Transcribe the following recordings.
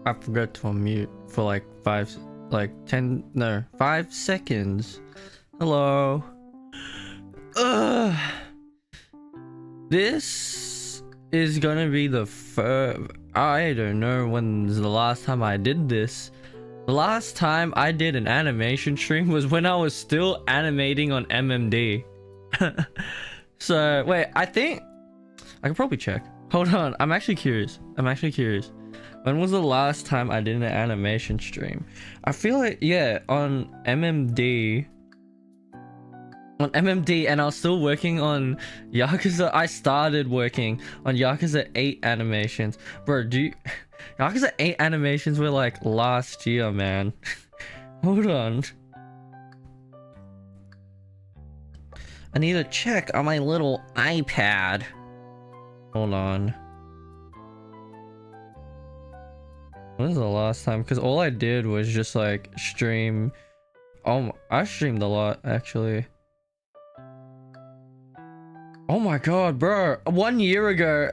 I forgot to unmute for like 5 seconds. Hello. Ugh. This is gonna be the first. I don't know when's the last time I did this. The last time I did an animation stream was when I was still animating on MMD. So wait, I think I can probably check. Hold on, I'm actually curious. When was the last time I did an animation stream? I feel like, yeah, on MMD. And I was still working on Yakuza. I started working on Yakuza 8 animations. Bro, Yakuza 8 animations were like last year, man. Hold on. I need to check on my little iPad. Hold on. When was the last time? Because all I did was just like stream. Oh, I streamed a lot actually. Oh my god, bro. 1 year ago.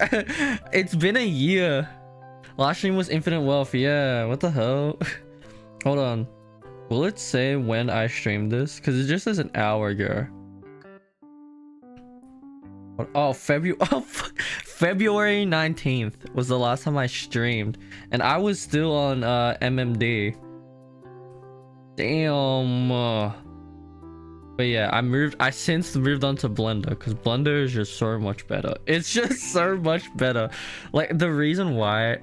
It's been a year. Last stream was Infinite Wealth. Yeah, what the hell? Hold on. Will it say when I streamed this? Because it just says an hour ago. Oh, February 19th was the last time I streamed, and I was still on MMD. Damn. But yeah, I since moved on to Blender because Blender is just so much better. It's just so much better. Like the reason why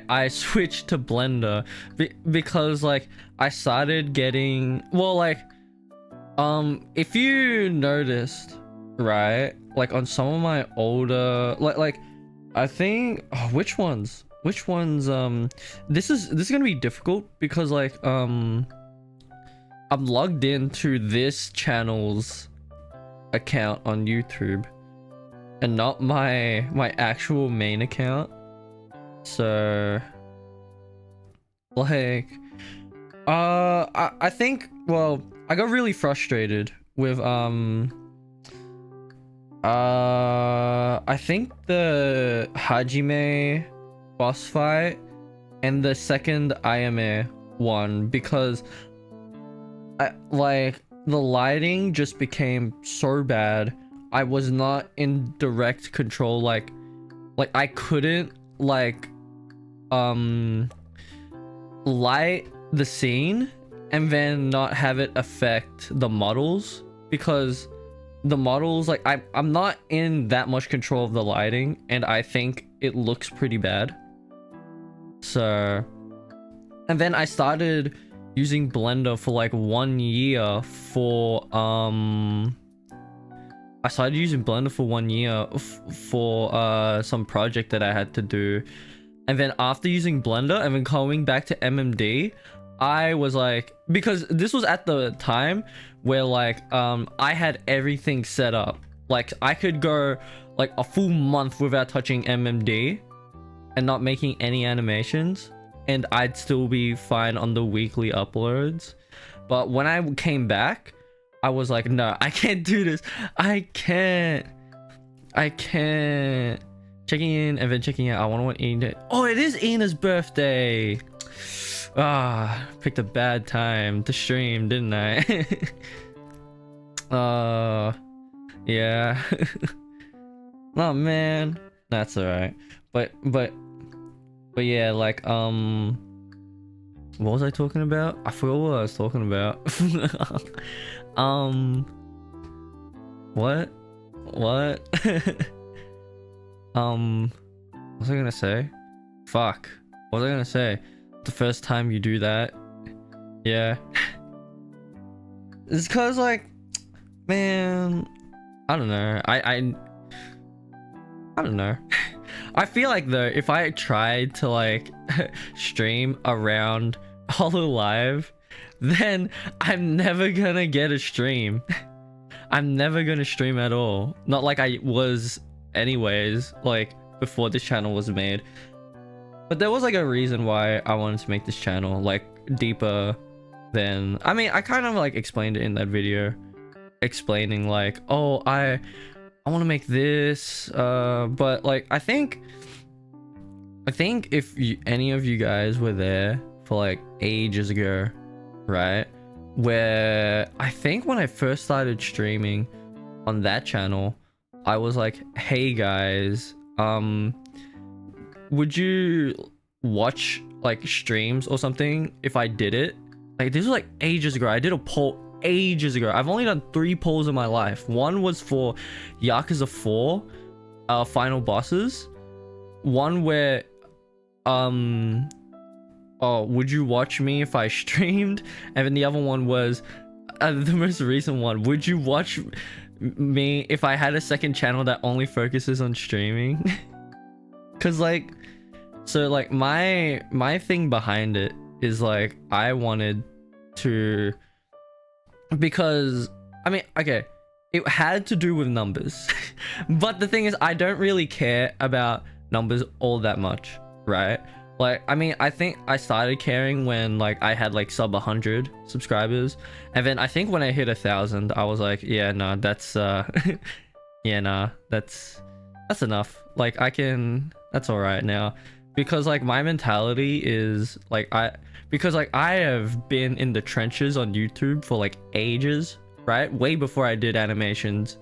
I switched to Blender because like I started getting, well, like if you noticed, right, like on some of my older like I think, oh, which ones this is gonna be difficult because like I'm logged into this channel's account on YouTube and not my actual main account. So like I think, well, I got really frustrated with I think the Hajime boss fight and the second IMA one, because like the lighting just became so bad. I was not in direct control, like I couldn't like light the scene and then not have it affect the models, because the models, like I'm not in that much control of the lighting and I think it looks pretty bad. So, and then I started using Blender for like 1 year for I started using Blender for 1 year for some project that I had to do. And then after using Blender and then going back to MMD, I was like, because this was at the time where like I had everything set up. Like I could go like a full month without touching MMD and not making any animations, and I'd still be fine on the weekly uploads. But when I came back, I was like, no, I can't do this. I can't. Checking in and then checking out. I want Ina. Oh, it is Ina's birthday. Ah, picked a bad time to stream, didn't I? Yeah. Oh man, that's alright. But yeah, like what was I talking about? I forgot what I was talking about. What what was I gonna say? Fuck, what was I gonna say? The first time you do that, yeah. It's cause like, man, I don't know. I don't know. I feel like though, if I tried to like stream around Hololive, then I'm never gonna get a stream. I'm never gonna stream at all. Not like I was anyways, like before this channel was made. But there was like a reason why I wanted to make this channel, like deeper than, I mean, I kind of like explained it in that video, explaining like, oh, I want to make this, but like I think I think if any of you guys were there for like ages ago, right? Where I think when I first started streaming on that channel, I was like, hey guys, would you watch like streams or something if I did it? Like this was like ages ago. I did a poll ages ago. I've only done 3 polls in my life. One was for Yakuza 4 final bosses. One where oh, would you watch me if I streamed? And then the other one was the most recent one, would you watch me if I had a second channel that only focuses on streaming? Because like, so like my thing behind it is like I wanted to, because I mean, okay, it had to do with numbers. But the thing is, I don't really care about numbers all that much, right? Like, I mean, I think I started caring when like I had like sub 100 subscribers, and then I think when I hit 1,000 I was like, yeah, no, that's yeah, nah, that's enough. Like I can, that's all right now. Because like my mentality is like, because like I have been in the trenches on YouTube for like ages, right? Way before I did animations,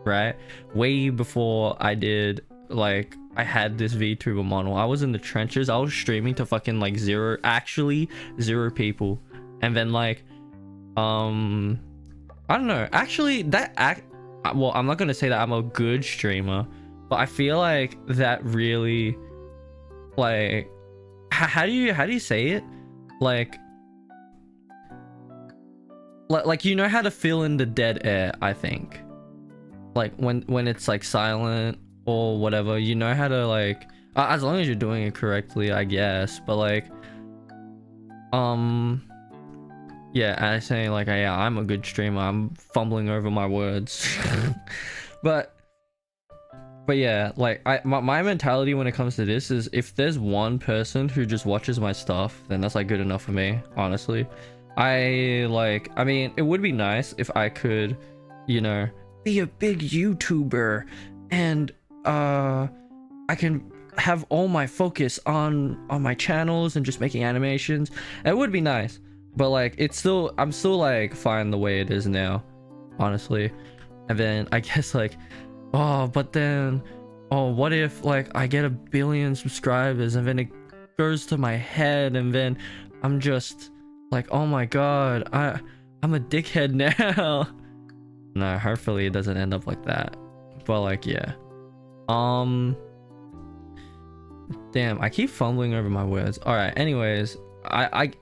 right? Way before I did like, I had this VTuber model. I was in the trenches. I was streaming to fucking like zero people. And then like, I don't know. Actually, well, I'm not gonna say that I'm a good streamer, but I feel like that really, like, how do you say it? Like you know how to fill in the dead air, I think. Like when it's like silent or whatever, you know how to like, as long as you're doing it correctly, I guess. But like, yeah, I say like, yeah, I'm a good streamer. I'm fumbling over my words. but yeah, like my mentality when it comes to this is, if there's one person who just watches my stuff, then that's like good enough for me, honestly. I mean, it would be nice if I could, you know, be a big YouTuber and I can have all my focus on my channels and just making animations. It would be nice, but like, I'm still like fine the way it is now, honestly. And then I guess like, oh, but then, oh, what if like I get 1 billion subscribers and then it goes to my head, and then I'm just like, oh my god, I'm a dickhead now. No, hopefully it doesn't end up like that. But like, yeah. Damn, I keep fumbling over my words. All right, anyways, I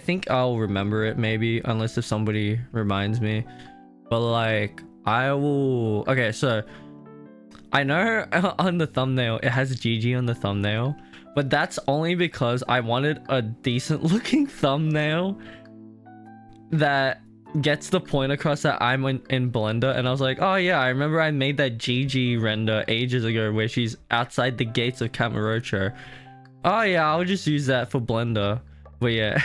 think I'll remember it maybe, unless if somebody reminds me. But like, I will. Okay, so I know on the thumbnail it has GG on the thumbnail, but that's only because I wanted a decent looking thumbnail that gets the point across that I'm in Blender. And I was like, oh yeah, I remember I made that GG render ages ago where she's outside the gates of Kamurocho. Oh yeah, I'll just use that for Blender. But yeah.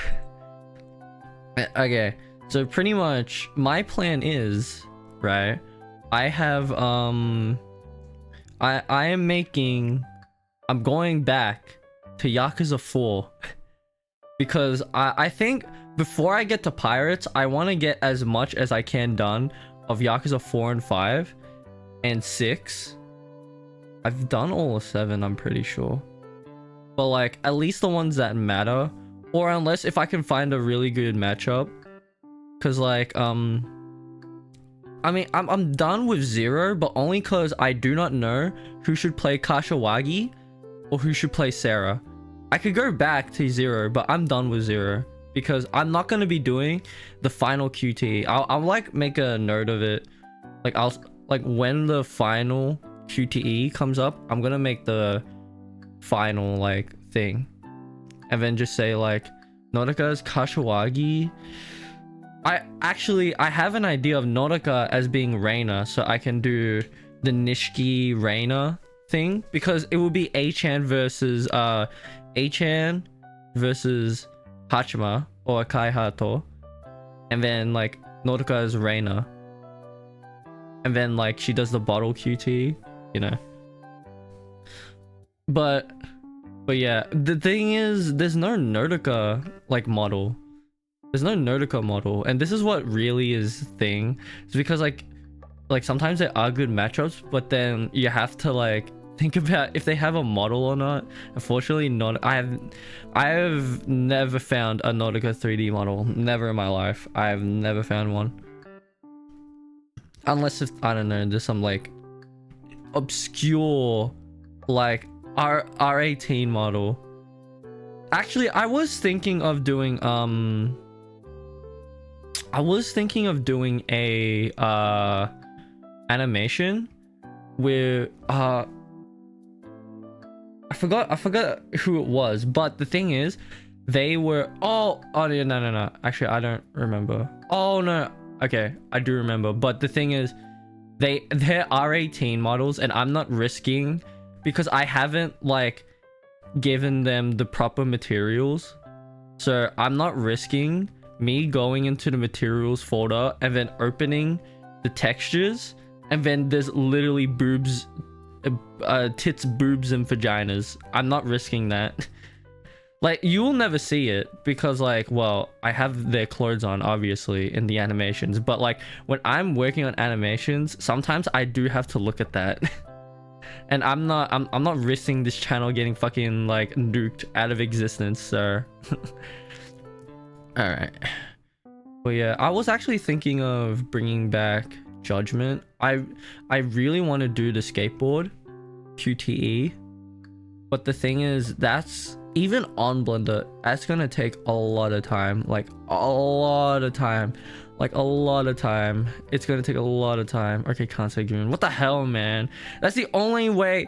Okay, so pretty much my plan is, right, I have I'm going back to Yakuza 4 because I think before I get to Pirates, I want to get as much as I can done of Yakuza 4 and 5 and 6. I've done all of 7, I'm pretty sure. But like, at least the ones that matter. Or unless if I can find a really good matchup. Cause like, I mean, I'm done with 0, but only cause I do not know who should play Kashiwagi or who should play Sarah. I could go back to 0, but I'm done with 0. Because I'm not going to be doing the final QTE. I'll like make a note of it. Like I'll like, when the final QTE comes up, I'm going to make the final like thing. And then just say like, Norika's Kashiwagi. I have an idea of Norika as being Reina, so I can do the Nishiki Reina thing. Because it would be Achan versus Hachima or Kaihato, and then like Norika is Reina, and then like she does the bottle QT, you know. But But yeah, the thing is, there's no Nerdica like model. There's no Nerdica model, and this is what really is the thing. It's because like sometimes there are good matchups, but then you have to like think about if they have a model or not. Unfortunately, not. I have never found a Nautica 3D model. Never in my life. I have never found one. Unless if, I don't know, there's some like obscure like R18 model. Actually, I was thinking of doing a animation where I forgot who it was, but the thing is they were yeah, no, actually I don't remember. Oh no, okay, I do remember, but the thing is they're R18 models, and I'm not risking, because I haven't like given them the proper materials, so I'm not risking me going into the materials folder and then opening the textures, and then there's literally boobs, tits, boobs, and vaginas. I'm not risking that. Like, you'll never see it because, like, well, I have their clothes on, obviously, in the animations, but like when I'm working on animations, sometimes I do have to look at that. And I'm not risking this channel getting fucking like nuked out of existence, so all right. But yeah, I was actually thinking of bringing back Judgment. I really want to do the skateboard QTE, but the thing is, that's even on Blender, that's gonna take a lot of time, like a lot of time. It's gonna take a lot of time. Okay, KanseiFoo, what the hell, man? That's the only way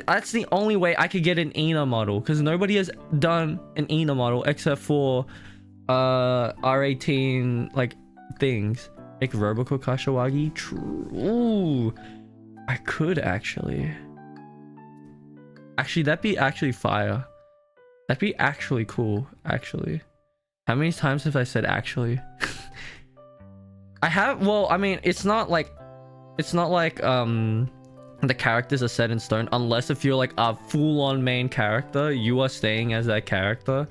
I could get an Ina model, because nobody has done an Ina model except for R18 like things. Make Roboco Kashiwagi. True. I could actually that'd be actually fire. That'd be actually cool, actually. How many times have I said actually? I have, well, I mean, it's not like the characters are set in stone, unless if you're like a full-on main character, you are staying as that character.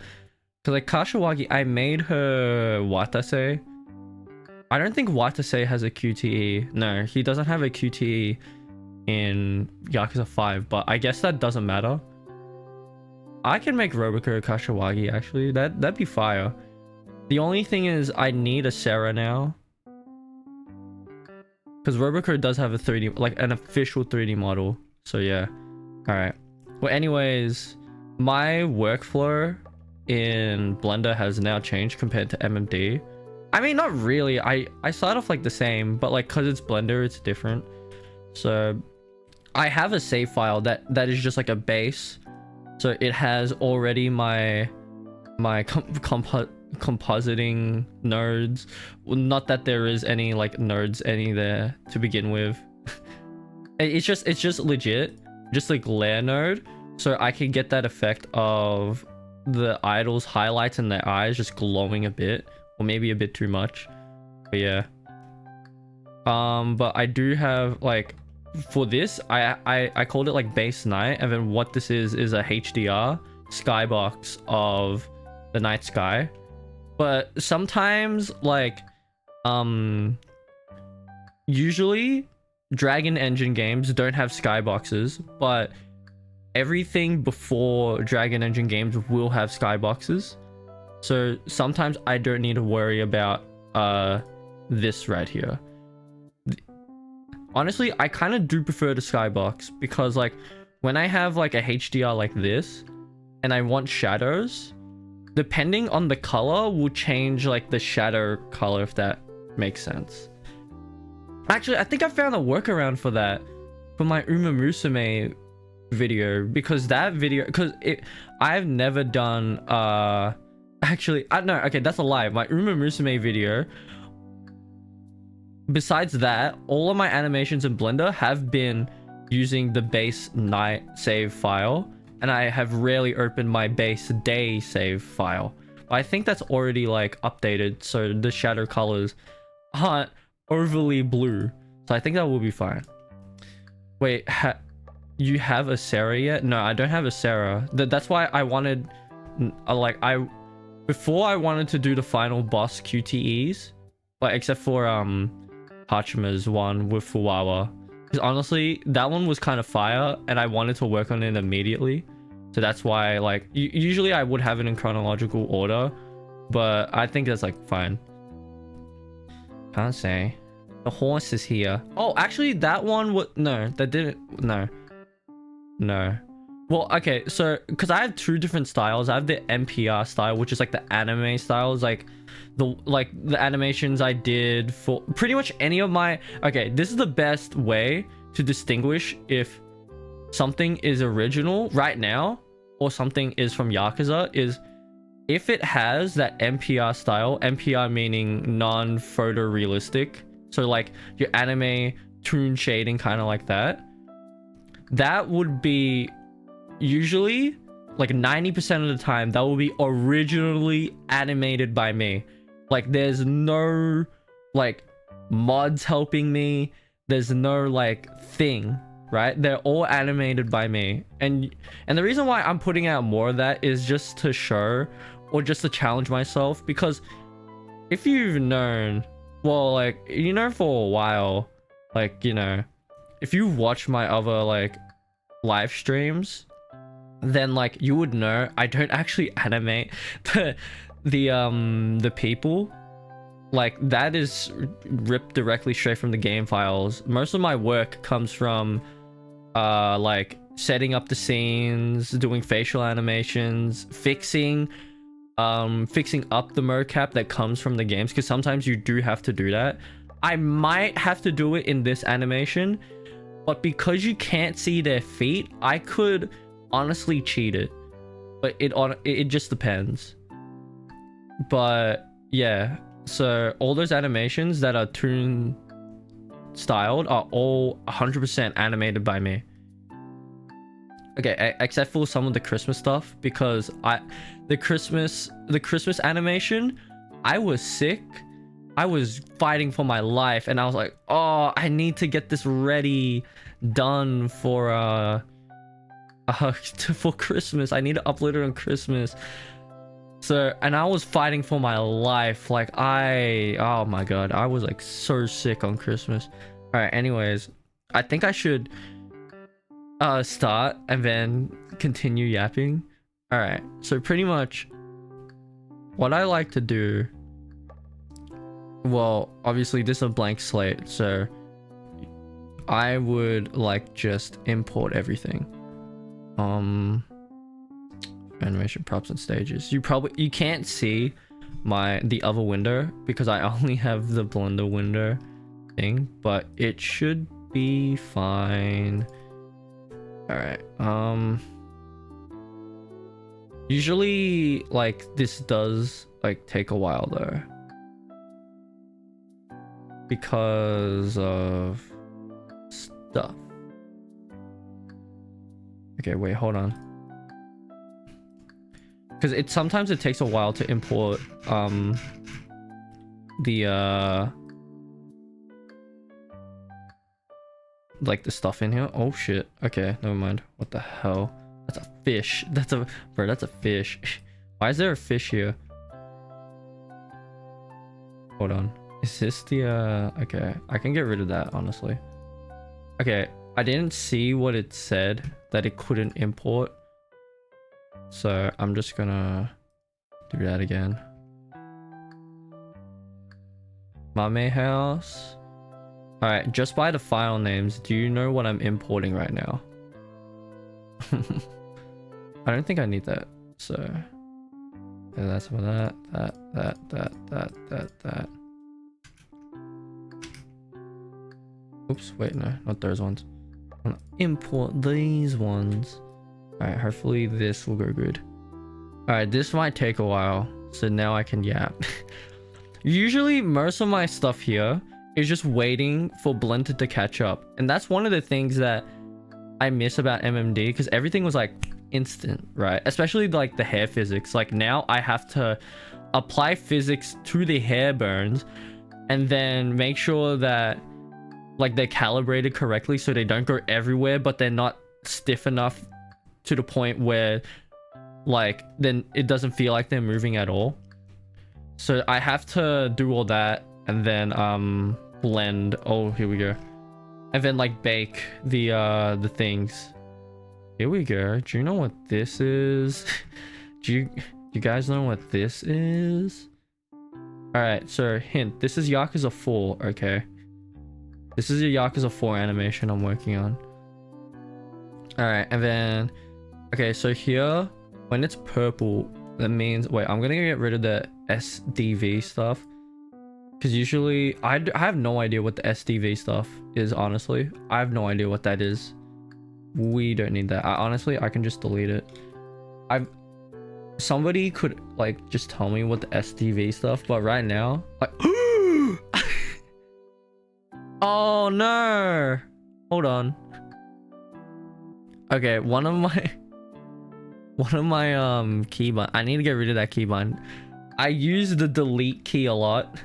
Cause like Kashiwagi, I made her Watase. I don't think Watase has a QTE. No, he doesn't have a QTE in Yakuza 5, but I guess that doesn't matter. I can make Roboco Kashiwagi, actually. That'd be fire. The only thing is I need a Sarah now, because Roboco does have a 3D, like an official 3D model. So yeah. All right. Well, anyways, my workflow in Blender has now changed compared to MMD. I mean, not really. I start off like the same, but like because it's Blender, it's different. So I have a save file that is just like a base. So it has already my compositing nodes. Well, not that there is any like nodes there to begin with. it's just legit, just like layer node, so I can get that effect of the idol's highlights in their eyes just glowing a bit, or maybe a bit too much. But yeah. But I do have like, for this, I called it like base night, and then what this is a HDR skybox of the night sky. But sometimes like usually Dragon Engine games don't have skyboxes, but everything before Dragon Engine games will have skyboxes. So sometimes I don't need to worry about this right here. Honestly, I kind of do prefer the skybox, because like when I have like a HDR like this and I want shadows, depending on the color will change like the shadow color, if that makes sense. Actually, I think I found a workaround for that for my Uma Musume video, because that video, I've never done actually, I don't know, okay, that's a lie. My Uma Musume video, besides that, all of my animations in Blender have been using the base night save file, and I have rarely opened my base day save file. I think that's already like updated, so the shadow colors aren't overly blue, so I think that will be fine. Wait, you have a Sarah yet? No, I don't have a Sarah. That's why I wanted, before I wanted to do the final boss QTEs, like except for Hachima's one with Fuwawa. Because honestly, that one was kind of fire, and I wanted to work on it immediately. So that's why, like, usually I would have it in chronological order, but I think that's like fine. Can't say. The horse is here. Oh, actually, that one was no, that didn't. No. Well, okay, so because I have two different styles. I have the NPR style, which is like the anime styles, like the animations I did for pretty much any of my. Okay, this is the best way to distinguish if something is original right now or something is from Yakuza is if it has that NPR style. NPR meaning non-photorealistic, so like your anime toon shading, kind of like that. That would be usually like 90% of the time that will be originally animated by me. Like there's no like mods helping me, there's no like thing, right? They're all animated by me. And the reason why I'm putting out more of that is just to show, or just to challenge myself, because if you've known, well, like, you know, for a while, like, you know, if you watch my other like live streams, then like you would know I don't actually animate the people. Like that is ripped directly straight from the game files. Most of my work comes from like setting up the scenes, doing facial animations, fixing up the mocap that comes from the games, because sometimes you do have to do that. I might have to do it in this animation, but because you can't see their feet, I could honestly cheat it, but it just depends. But yeah, so all those animations that are toon styled are all 100% animated by me. Okay, except for some of the Christmas stuff, because the Christmas animation, I was sick. I was fighting for my life, and I was like, oh, I need to get this ready, done for for Christmas. I need to upload it on Christmas. So, and I was fighting for my life. Like oh my god, I was like so sick on Christmas. All right, anyways, I think I should start and then continue yapping. All right, so pretty much what I like to do, well, obviously this is a blank slate, so I would like just import everything. Animation props and stages. You can't see the other window because I only have the Blender window thing, but it should be fine. All right. Usually like this does like take a while though, because of stuff. Okay, wait, hold on. Because sometimes it takes a while to import the like the stuff in here. Oh shit. Okay, never mind. What the hell? That's a fish. That's a fish. Why is there a fish here? Hold on. Is this the okay, I can get rid of that, honestly. Okay, I didn't see what it said that it couldn't import, so I'm just gonna do that again. Mame house. All right, just by the file names, do you know what I'm importing right now? I don't think I need that, so yeah, that's for that. Oops, wait, no, not those ones. I'm gonna import these ones. All right, hopefully this will go good. All right, this might take a while, so now I can yap. Usually most of my stuff here is just waiting for Blender to catch up, and that's one of the things that I miss about MMD, because everything was like instant, right? Especially like the hair physics. Like now I have to apply physics to the hair burns and then make sure that like they're calibrated correctly so they don't go everywhere, but they're not stiff enough to the point where like then it doesn't feel like they're moving at all. So I have to do all that and then blend. Oh, here we go. And then like bake the things. Here we go. Do you know what this is? Do you guys know what this is? All right, so hint, this is Yakuza 4. Okay, this is a Yakuza 4 animation I'm working on. All right, and then okay, so here when it's purple, that means wait, I'm gonna get rid of the SDV stuff because usually I have no idea what the SDV stuff is. Honestly, I have no idea what that is. We don't need that. I can just delete it. Somebody could like just tell me what the SDV stuff, but right now like oh no, hold on. Okay, one of my keybind, I need to get rid of that keybind. I use the delete key a lot.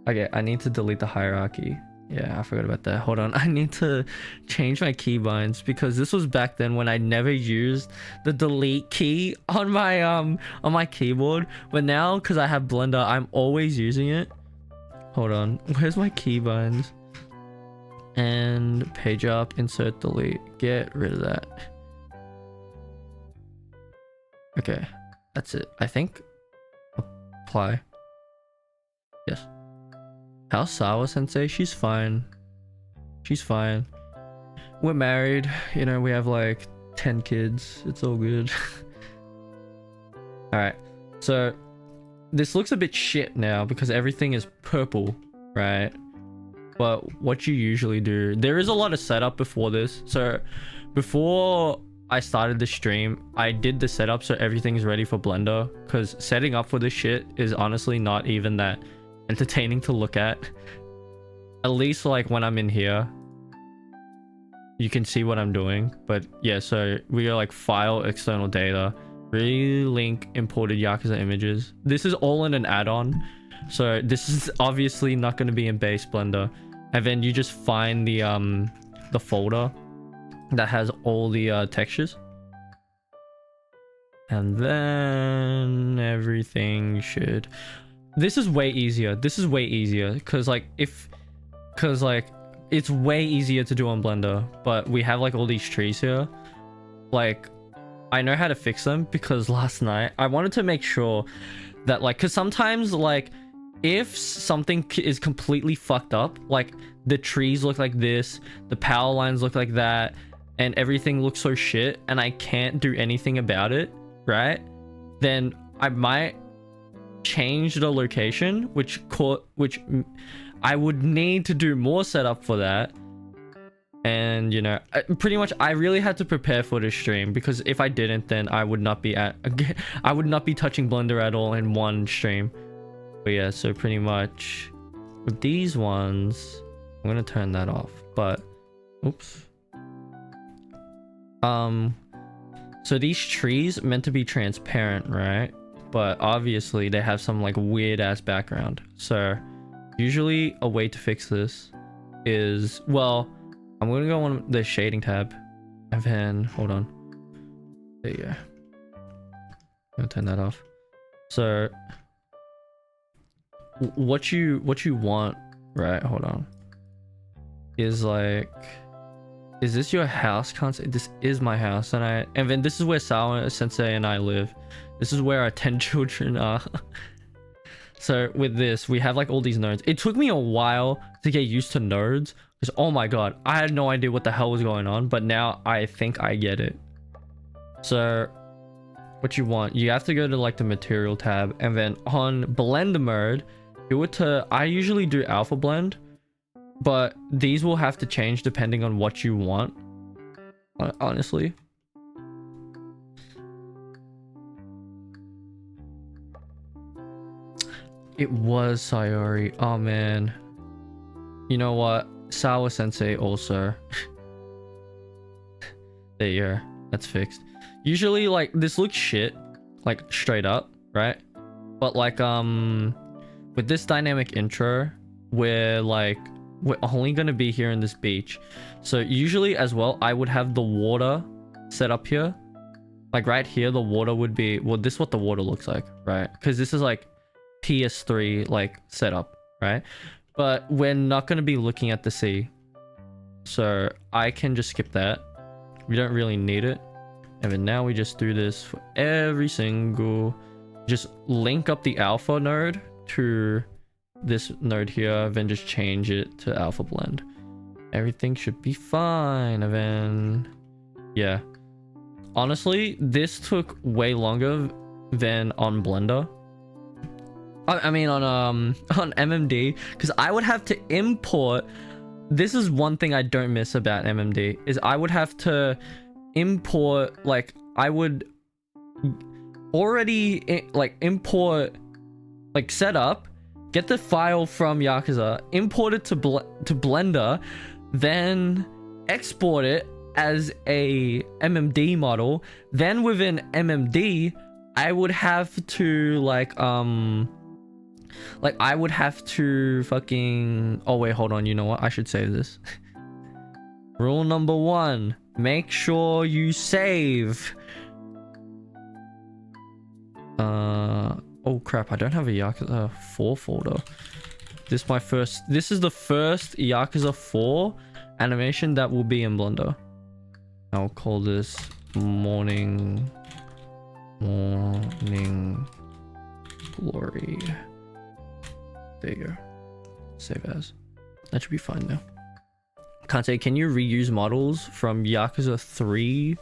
Okay, I need to delete the hierarchy. Yeah, I forgot about that. Hold on, I need to change my keybinds because this was back then when I never used the delete key on my keyboard. But now, because I have Blender, I'm always using it. Hold on, where's my keybinds? And page up, insert, delete. Get rid of that. Okay, that's it. I think. Apply. Yes. How's Sawa sensei? She's fine. She's fine. We're married. You know, we have like 10 kids. It's all good. Alright. So, this looks a bit shit now because everything is purple, right? But what you usually do... There is a lot of setup before this. So, before I started the stream, I did the setup so everything's ready for Blender. Because setting up for this shit is honestly not even that entertaining to look at least like when I'm in here you can see what I'm doing. But yeah, so we are like file external data, relink imported Yakuza images. This is all in an add-on, so this is obviously not going to be in base Blender. And then you just find the folder that has all the textures, and then everything should... This is way easier. This is way easier because it's way easier to do on Blender, but we have like all these trees here. Like, I know how to fix them because last night I wanted to make sure that like, because sometimes like if something is completely fucked up, like the trees look like this, the power lines look like that, and everything looks so shit and I can't do anything about it, right? Then I might change the location, which I would need to do more setup for that. And you know, pretty much I really had to prepare for this stream because if I didn't, then I would not be touching Blender at all in one stream. But yeah, so pretty much with these ones, I'm gonna turn that off. But oops. So these trees meant to be transparent, right? But obviously they have some like weird ass background. So usually a way to fix this is, well, I'm gonna go on the shading tab and then hold on. There you go. I'm gonna turn that off. So what you want, right? Hold on. Is like, is this your house, Kansei? This is my house, and then this is where Sawa Sensei and I live. This is where our 10 children are. So with this, we have like all these nodes. It took me a while to get used to nodes because oh my god, I had no idea what the hell was going on, but now I think I get it. So what you want, you have to go to like the material tab, and then on blend mode, I usually do alpha blend, but these will have to change depending on what you want, honestly. It was Sayori. Oh man. You know what? Sawa Sensei also. There you go. That's fixed. Usually like this looks shit, like straight up, right? But like with this dynamic intro where like we're only going to be here in this beach. So usually as well, I would have the water set up here. Like right here, the water would be, well, this is what the water looks like, right? Because this is like PS3 like setup, right? But we're not going to be looking at the sea. So I can just skip that. We don't really need it. And then now we just do this for every single, just link up the alpha node to this node here, then just change it to alpha blend. Everything should be fine. And then, yeah. Honestly, this took way longer than on Blender. I mean on MMD, because I would have to import. This is one thing I don't miss about MMD, is I would have to import, like I would already like import, like set up, get the file from Yakuza, import it to Blender, then export it as a MMD model. Then within MMD, I would have to like I would have to fucking, oh wait, hold on, you know what, I should save this. Rule number 1, make sure you save. Oh crap, I don't have a Yakuza 4 folder. This is the first Yakuza 4 animation that will be in Blender. I'll call this morning glory. There you go. Save as. That should be fine now. Kansei, can you reuse models from Yakuza 3?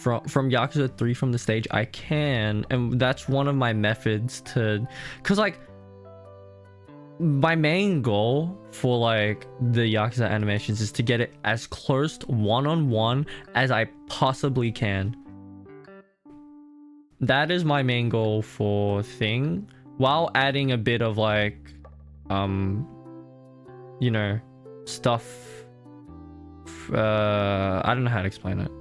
From Yakuza 3 from the stage? I can, and that's one of my methods to, cause like my main goal for like the Yakuza animations is to get it as close to one-on-one as I possibly can. That is my main goal for thing, while adding a bit of like you know, stuff. I don't know how to explain it.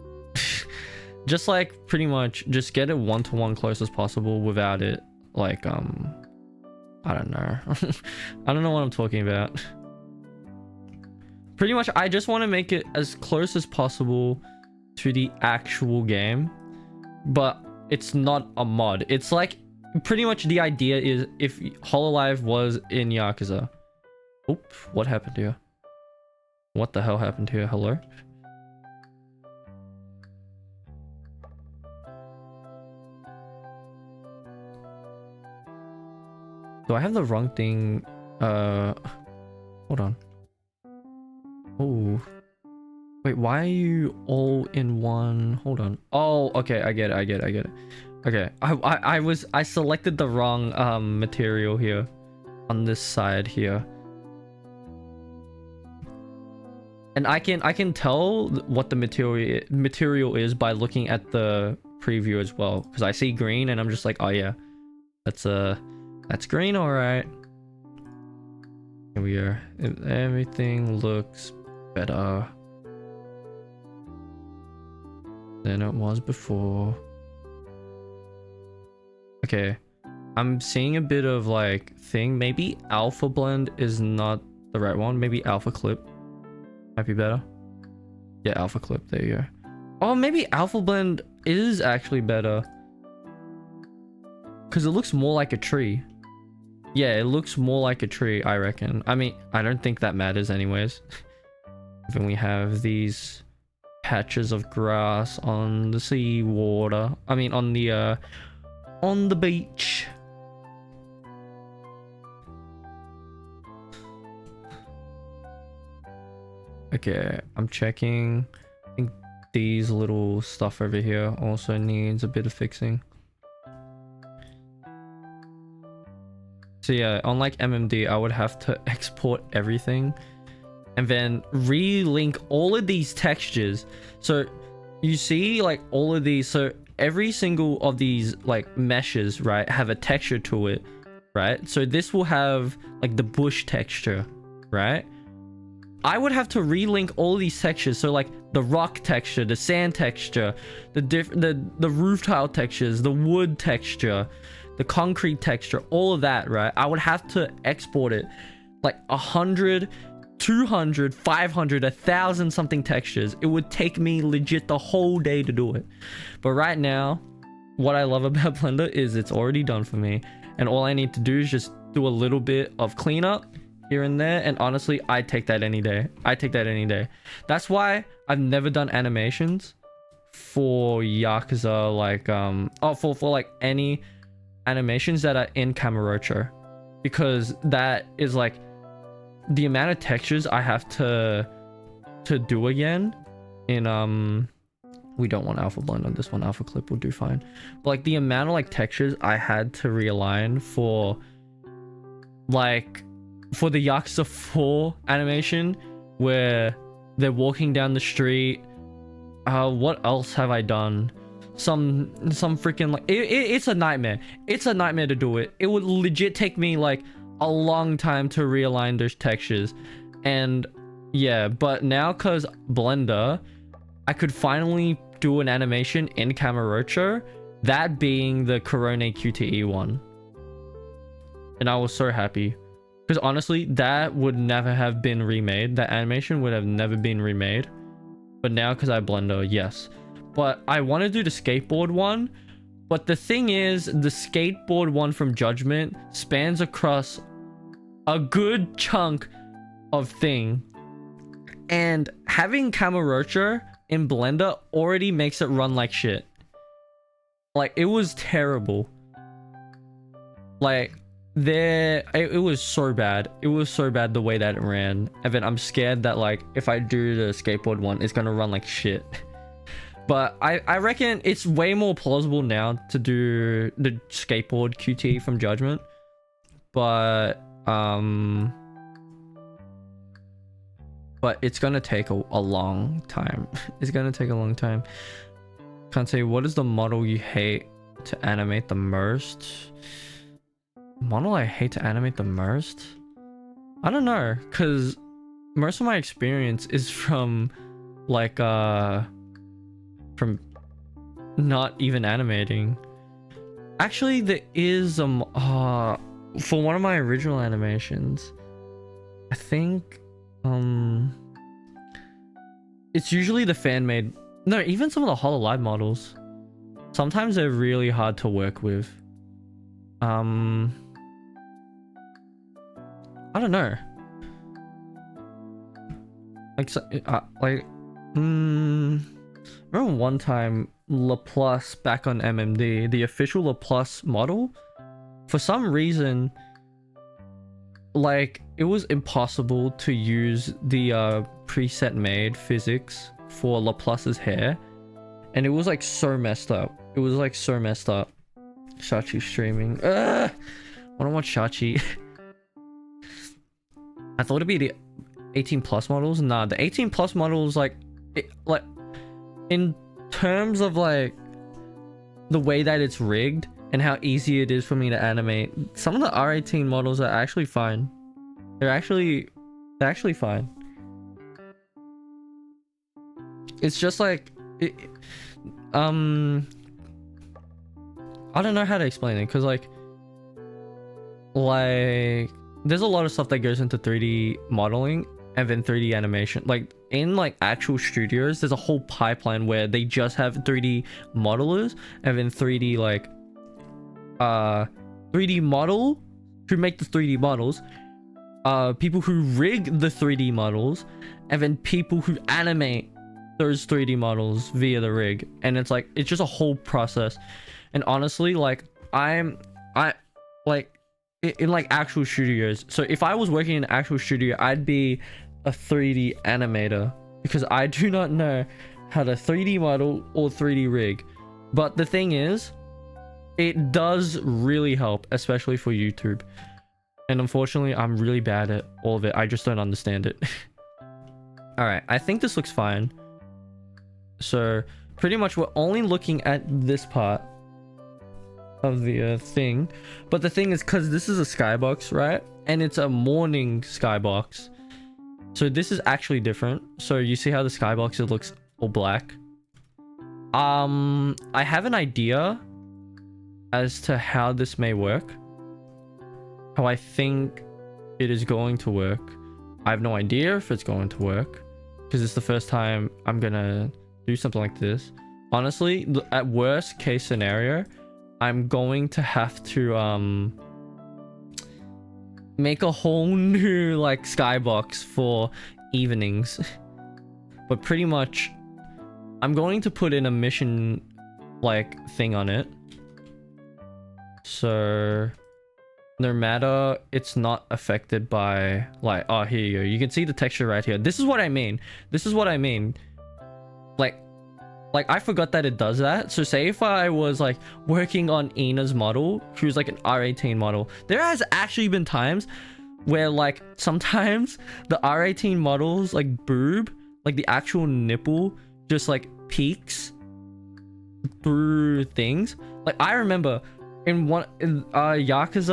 Just like pretty much just get it one-to-one close as possible without it like I don't know. I don't know what I'm talking about. Pretty much I just want to make it as close as possible to the actual game, but it's not a mod. It's like pretty much the idea is if Hololive was in Yakuza. Oop, what happened here? What the hell happened here? Hello? Do I have the wrong thing? Hold on. Oh. Wait, why are you all in one? Hold on. Oh, okay, I get it. Okay, I selected the wrong material here on this side here. And I can tell what the material is by looking at the preview as well, because I see green and I'm just like, oh yeah, that's green, all right. Here we are. Everything looks better than it was before. Okay, I'm seeing a bit of like thing. Maybe alpha blend is not the right one. Maybe alpha clip might be better. Yeah, alpha clip. There you go. Oh, maybe alpha blend is actually better because it looks more like a tree. Yeah, it looks more like a tree, I reckon. I mean, I don't think that matters anyways. Then we have these patches of grass on the sea water. I mean, on the beach. Okay, I'm checking. I think these little stuff over here also needs a bit of fixing. So yeah, unlike MMD, I would have to export everything and then relink all of these textures. So you see like all of these, so every single of these like meshes, right, have a texture to it, right? So this will have like the bush texture, right? I would have to relink all of these textures. So like the rock texture, the sand texture, the roof tile textures, the wood texture, the concrete texture, all of that, right? I would have to export it. like 100, 200, 500, 1,000 something textures. It would take me legit the whole day to do it. But right now, what I love about Blender is it's already done for me, and all I need to do is just do a little bit of cleanup here and there, and honestly, I take that any day. I take that any day. That's why I've never done animations for Yakuza, like for like any animations that are in Kamurocho, because that is like the amount of textures I have to do again in we don't want alpha blend on this one. Alpha clip will do fine. But like the amount of like textures I had to realign for like for the Yakuza 4 animation where they're walking down the street. What else have I done? Some freaking like it's a nightmare. It's a nightmare to do it. It would legit take me like a long time to realign those textures. And yeah, but now cause Blender, I could finally do an animation in Kamurocho, that being the Corone QTE one. And I was so happy. Because honestly, that would never have been remade. That animation would have never been remade. But now, because I have Blender, yes. But I want to do the skateboard one. But the thing is, the skateboard one from Judgment spans across a good chunk of thing. And having Kamurocho in Blender already makes it run like shit. Like, it was terrible. Like, it was so bad. It was so bad the way that it ran. And then I'm scared that like if I do the skateboard one, it's gonna run like shit. But I reckon it's way more plausible now to do the skateboard QT from Judgment. But it's gonna take a long time. It's gonna take a long time. Kansei, what is the model you hate to animate the most? Model I hate to animate the most? I don't know, because most of my experience is from like from not even animating. Actually, there is for one of my original animations, I think it's usually the fan made. No, even some of the HoloLive models, sometimes they're really hard to work with. I don't know. Like, remember one time Laplace back on MMD, the official Laplace model, for some reason, like it was impossible to use the preset made physics for Laplace's hair, and it was like so messed up. It was like so messed up. Shachi streaming. I wanna watch Shachi. I thought it'd be the 18 plus models. Nah, the 18 plus models, like in terms of like the way that it's rigged and how easy it is for me to animate, some of the R18 models are actually fine. They're actually fine. It's just like I don't know how to explain it, because like there's a lot of stuff that goes into 3D modeling and then 3D animation. Like in like actual studios, there's a whole pipeline where they just have 3D modelers and then 3D like 3D model who make the 3D models, people who rig the 3D models, and then people who animate those 3D models via the rig. And it's like it's just a whole process. And honestly, like I like in like actual studios, so if I was working in an actual studio, I'd be a 3D animator, because I do not know how to 3D model or 3D rig. But the thing is, it does really help, especially for YouTube. And unfortunately, I'm really bad at all of it. I just don't understand it. All right, I think this looks fine. So pretty much we're only looking at this part of the thing. But the thing is, because this is a skybox, right? And it's a morning skybox. So this is actually different. So you see how the skybox, it looks all black. I have an idea as to how this may work. How I think it is going to work. I have no idea if it's going to work because it's the first time I'm gonna do something like this. Honestly, at worst case scenario, I'm going to have to make a whole new like skybox for evenings. But pretty much I'm going to put in a mission like thing on it, so no matter, it's not affected by like, oh, here you go, you can see the texture right here. This is what I mean. Like I forgot that it does that. So say if I was like working on Ina's model, she was like an R18 model, there has actually been times where like sometimes the R18 models like boob, like the actual nipple just like peeks through things. Like I remember in Yakuza,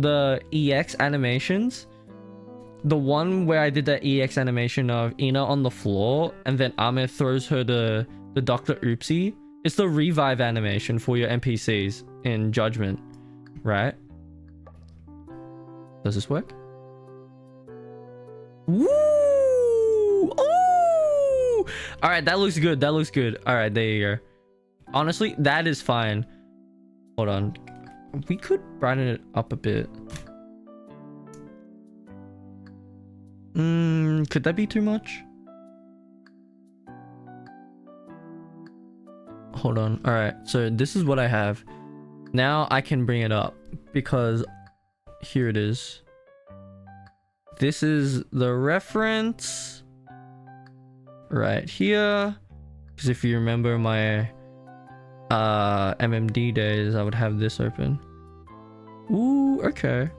the EX animations, the one where I did that EX animation of Ina on the floor and then Ahmed throws her the Dr. Oopsie. It's the revive animation for your NPCs in Judgment, right? Does this work? Woo! Oh! All right, that looks good. That looks good. All right, there you go. Honestly, that is fine. Hold on. We could brighten it up a bit. Could that be too much? Hold on. All right, so this is what I have. Now I can bring it up because here it is. This is the reference right here. Because if you remember my MMD days, I would have this open. Ooh, okay.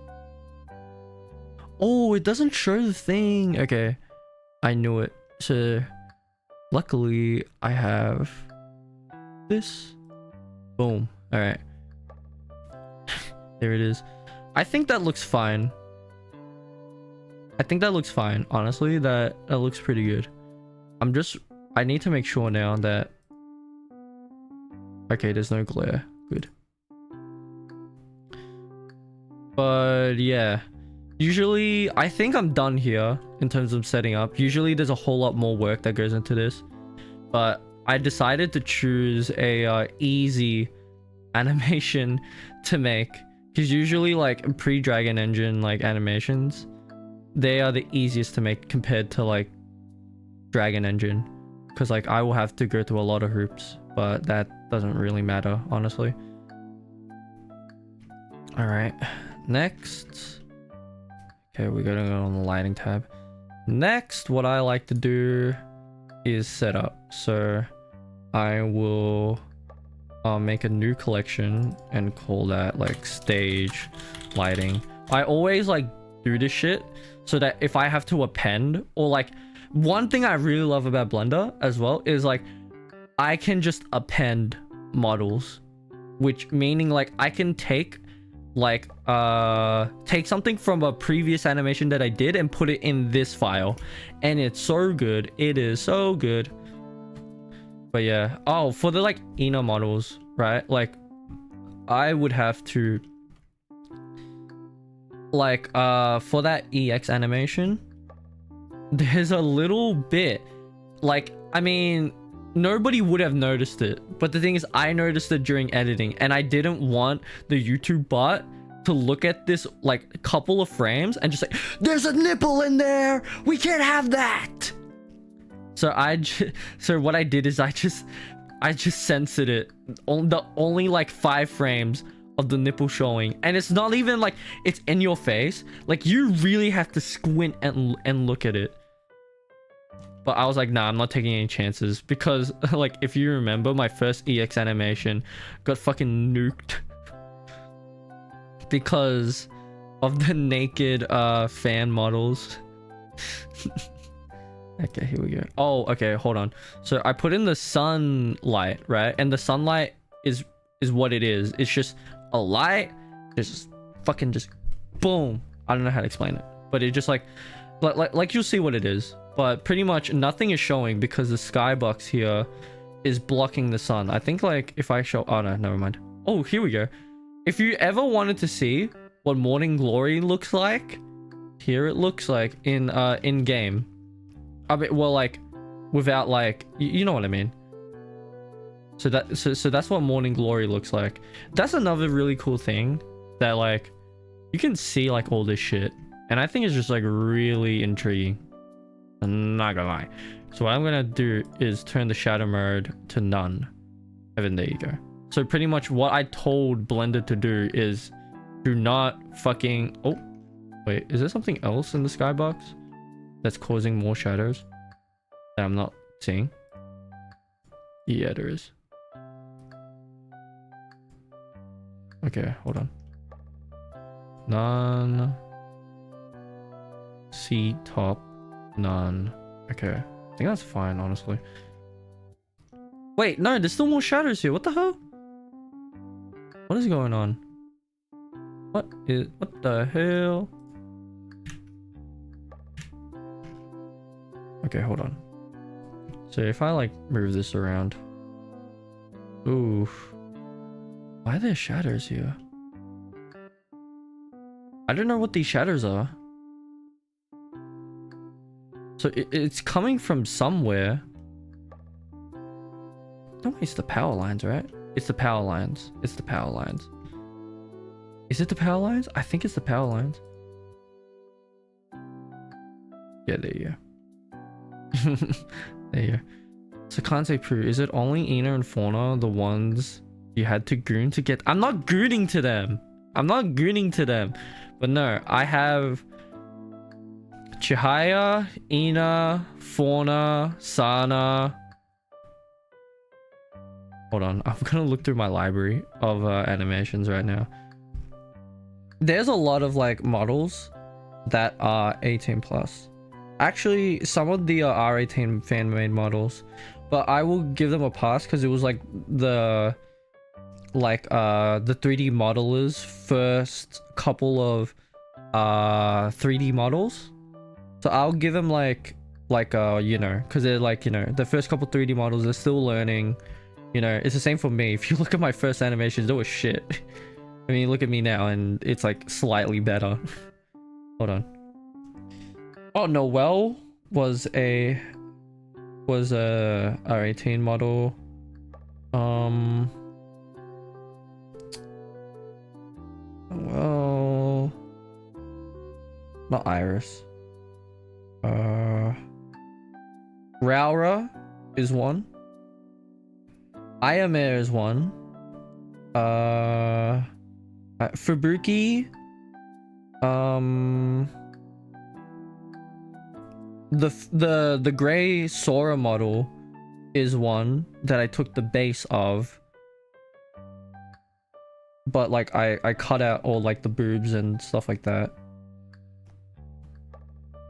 Oh, it doesn't show the thing. Okay, I knew it. So luckily I have this. Boom. All right. There it is. I think that looks fine. Honestly, that looks pretty good. I need to make sure now that, okay, there's no glare. Good. But yeah, usually I think I'm done here in terms of setting up. Usually there's a whole lot more work that goes into this, but I decided to choose a easy animation to make, because usually like pre-Dragon Engine like animations, they are the easiest to make compared to like Dragon Engine, because like I will have to go through a lot of hoops, but that doesn't really matter, honestly. All right, next. Okay, we're gonna go on the lighting tab. Next, what I like to do is setup. So I will make a new collection and call that like stage lighting. I always like do this shit so that if I have to append, or like one thing I really love about Blender as well is like I can just append models, which meaning like I can take like take something from a previous animation that I did and put it in this file, and it's so good. It is so good. But yeah, oh, for the like Ina models, right, like I would have to like for that EX animation, there's a little bit like, I mean, nobody would have noticed it, but the thing is I noticed it during editing, and I didn't want the YouTube bot to look at this like couple of frames and just like, there's a nipple in there, we can't have that. So so what I did is I just censored it on the only like 5 frames of the nipple showing, and it's not even like it's in your face, like you really have to squint and look at it. But I was like, nah, I'm not taking any chances, because like if you remember, my first EX animation got fucking nuked because of the naked fan models. Okay, here we go. Oh, okay, hold on. So I put in the sunlight, right? And the sunlight is what it is. It's just a light, just fucking just boom. I don't know how to explain it, but it just like you'll see what it is. But pretty much nothing is showing because the skybox here is blocking the sun. I think like if I show, oh no, never mind. Oh, here we go. If you ever wanted to see what Morning Glory looks like, here it looks like in game. I mean, well, like without like you know what I mean. So that's what Morning Glory looks like. That's another really cool thing that like you can see like all this shit, and I think it's just like really intriguing. I'm not gonna lie. So what I'm gonna do is turn the shadow mode to none. And then there you go. So pretty much what I told Blender to do is do not fucking... Oh, wait, is there something else in the skybox that's causing more shadows that I'm not seeing? Yeah, there is. Okay, hold on. None. See top. None. Okay. I think that's fine, honestly. Wait, no, there's still more shadows here. What the hell? What is going on? What the hell? Okay, hold on. So if I like move this around. Oof. Why are there shadows here? I don't know what these shadows are. So it's coming from somewhere. No, it's the power lines, right? It's the power lines. It's the power lines. Is it the power lines? I think it's the power lines. Yeah, there you go. There you go. So KanseiFoo, is it only Ina and Fauna the ones you had to goon to get? I'm not gooning to them. I'm not gooning to them. But no, I have Chihaya, Ina, Fauna, Sana. Hold on, I'm gonna look through my library of animations right now. There's a lot of like models that are 18 plus. Actually, some of the R18 fan-made models, but I will give them a pass because it was like the 3D modelers first couple of 3D models. So I'll give them like you know, because they're like, you know, the first couple 3D models, they're still learning. You know, it's the same for me. If you look at my first animations, they were shit. I mean, look at me now and it's like slightly better. Hold on. Oh, Noelle was a R18 model. Well, not Iris. Raura is one. Ayame is one. Fubuki. The gray Sora model is one that I took the base of, but like I cut out all like the boobs and stuff like that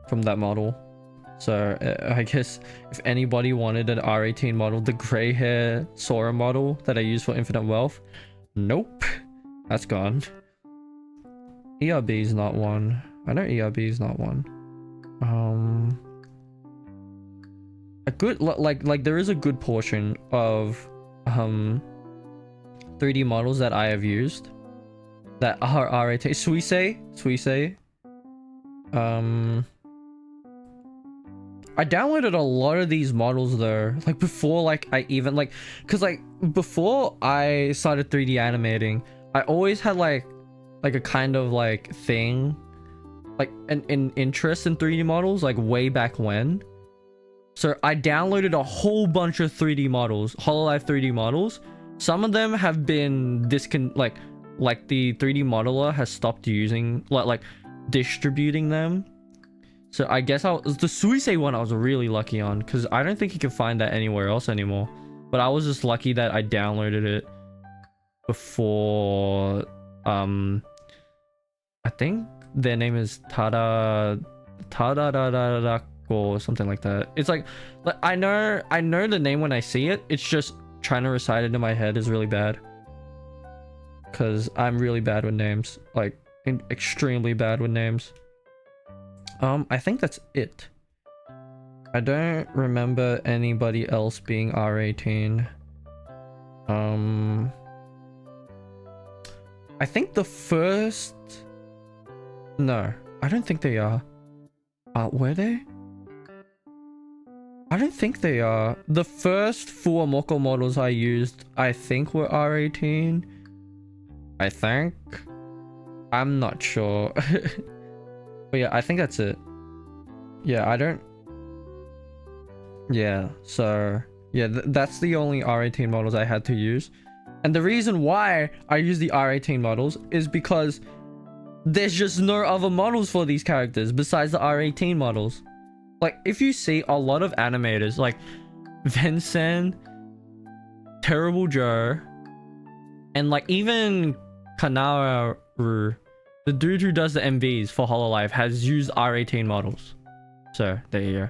from that model. So I guess if anybody wanted an R18 model, the gray hair Sora model that I used for Infinite Wealth, nope, that's gone. ERB is not one. I know ERB is not one. A good like there is a good portion of 3D models that I have used that are R18. Suisei. I downloaded a lot of these models though, like before like I even like, because like before I started 3D animating, I always had like a kind of like thing, like an interest in 3D models, like way back when. So I downloaded a whole bunch of 3D models, Hololive 3D models. Some of them have been like the 3D modeler has stopped using like distributing them. So I guess the Suisei one I was really lucky on, because I don't think you can find that anywhere else anymore. But I was just lucky that I downloaded it before. I think their name is Tada or something like that. It's like I know the name when I see it. It's just trying to recite it in my head is really bad, because I'm really bad with names, like extremely bad with names. I think that's it. I don't remember anybody else being R18. I think the first... No. I don't think they are. Were they? I don't think they are. The first 4 Moko models I used, I think were R18. I think. I'm not sure. But yeah, I think that's it. Yeah, I don't... Yeah, so... Yeah, that's the only R18 models I had to use. And the reason why I use the R18 models is because there's just no other models for these characters besides the R18 models. Like, if you see a lot of animators, like Vincent, Terrible Joe, and like even Kanaru, the dude who does the MVs for Hololive, has used R18 models. So, there you go.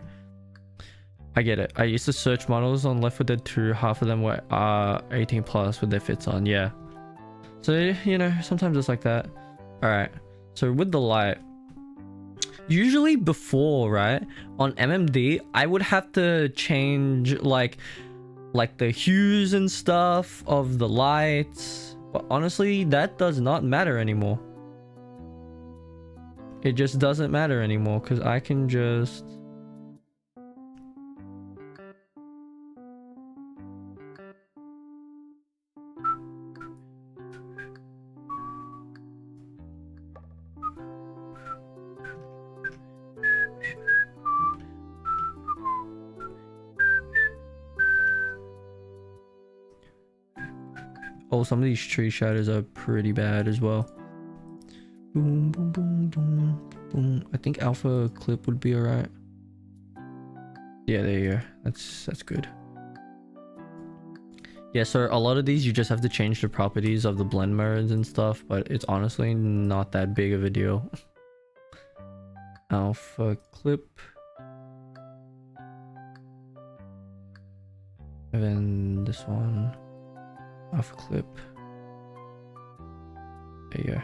I get it. I used to search models on Left 4 Dead 2. Half of them were 18 plus with their fits on. Yeah. So, you know, sometimes it's like that. Alright. So, with the light. Usually before, right? On MMD, I would have to change, like the hues and stuff of the lights. But honestly, that does not matter anymore. It just doesn't matter anymore because I can just... Oh, some of these tree shadows are pretty bad as well. Boom, boom, boom, boom, boom. I think alpha clip would be alright. Yeah, there you go. That's good. Yeah, so a lot of these you just have to change the properties of the blend modes and stuff, but it's honestly not that big of a deal. Alpha clip. And then this one. Alpha clip. There you go.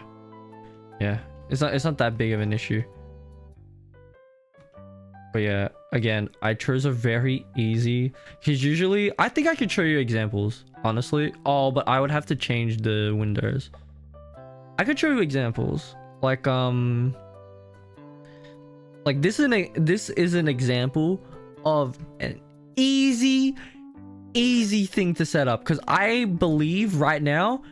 Yeah, it's not that big of an issue. But yeah, again, I chose a very easy, because usually I think I could show you examples, honestly. Oh, but I would have to change the windows. I could show you examples like this is an example of an easy thing to set up, because I believe right now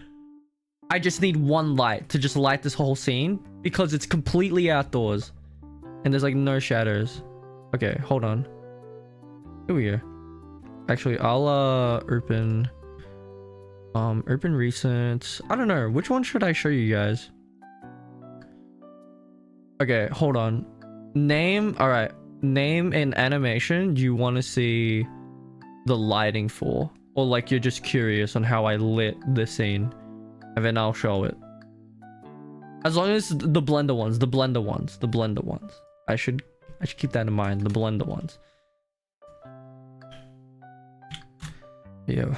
I just need one light to just light this whole scene because it's completely outdoors and there's like no shadows. Okay, hold on. Here we go. Actually, I'll open recent. I don't know, which one should I show you guys? Okay, hold on. Name, all right, name an animation you want to see the lighting for, or like you're just curious on how I lit the scene, and then I'll show it. As long as the blender ones. I should keep that in mind, the blender ones. Yeah,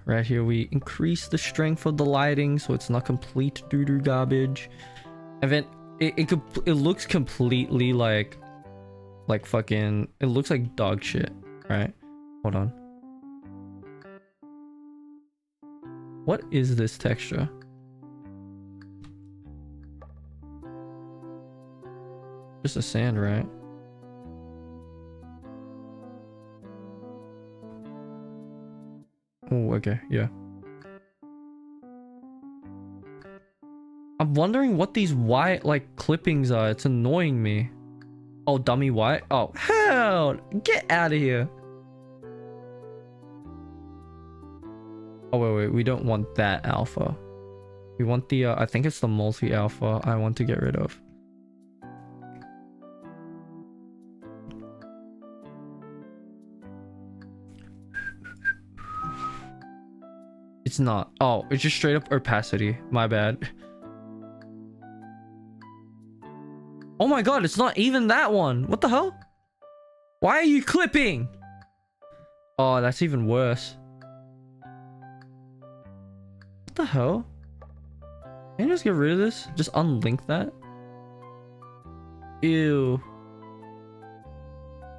right here we increase the strength of the lighting so it's not complete doo-doo garbage, and then it looks completely like fucking, it looks like dog shit, right? Hold on. What is this texture? Just a sand, right? Oh, okay, yeah. I'm wondering what these white, like, clippings are. It's annoying me. Oh, dummy white? Oh, hell! Get out of here! Oh, wait, we don't want that alpha. We want the, I think it's the multi-alpha I want to get rid of. It's not. Oh, it's just straight up opacity. My bad. Oh my god, it's not even that one. What the hell? Why are you clipping? Oh, that's even worse. What the hell? Can you just get rid of this? Just unlink that? Ew.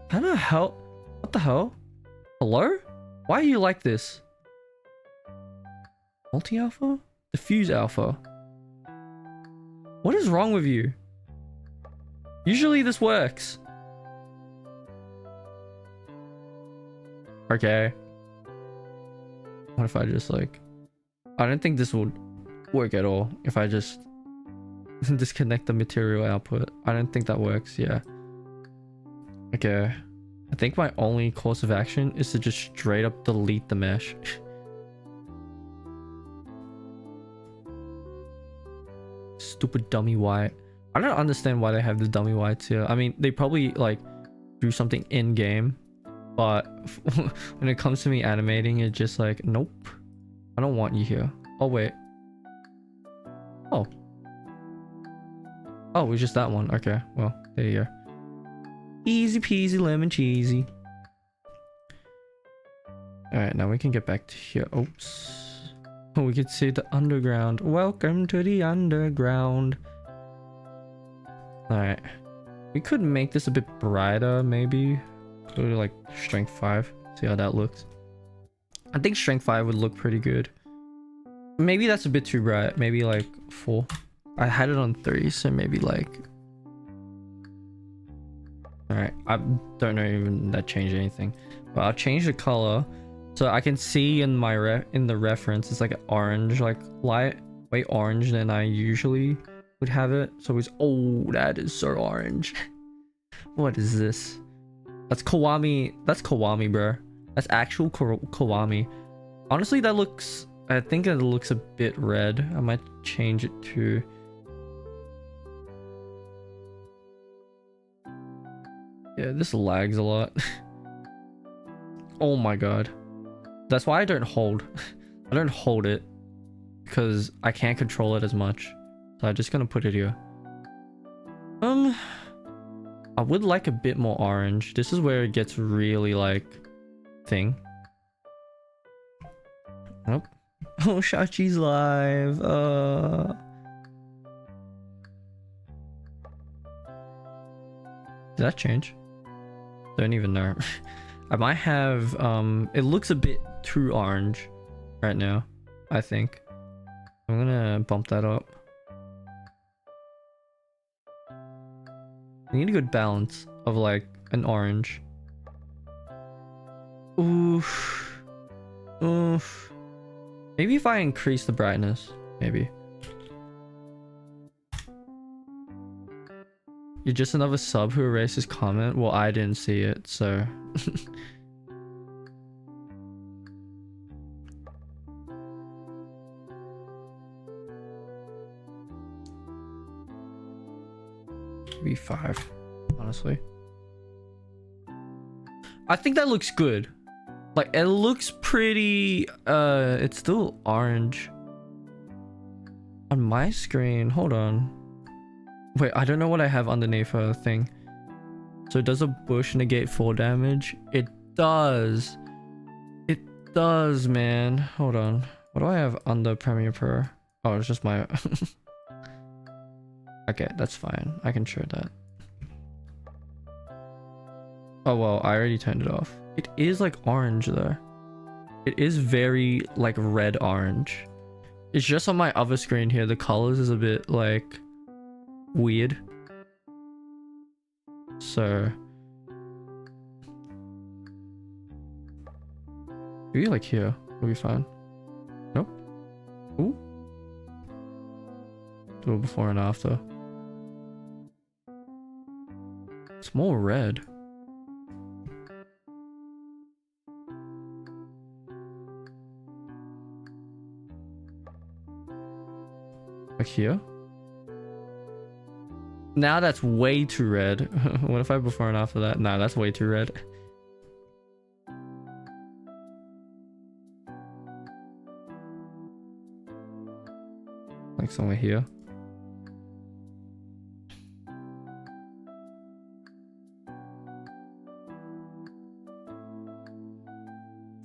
How the hell? What the hell? Hello? Why are you like this? Multi-alpha? Diffuse alpha? What is wrong with you? Usually this works. Okay. What if I just like... I don't think this would work at all if I just disconnect the material output. I don't think that works. Yeah. Okay. I think my only course of action is to just straight up delete the mesh. Stupid dummy white. I don't understand why they have the dummy whites here. I mean, they probably like do something in game, but when it comes to me animating, it's just like, nope, I don't want you here. Oh wait. Oh. Oh, it's just that one. Okay, well, there you go. Easy peasy lemon cheesy. Alright, now we can get back to here. Oops. Oh, we can see the underground. Welcome to the underground. Alright. We could make this a bit brighter, maybe. Go to like strength 5. See how that looks. I think strength 5 would look pretty good. Maybe that's a bit too bright. Maybe like 4. I had it on 3, so maybe like... Alright, I don't know even that changed anything. But I'll change the color. So I can see in my in the reference, it's like an orange, like light, way orange than I usually would have it. So it's, oh, that is so orange. What is this? That's Kiwami. That's Kiwami, bro. That's actual Kiwami. Honestly, that looks, I think it looks a bit red. I might change it to... Yeah, this lags a lot. Oh my god. That's why I don't hold. I don't hold it because I can't control it as much. So I'm just gonna put it here. I would like a bit more orange. This is where it gets really like thing. Nope. Oh, Shachi's live. Did that change? Don't even know. I might have it looks a bit too orange right now, I think. I'm gonna bump that up. I need a good balance of like an orange. Oof. Oof. Maybe if I increase the brightness, maybe. You're just another sub who erased his comment? Well, I didn't see it, so... Maybe 5, honestly. I think that looks good. Like, it looks pretty... it's still orange. On my screen, hold on. Wait, I don't know what I have underneath her thing. So does a bush negate 4 damage? It does. It does, man. Hold on. What do I have under Premiere Pro? Oh, it's just my... Okay, that's fine. I can share that. Oh, well, I already turned it off. It is like orange though. It is very like red orange. It's just on my other screen here. The colors is a bit like weird. So maybe like here will be fine. Nope. Ooh. Do it before and after. It's more red. Like here. Now that's way too red. What if I before and after that? Nah, that's way too red. Like somewhere here.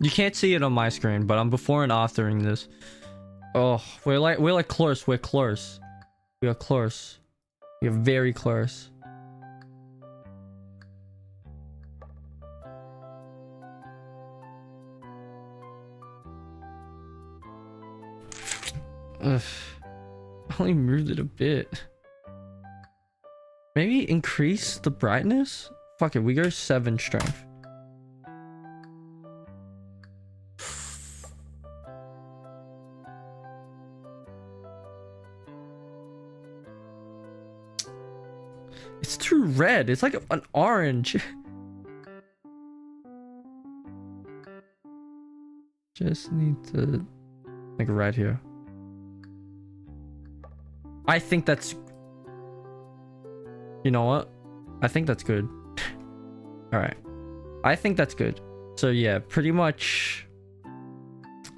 You can't see it on my screen, but I'm before and aftering this. Oh, we're like close. We're close. We are close. We are very close. Ugh. I only moved it a bit. Maybe increase the brightness? Fuck it, we go 7 strength. It's too red. It's like an orange. Just need to like right here. I think that's, you know what? I think that's good. All right. I think that's good. So yeah, pretty much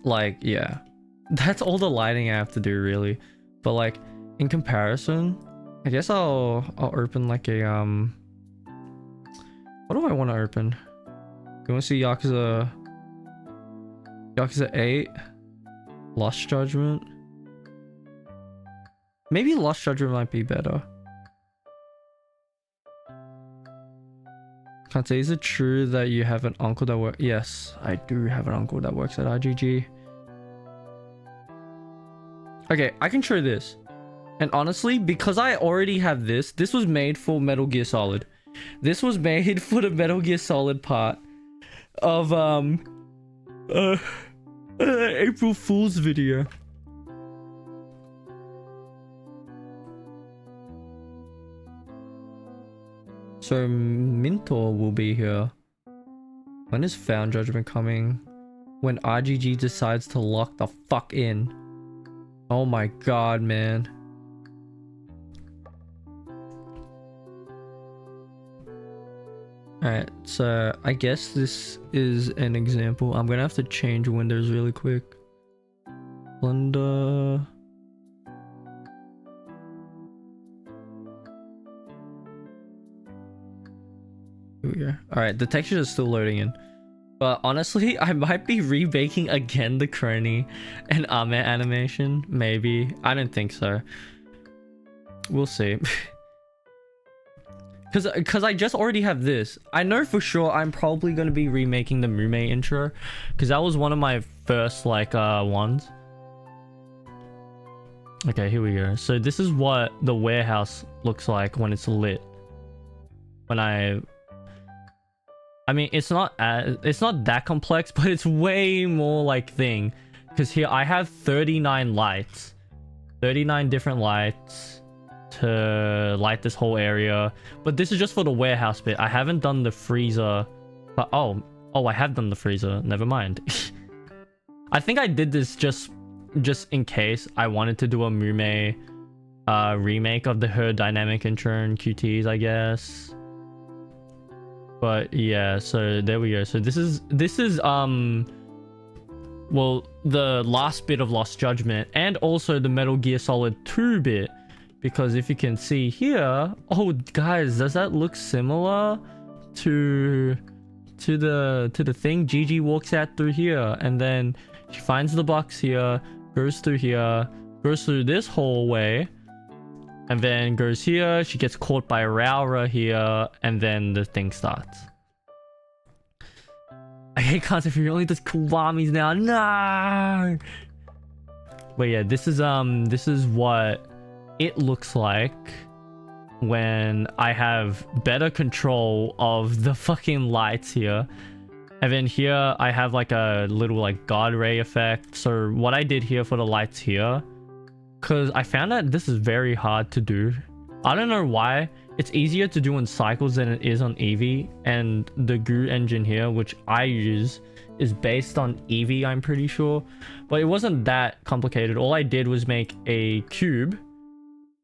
like, yeah, that's all the lighting I have to do really. But like in comparison, I guess I'll open like a what do I want to open? You want to see Yakuza 8, Lost Judgment? Maybe Lost Judgment might be better. Kansei, is it true that you have an uncle that works? Yes, I do have an uncle that works at RGG. Okay, I can show this. And honestly, because I already have this was made for Metal Gear Solid. This was made for the Metal Gear Solid part of April Fool's video. So Mintor will be here. When is Found Judgment coming? When RGG decides to lock the fuck in. Oh my god, man. Alright, so I guess this is an example. I'm gonna have to change windows really quick. Blender. Here we go. Alright, the texture is still loading in. But honestly, I might be remaking again the crony and Ame animation. Maybe. I don't think so. We'll see. Because I just already have this. I know for sure I'm probably going to be remaking the Mume intro. Because that was one of my first, like, ones. Okay, here we go. So this is what the warehouse looks like when it's lit. When I mean, it's not that complex, but it's way more, like, thing. Because here, I have 39 lights. 39 different lights to light this whole area, but this is just for the warehouse bit. I haven't done the freezer, but oh, I have done the freezer. Never mind. I think I did this just in case I wanted to do a Mume remake of her dynamic intro and QTs, I guess. But yeah, so there we go. So this is well, the last bit of Lost Judgment and also the Metal Gear Solid 2 bit. Because if you can see here, oh guys, does that look similar to the thing? Gigi walks out through here, and then she finds the box here, goes through here, goes through this hallway, and then goes here. She gets caught by Raura here, and then the thing starts. I hate KanseiFoo, only does Kiwamis now. No. But yeah, this is what it looks like when I have better control of the fucking lights here. And then here I have like a little like guard ray effect. So what I did here for the lights here, because I found that this is very hard to do. I don't know why. It's easier to do in Cycles than it is on Eevee. And the Goo engine here, which I use, is based on Eevee, I'm pretty sure. But it wasn't that complicated. All I did was make a cube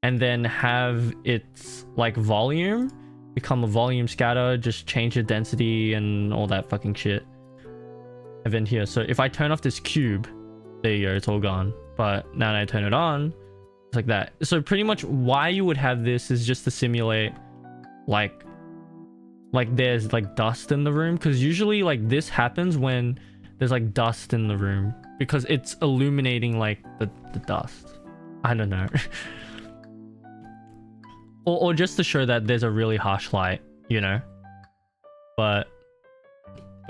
and then have its like volume become a volume scatter, just change the density and all that fucking shit. And then here, so if I turn off this cube, there you go, it's all gone. But now that I turn it on, it's like that. So pretty much why you would have this is just to simulate like there's like dust in the room, because usually like this happens when there's like dust in the room because it's illuminating like the dust. I don't know. Or just to show that there's a really harsh light, you know. But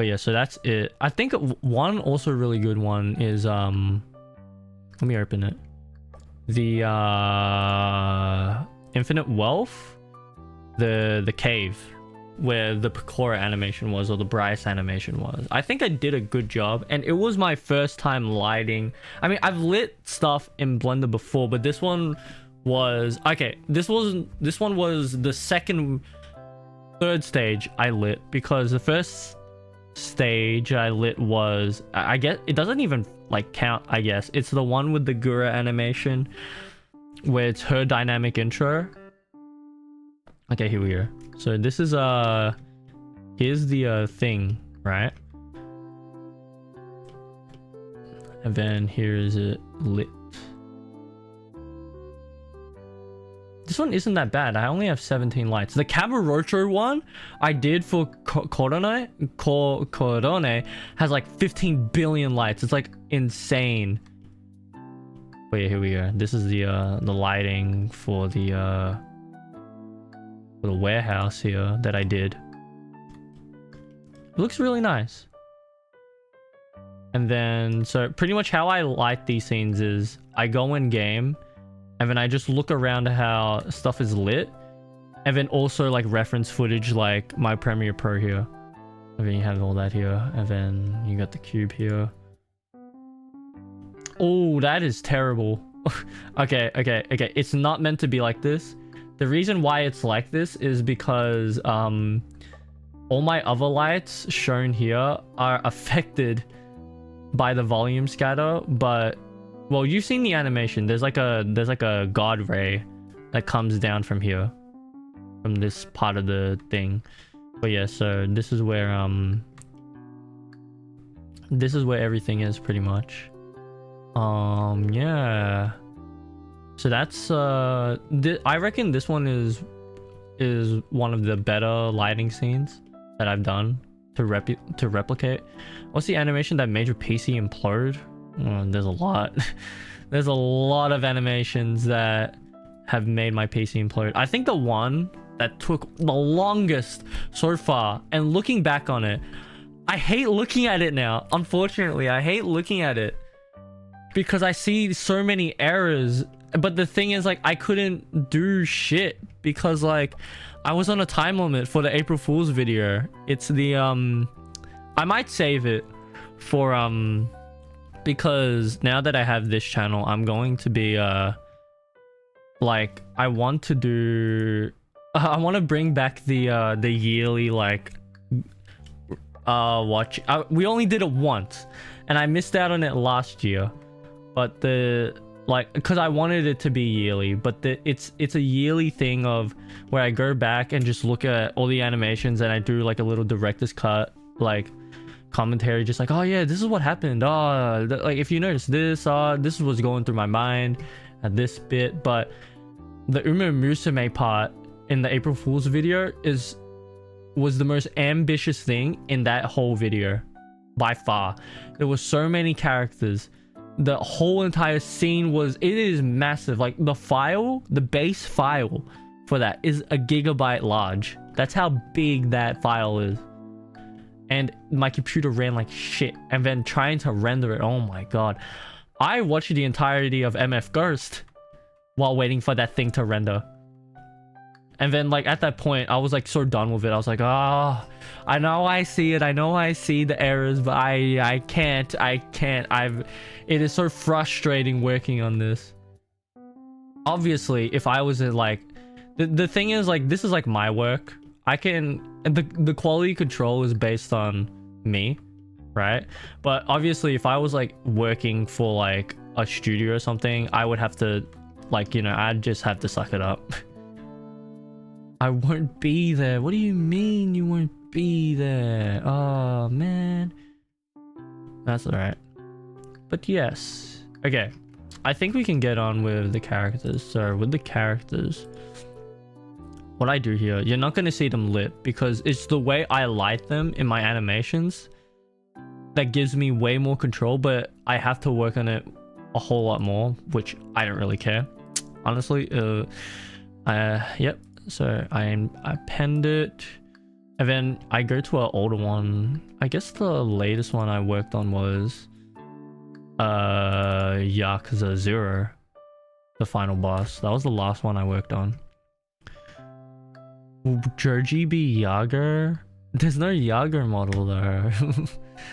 yeah, so that's it. I think one also really good one is let me open it. The Infinite Wealth the cave where the Pecora animation was, or the Bryce animation was. I think I did a good job, and it was my first time lighting. I mean, I've lit stuff in Blender before, but this one was okay. This one was the third stage I lit, because the first stage I lit was, I guess it doesn't even like count. I guess it's the one with the Gura animation where it's her dynamic intro. Okay, here we go. So this is here's the thing, right? And then here's it lit. This one isn't that bad. I only have 17 lights. The Kamurocho one I did for Cordone has like 15 billion lights. It's like insane. But yeah, here we go. This is the lighting for the warehouse here that I did. It looks really nice. And then, so pretty much how I light these scenes is I go in game, and then I just look around how stuff is lit, and then also like reference footage like my Premiere Pro here. And then you have all that here, and then you got the cube here. Oh, that is terrible. Okay. It's not meant to be like this. The reason why it's like this is because all my other lights shown here are affected by the volume scatter, but well, you've seen the animation. There's like a god ray that comes down from here, from this part of the thing. But yeah, so this is where everything is pretty much. Yeah. So that's I reckon this one is one of the better lighting scenes that I've done to replicate. What's the animation that made your PC implode? There's a lot. There's a lot of animations that have made my PC implode. I think the one that took the longest so far, and looking back on it, I hate looking at it now. Unfortunately, I hate looking at it because I see so many errors. But the thing is, like, I couldn't do shit because, like, I was on a time limit for the April Fool's video. It's the I might save it for because now that I have this channel, I'm going to be like, I want to bring back the yearly like watch. We only did it once, and I missed out on it last year. But because I wanted it to be yearly, but it's a yearly thing of where I go back and just look at all the animations, and I do like a little director's cut like commentary, just like, oh yeah, this is what happened. Like if you notice this, this is what's going through my mind at this bit. But the Uma Musume part in the April Fool's video was the most ambitious thing in that whole video by far. There was so many characters. The whole entire scene it is massive. Like the base file for that is a gigabyte large. That's how big that file is. And my computer ran like shit. And then trying to render it, oh my god. I watched the entirety of MF Ghost while waiting for that thing to render. And then like at that point, I was like so done with it. I was like, I know I see it. I know I see the errors, but I can't. It is so frustrating working on this. Obviously, if I was in like, the thing is like, this is like my work. The quality control is based on me, right? But obviously, if I was like working for like a studio or something, I would have to like, I'd just have to suck it up. I won't be there. What do you mean you won't be there? Oh, man. That's alright. But yes. Okay. I think we can get on with the characters. So with the characters, what I do here, you're not going to see them lit because it's the way I light them in my animations that gives me way more control, but I have to work on it a whole lot more, which I don't really care. Honestly, yep. So I penned it, and then I go to an older one. I guess the latest one I worked on was Yakuza 0, the final boss. That was the last one I worked on. Georgie be Yager? There's no Yager model though.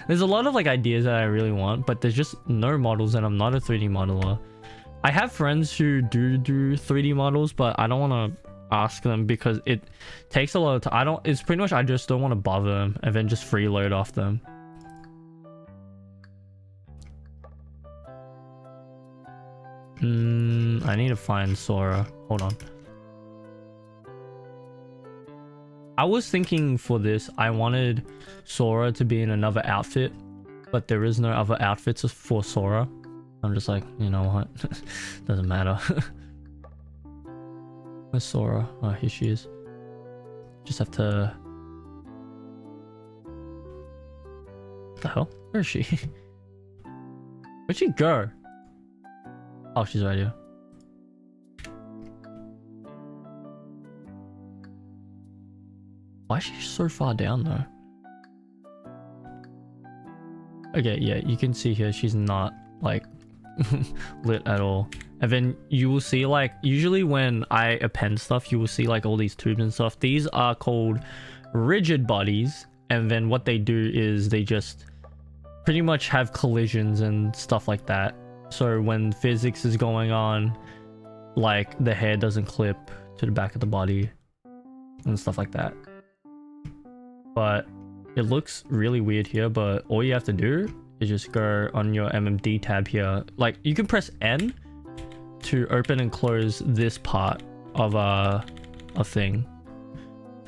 There's a lot of like ideas that I really want, but there's just no models, and I'm not a 3D modeler. I have friends who do 3D models, but I don't want to ask them because it takes a lot of time. It's pretty much I just don't want to bother them and then just freeload off them. I need to find Sora. Hold on. I was thinking for this, I wanted Sora to be in another outfit, but there is no other outfits for Sora. I'm just like, you know what? Doesn't matter. Where's Sora? Oh, here she is. Just have to... What the hell? Where is she? Where'd she go? Oh, she's right here. Why is she so far down though? Okay, yeah, you can see here she's not like lit at all. And then you will see like, usually when I append stuff, you will see like all these tubes and stuff. These are called rigid bodies. And then what they do is they just pretty much have collisions and stuff like that. So when physics is going on, like the hair doesn't clip to the back of the body and stuff like that. But it looks really weird here, but all you have to do is just go on your MMD tab here. Like you can press N to open and close this part of a thing.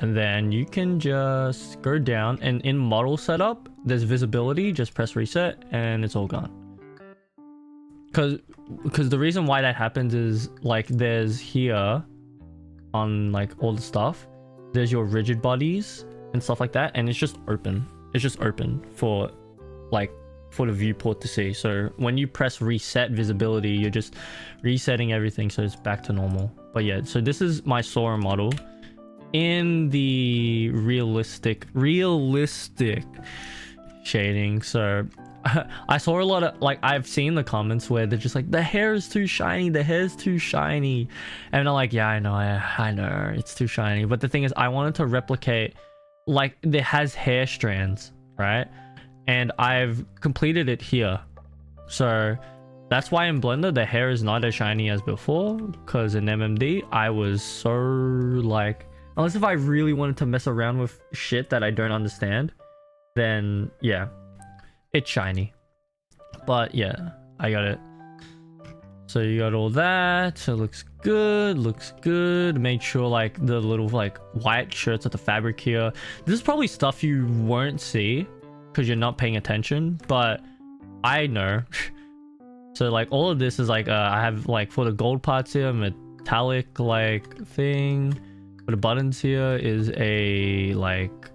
And then you can just go down, and in model setup, there's visibility, just press reset and it's all gone. Because the reason why that happens is like there's here on like all the stuff, there's your rigid bodies and stuff like that, and it's just open. It's just open for like for the viewport to see. So when you press reset visibility, you're just resetting everything so it's back to normal. But yeah, so this is my Sora model in the realistic shading. So I saw a lot of like, I've seen the comments where they're just like, the hair is too shiny, the hair's too shiny, and I'm like, yeah, I know it's too shiny. But the thing is, I wanted to replicate like it has hair strands, right? And I've completed it here. So that's why in Blender the hair is not as shiny as before, because in MMD I was so like, unless if I really wanted to mess around with shit that I don't understand, then yeah, it's shiny. But yeah, I got it. So you got all that. So it looks good. Made sure like the little like white shirts at the fabric here. This is probably stuff you won't see because you're not paying attention, but I know. So like all of this is like I have like for the gold parts here, metallic like thing. For the buttons here is a like,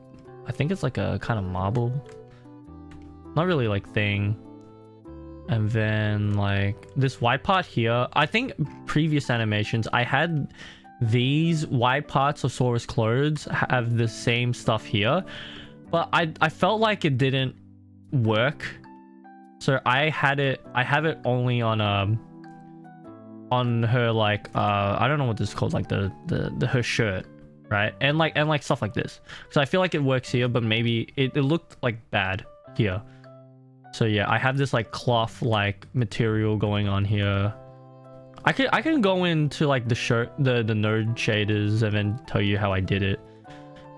I think it's like a kind of marble, not really like thing. And then like this white part here, I think previous animations I had these white parts of Sora's clothes have the same stuff here, but I felt like it didn't work, so I have it only on her like I don't know what this is called, like the her shirt, right? And like stuff like this. So I feel like it works here, but maybe it looked like bad here. So yeah, I have this like cloth like material going on here. I can go into like the shirt, the node shaders, and then tell you how I did it.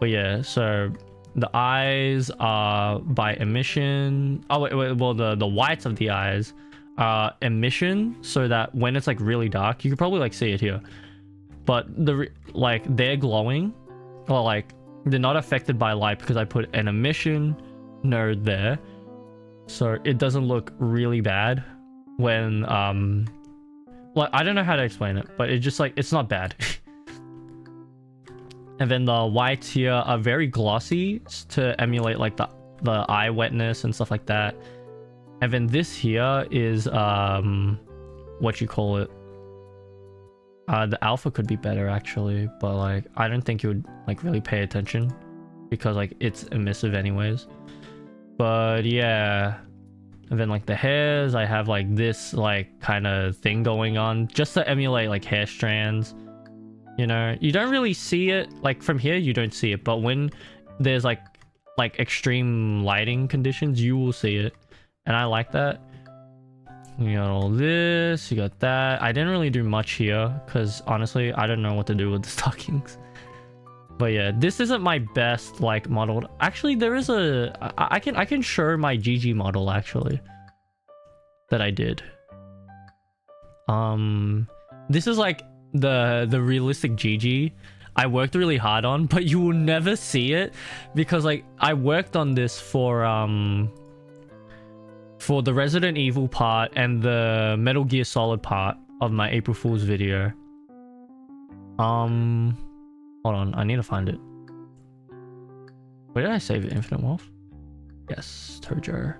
But yeah, so the eyes are by emission. Oh wait, well the whites of the eyes are emission, so that when it's like really dark, you could probably like see it here. But like they're glowing, or like they're not affected by light because I put an emission node there. So it doesn't look really bad when like I don't know how to explain it, but it's just like it's not bad. And then the whites here are very glossy to emulate like the eye wetness and stuff like that. And then this here is what you call it, the alpha could be better actually, but like I don't think you would like really pay attention because like it's emissive anyways. But yeah, and then like the hairs, I have like this like kind of thing going on just to emulate like hair strands. You know, you don't really see it like from here, you don't see it, but when there's like extreme lighting conditions, you will see it, and I like that. You got all this, you got that. I didn't really do much here because honestly I don't know what to do with the stockings. But yeah, this isn't my best like model. Actually, there is a I can show my GG model actually that I did. This is like the realistic GG I worked really hard on, but you will never see it because like I worked on this for the Resident Evil part and the Metal Gear Solid part of my April Fool's video. Hold on, I need to find it. Where did I save it? Infinite Wealth? Yes, Tojo.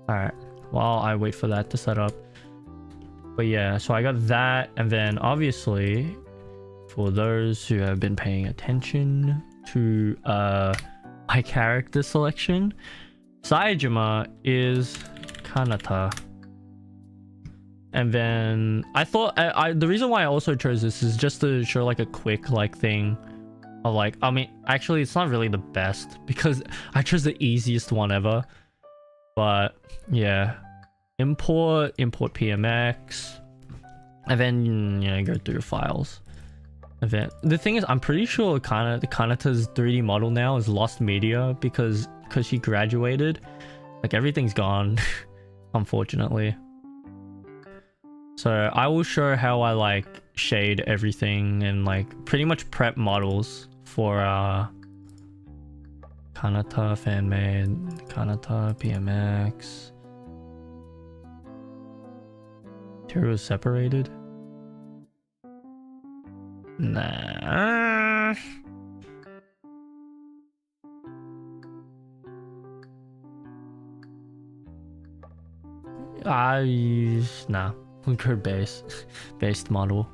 Alright, while I wait for that to set up. But yeah, so I got that, and then obviously, for those who have been paying attention to my character selection, Saejima is Kanata. And then I thought the reason why I also chose this is just to show like a quick like thing of like, I mean, actually it's not really the best because I chose the easiest one ever, but yeah, import PMX, and then, you know, go through files. And then the thing is, I'm pretty sure Kanata's 3D model now is lost media because she graduated. Like everything's gone unfortunately. So I will show how I like shade everything and like pretty much prep models for Kanata fan-made, Kanata PMX. Materials separated? Nah. Nah. Go based model.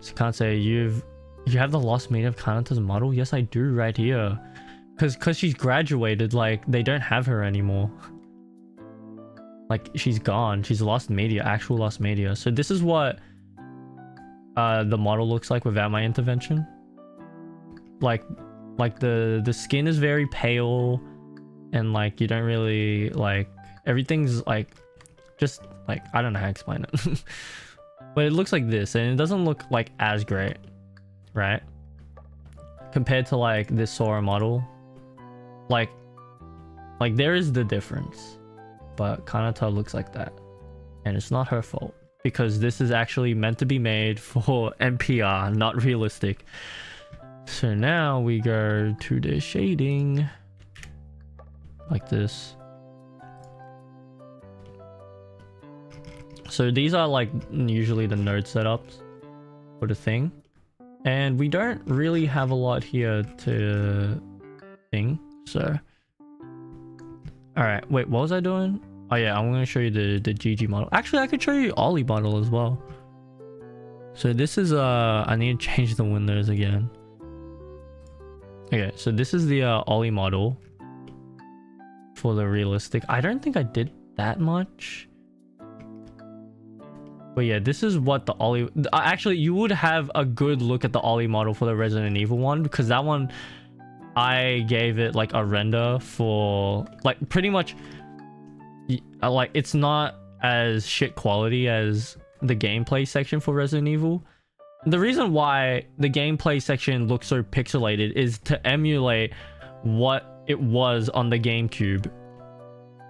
So can't say you have the lost media of Kanata's model. Yes, I do right here, because she's graduated. Like they don't have her anymore. Like she's gone. She's lost media, actual lost media. So this is what the model looks like without my intervention. Like the skin is very pale, and like you don't really like, everything's like just like, I don't know how to explain it. But it looks like this, and it doesn't look like as great, right? Compared to like this Sora model. Like there is the difference. But Kanata looks like that. And it's not her fault, because this is actually meant to be made for NPR, not realistic. So now we go to the shading. Like this. So these are like usually the node setups for the thing. And we don't really have a lot here to thing, so. Alright, wait, what was I doing? Oh yeah, I'm gonna show you the GG model. Actually, I could show you Ollie model as well. So this is I need to change the windows again. Okay, so this is the Ollie model for the realistic. I don't think I did that much. But yeah, this is what the Ollie... Actually, you would have a good look at the Ollie model for the Resident Evil one, because that one, I gave it like a render for... Like, pretty much... Like, it's not as shit quality as the gameplay section for Resident Evil. The reason why the gameplay section looks so pixelated is to emulate what it was on the GameCube.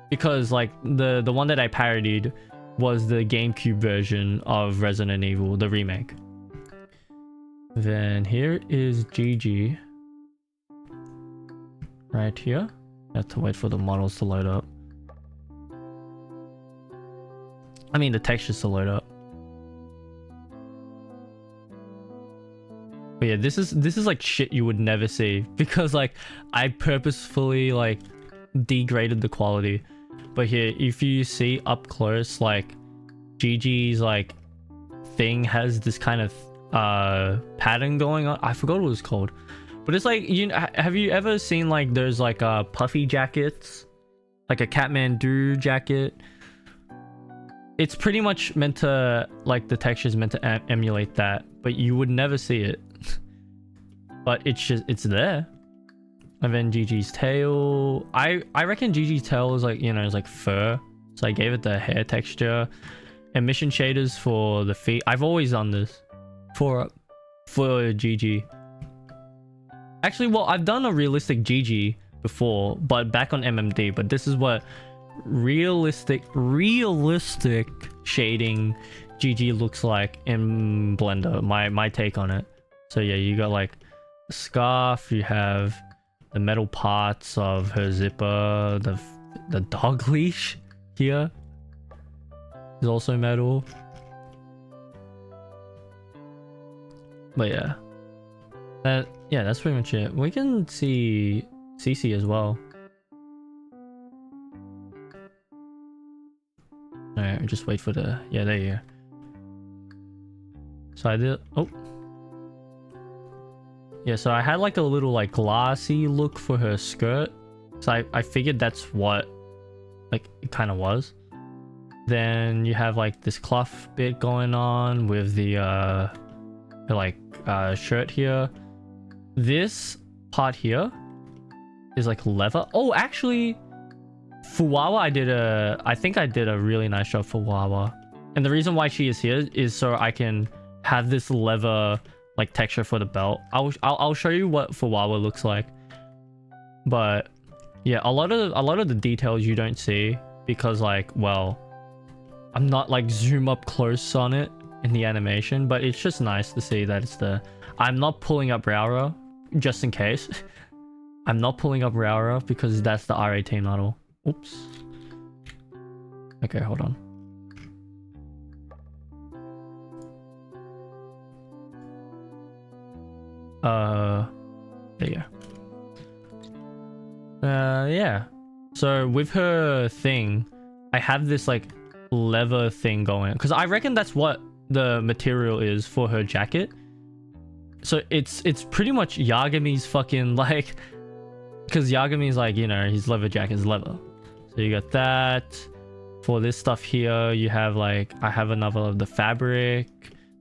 Because, like, the one that I parodied was the GameCube version of Resident Evil, the remake. Then here is GG. Right here. I have to wait for the models to load up. I mean the textures to load up. But yeah, this is like shit you would never see, because like I purposefully like degraded the quality. But here, if you see up close, like GG's like thing has this kind of pattern going on. I forgot what it was called, but it's like, you know, have you ever seen like there's like puffy jackets, like a Kathmandu jacket? it's pretty much meant to, like, the texture is meant to emulate that, but you would never see it. But it's there. And then Gigi's tail. I reckon Gigi's tail is like, you know, it's like fur. So I gave it the hair texture. Emission shaders for the feet. I've always done this for Gigi. Actually, well, I've done a realistic Gigi before, but back on MMD. But this is what realistic shading Gigi looks like in Blender. My take on it. So yeah, you got like the scarf. You have the metal parts of her zipper. The dog leash here is also metal. But yeah. Yeah, that's pretty much it. We can see CC as well. Alright, just wait for the... Yeah, there you go. So I did... Oh. Yeah, so I had like a little like glassy look for her skirt. So I figured that's what like it kind of was. Then you have like this cloth bit going on with the shirt here. This part here is like leather. Oh, actually, for Wawa, I think I did a really nice job for Wawa. And the reason why she is here is so I can have this leather like texture for the belt. I'll show you what Wawa looks like. But yeah, a lot of the details you don't see because like, well, I'm not like zoom up close on it in the animation, but it's just nice to see that it's the... I'm not pulling up Raura just in case. I'm not pulling up Raura because that's the R18 model. Oops. Okay, hold on. There you go. Yeah. So with her thing, I have this like leather thing going because I reckon that's what the material is for her jacket. So it's pretty much Yagami's fucking like, because Yagami's like, you know, his leather jacket is leather. So you got that. For this stuff here, you have like, I have another of the fabric,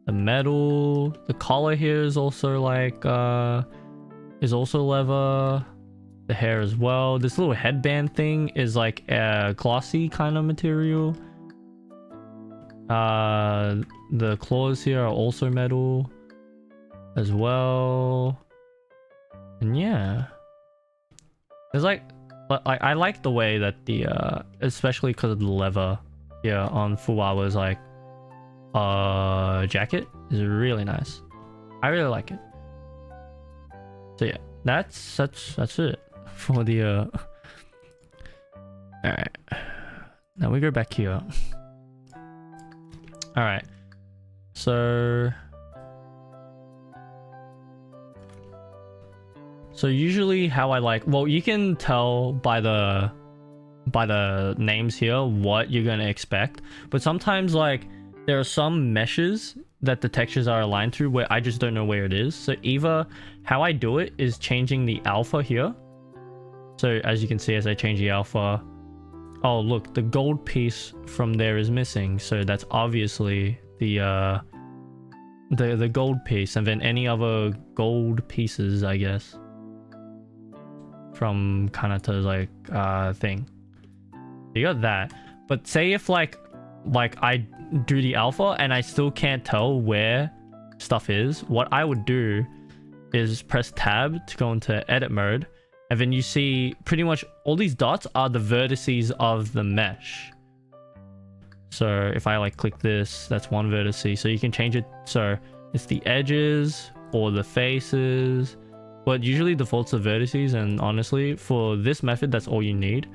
the metal, the collar here is also like is also leather. The hair as well. This little headband thing is like a glossy kind of material. The claws here are also metal as well. And yeah, it's like, I like the way that the especially because of the leather here on Fuwawa's like jacket is really nice. I really like it. So yeah, that's it for the all right, now we go back here. All right, so usually how I like, well, you can tell by the names here what you're gonna expect, but sometimes like there are some meshes that the textures are aligned through where I just don't know where it is. So either how I do it is changing the alpha here. So as you can see, as I change the alpha, oh look, the gold piece from there is missing. So that's obviously the gold piece, and then any other gold pieces, I guess, from Kanata's like thing. You got that. But say if like I do the alpha and I still can't tell where stuff is, what I would do is press tab to go into edit mode, and then you see pretty much all these dots are the vertices of the mesh. So if I like click this, that's one vertice. So you can change it so it's the edges or the faces, but usually defaults to vertices, and honestly for this method that's all you need.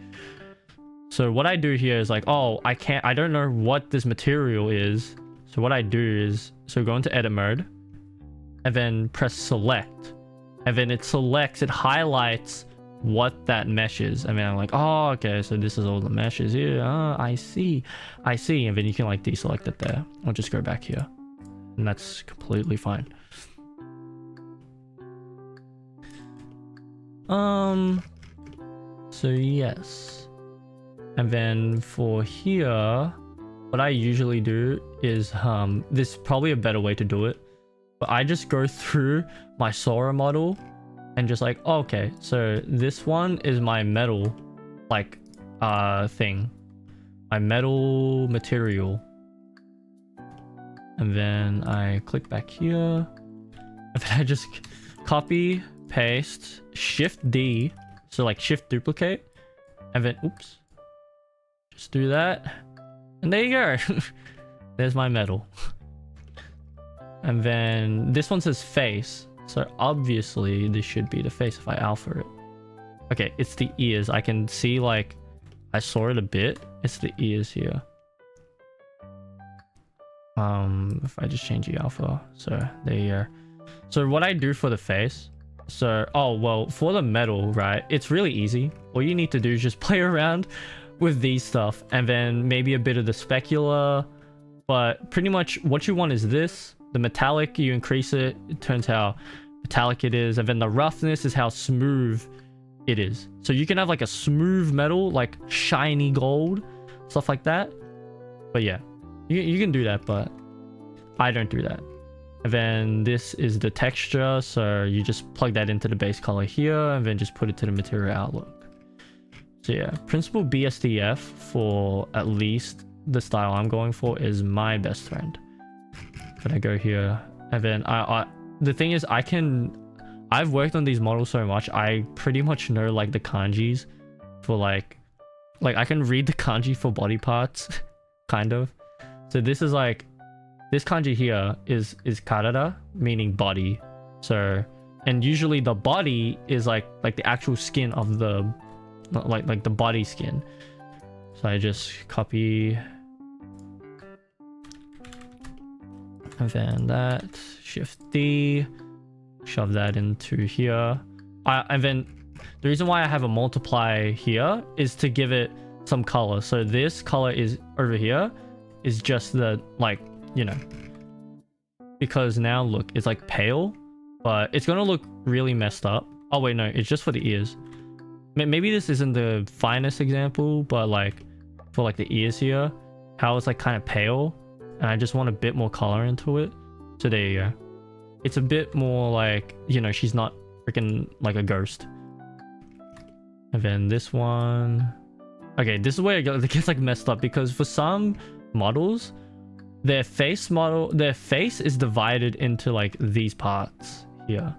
So what I do here is like, oh, I don't know what this material is. So what I do is, so go into edit mode and then press select, and then it selects, it highlights what that mesh is. I mean, I'm like, oh, okay, so this is all the meshes here. I see. And then you can like deselect it there. I'll just go back here and that's completely fine. So yes. And then for here, what I usually do is this is probably a better way to do it, but I just go through my Sora model and just like, oh, okay, so this one is my metal like thing, my metal material, and then I click back here, and then I just copy, paste, Shift D, so like Shift duplicate, and then oops, just do that, and there you go. There's my metal. And then this one says face, so obviously this should be the face if I alpha it. Okay, it's the ears. I can see, like, I saw it a bit. It's the ears here. If I just change the alpha, so there you go. So what I do for the face, so oh well, for the metal, right, it's really easy. All you need to do is just play around with these stuff, and then maybe a bit of the specular, but pretty much what you want is this. The metallic, you increase it, it turns how metallic it is, and then the roughness is how smooth it is. So you can have like a smooth metal, like shiny gold, stuff like that. But yeah, you can do that, but I don't do that. And then this is the texture, so you just plug that into the base color here, and then just put it to the material outlook. So yeah, Principled BSDF for at least the style I'm going for is my best friend. But I go here, and then the thing is, I've worked on these models so much, I pretty much know like the kanjis for like I can read the kanji for body parts, kind of. So this is like, this kanji here is karada, meaning body. So, and usually the body is like the actual skin of the, like the body skin. So I just copy, and then that, Shift D, shove that into here. And then the reason why I have a multiply here is to give it some color. So this color is over here is just the, like, you know, because now look, it's like pale, but it's gonna look really messed up. Oh wait, no, it's just for the ears. Maybe this isn't the finest example, but like for like the ears here, how it's like kind of pale, and I just want a bit more color into it. So there you go. It's a bit more like, you know, she's not freaking like a ghost. And then this one, okay, this is where it gets like messed up, because for some models, their face is divided into like these parts here,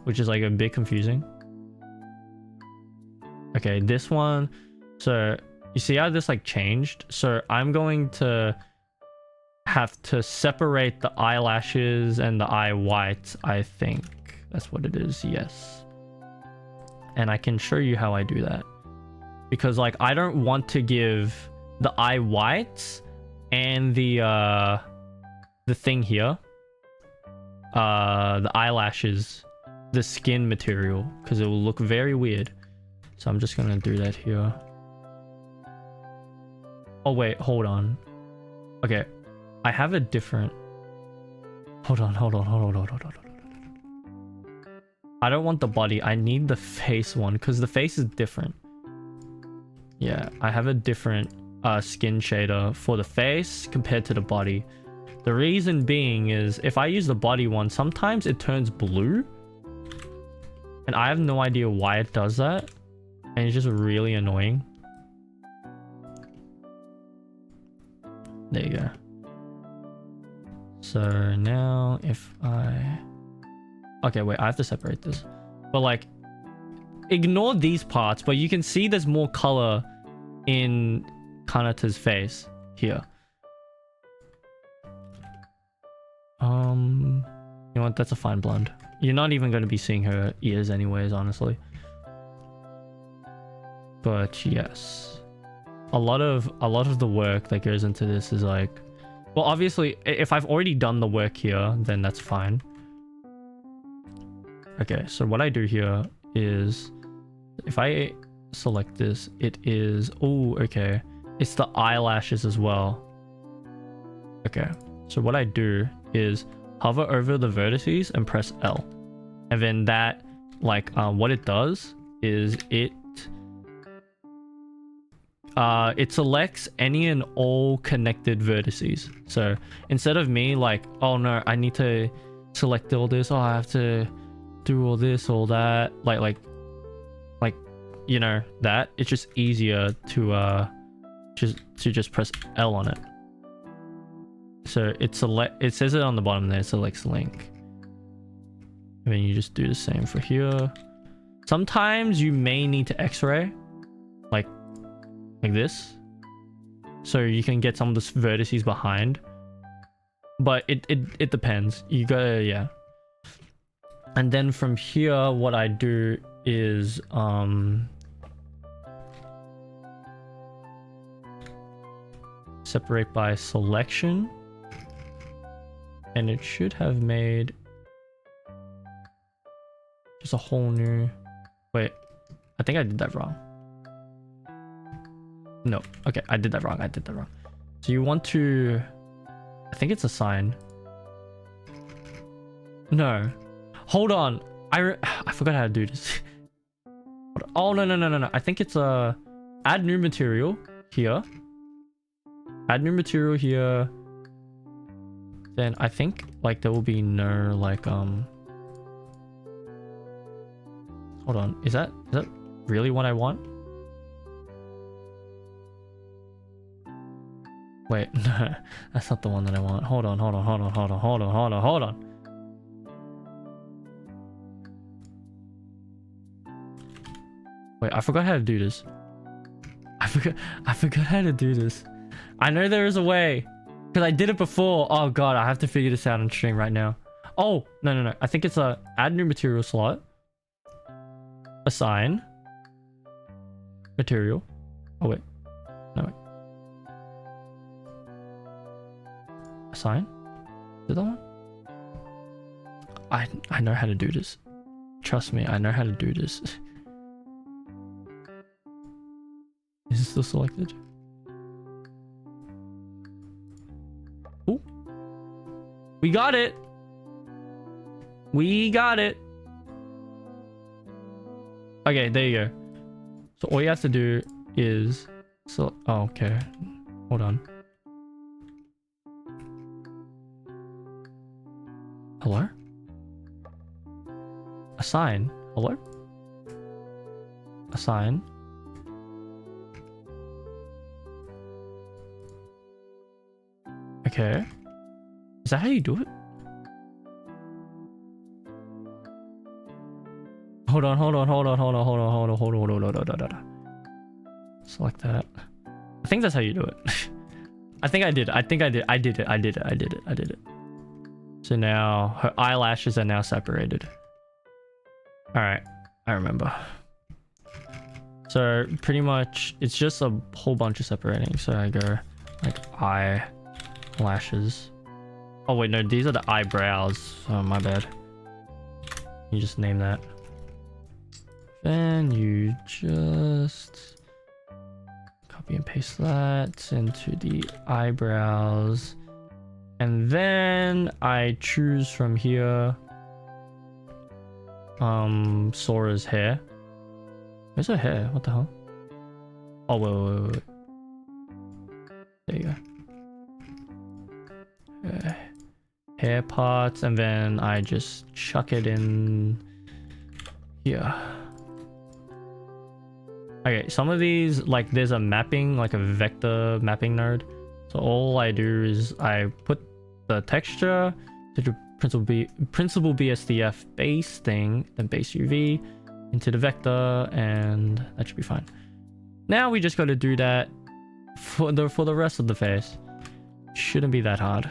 which is like a bit confusing. Okay, this one, so you see how this like changed? So I'm going to have to separate the eyelashes and the eye whites. I think that's what it is. Yes. And I can show you how I do that, because like I don't want to give the eye whites and the thing here, the eyelashes, the skin material, because it will look very weird. So I'm just gonna do that here. Oh wait, hold on. Okay, I have a different, hold on. I don't want the body, I need the face one, because the face is different. Yeah, I have a different skin shader for the face compared to the body. The reason being is, if I use the body one, sometimes it turns blue, and I have no idea why it does that, and it's just really annoying. There you go. So now if I, okay, wait, I have to separate this, but like ignore these parts, but you can see there's more color in Kanata's face here. You know what, that's a fine blend. You're not even going to be seeing her ears anyways, honestly. But yes, a lot of the work that goes into this is like, well, obviously if I've already done the work here, then that's fine. Okay, so what I do here is, if I select this, it is, oh, okay, it's the eyelashes as well. Okay, so what I do is hover over the vertices and press L, and then that, like, what it does is it it selects any and all connected vertices. So instead of me like, oh no, I need to select all this, oh I have to do all this, all that, like you know, that it's just easier to just press L on it. So it says it on the bottom there, selects link. And then you just do the same for here. Sometimes you may need to X-ray like this, so you can get some of the vertices behind, but it depends. You gotta, yeah. And then from here what I do is separate by selection, and it should have made just a whole new, wait, I think I did that wrong. No, okay, I did that wrong. So you want to, I think it's assign. No, hold on, I forgot how to do this. Oh no, I think it's add new material here, add new material here. Then I think like there will be no like hold on, is that really what I want? Wait, no, that's not the one that I want. Hold on. Wait, I forgot how to do this. I forgot how to do this. I know there is a way, because I did it before. Oh god, I have to figure this out on stream right now. Oh, no. I think it's a add new material slot. Assign. Material. Oh wait. No wait. Assign? Is it that one? I know how to do this. Trust me, I know how to do this. Is it still selected? Ooh. We got it! We got it! Okay, there you go. So all you have to do is... So, oh, okay. Hold on. Hello? Assign. Hello? Assign. Okay. Is that how you do it? Hold on. Select that. I think that's how you do it. I think I did it. So now her eyelashes are now separated. Alright, I remember. So pretty much it's just a whole bunch of separating. So I go like eyelashes. Oh wait, no, these are the eyebrows. Oh, my bad. You just name that. Then you just copy and paste that into the eyebrows. And then I choose from here Sora's hair. Where's her hair? What the hell? Oh wait. There you go. Hair parts, and then I just chuck it in here. Okay, some of these, like there's a mapping, like a vector mapping node. So all I do is I put the texture to the principal BSDF base thing, then base UV into the vector, and that should be fine. Now we just got to do that for the rest of the face. Shouldn't be that hard.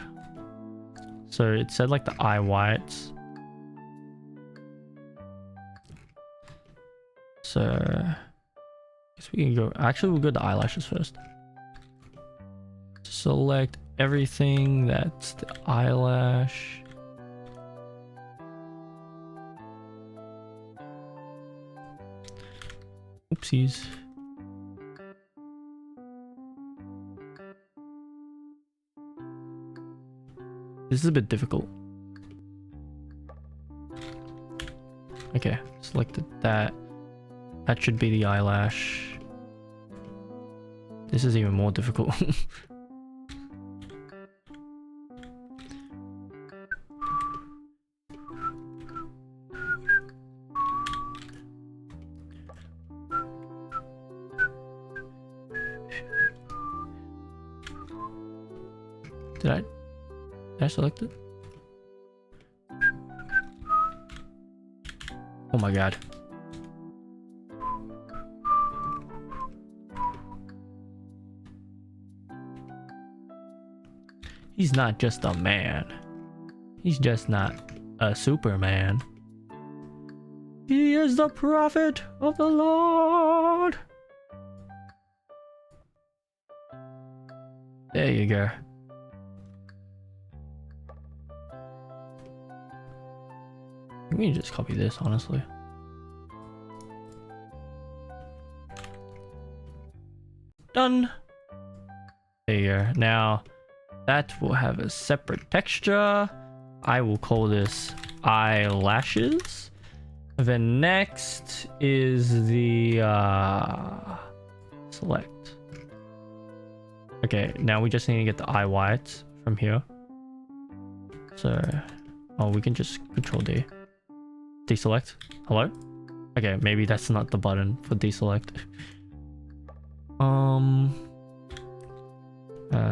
So it said like the eye whites. So I guess we can go. Actually, we'll go to the eyelashes first. Select everything that's the eyelash. Oopsies. This is a bit difficult. Okay, selected that. That should be the eyelash. This is even more difficult. Did I select it? Oh my god. He's not just a man. He's just not a Superman. He is the prophet of the Lord. There you go. We can just copy this, honestly. Done. There you go. Now, that will have a separate texture. I will call this eyelashes. Then next is the select. Okay, now we just need to get the eye whites from here. So, oh, we can just Control D. Deselect. Hello? Okay, maybe that's not the button for deselect.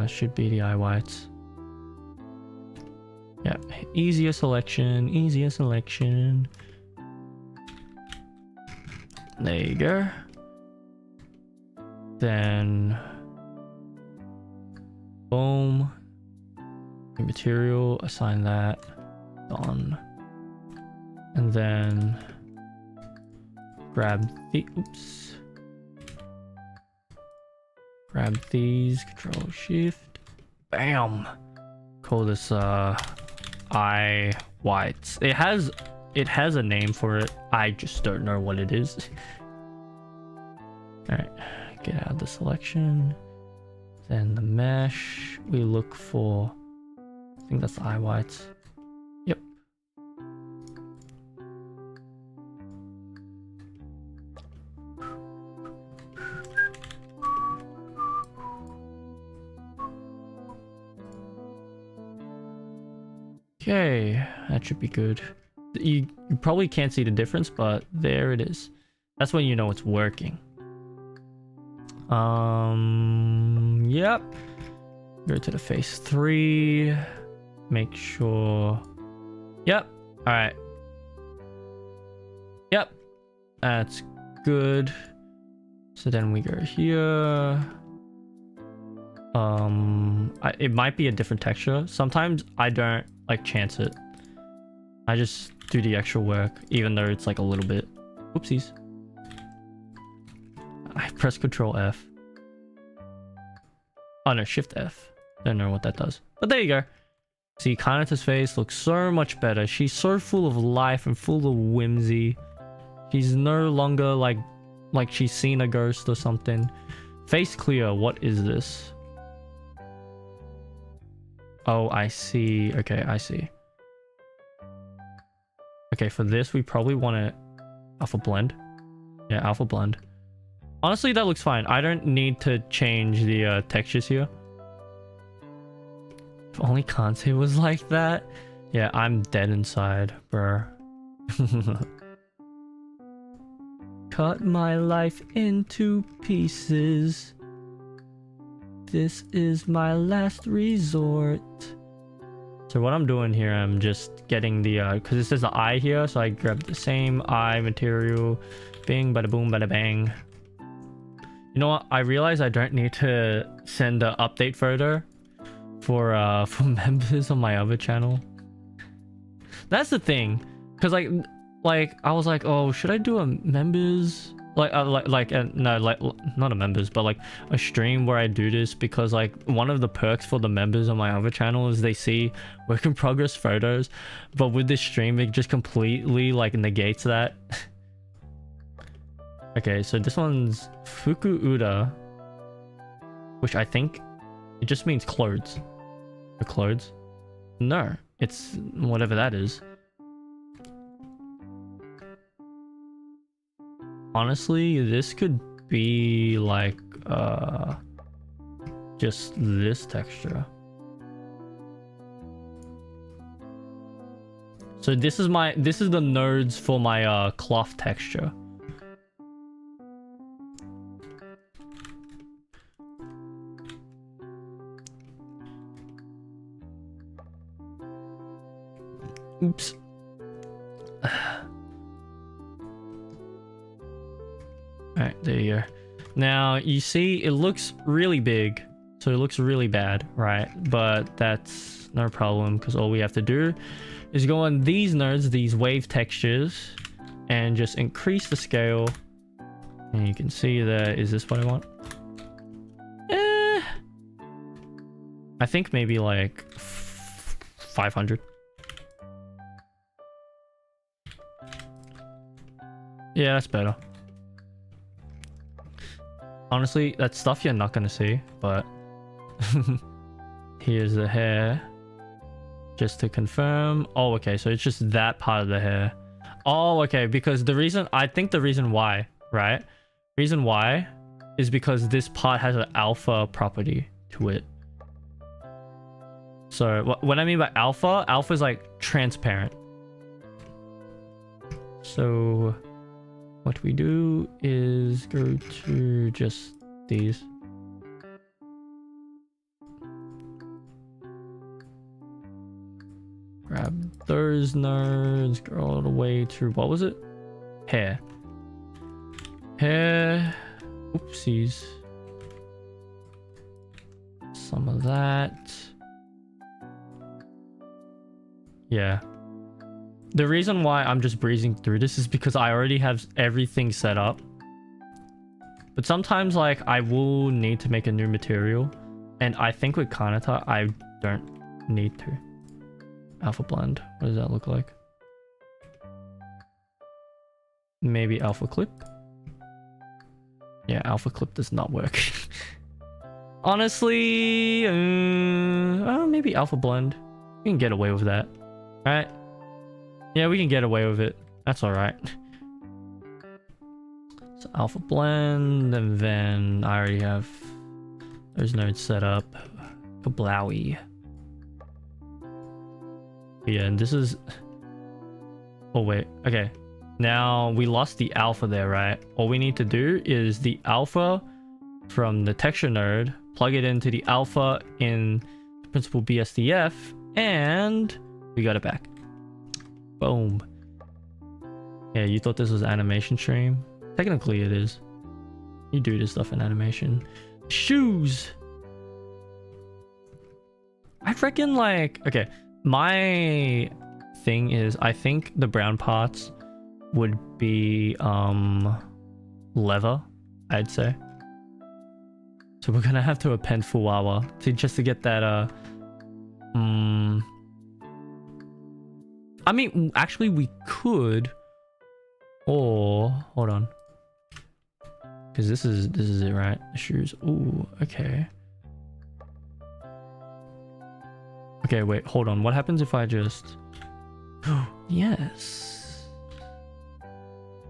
Should be the eye whites. Yeah, easier selection, easier selection. There you go. Then, boom. Material, assign that on. And then grab the, oops. Grab these, Control Shift, bam. Call this eye whites. It has a name for it. I just don't know what it is. All right, get out of the selection. Then the mesh. We look for. I think that's the eye whites. Yep. Okay, that should be good. You probably can't see the difference, but there it is. That's when you know it's working. Yep. Go to the phase 3. Make sure. Yep. All right. Yep. That's good. So then we go here. It might be a different texture. Sometimes I don't like chance it. I just do the extra work, even though it's like a little bit. Oopsies. I press Control F. Oh no, Shift F. Don't know what that does. But there you go. See, Kanata's face looks so much better. She's so full of life and full of whimsy. She's no longer like she's seen a ghost or something. Face clear. What is this? Oh, I see. Okay, I see. Okay, for this, we probably want to alpha blend. Yeah, alpha blend. Honestly, that looks fine. I don't need to change the textures here. If only Kansei was like that. Yeah, I'm dead inside, bro. Cut my life into pieces. This is my last resort. So what I'm doing here, I'm just getting the, because it says the eye here, so I grab the same eye material. Bing, bada boom, bada bang. You know what? I realize I don't need to send an update photo for members on my other channel. That's the thing, because like I was like, oh, should I do a members no, not a members, but like a stream where I do this, because like one of the perks for the members on my other channel is they see work in progress photos, but with this stream it just completely like negates that. Okay, so this one's Fuku Uda, which I think it just means clothes. The clothes? No, it's whatever that is. Honestly, this could be like just this texture. So this is the nodes for my cloth texture. Oops. Alright, there you go. Now you see it looks really big, so it looks really bad, right? But that's no problem, because all we have to do is go on these nodes, these wave textures, and just increase the scale. And you can see that, is this what I want? I think maybe like 500. Yeah, that's better. Honestly, that's stuff you're not gonna see, but here's the hair. Just to confirm. Oh, okay, so it's just that part of the hair. Oh, okay, because I think the reason why, right? Reason why is because this part has an alpha property to it. So what I mean by alpha is like transparent. So what we do is go to just these. Grab those nodes, go all the way to, what was it? Hair. Hair. Oopsies. Some of that. Yeah. The reason why I'm just breezing through this is because I already have everything set up. But sometimes, like, I will need to make a new material. And I think with Kanata, I don't need to. Alpha blend. What does that look like? Maybe alpha clip? Yeah, alpha clip does not work. Honestly, maybe alpha blend. We can get away with that. Right? Yeah, we can get away with it. That's alright. So alpha blend, and then I already have those nodes set up. Kablowy. Yeah, and this is... Oh, wait. Okay. Now, we lost the alpha there, right? All we need to do is the alpha from the texture node, plug it into the alpha in Principal BSDF, and we got it back. Boom. Yeah, you thought this was animation stream? Technically, it is. You do this stuff in animation. Shoes! I reckon, like... Okay. My thing is, I think the brown parts would be leather, I'd say. So we're gonna have to append Fuwawa just to get that I mean, actually we could, or hold on, because this is it, right? The shoes. Ooh, okay. Okay, wait, hold on. What happens if I just... Yes.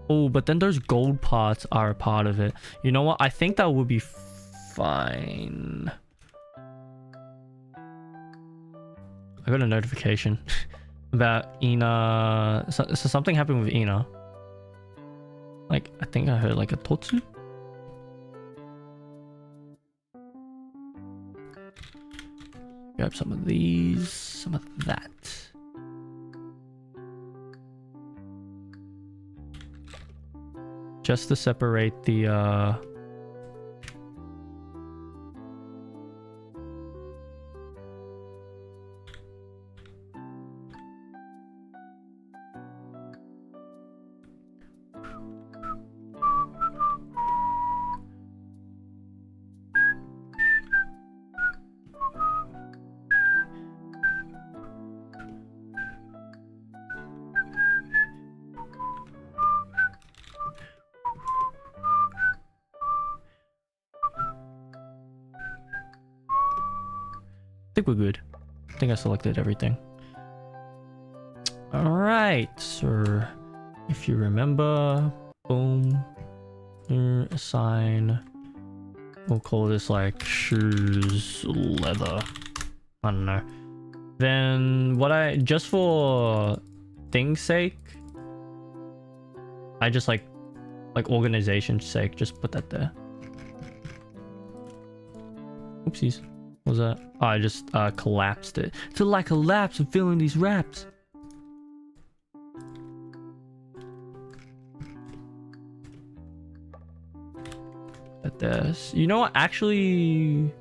Oh, but then those gold parts are a part of it. You know what? I think that would be fine. I got a notification about Ina. So something happened with Ina. Like, I think I heard like a totsu. Grab some of these, some of that. Just to separate the I think we're good. I think I selected everything. Alright, so if you remember, boom, assign We'll call this like shoes leather. I don't know. Then what I just for thing's sake, I just like organization's sake, just put that there. Oopsies. What was that? Oh, I just collapsed it. To like collapse and fill in these wraps. At this. You know what? Actually.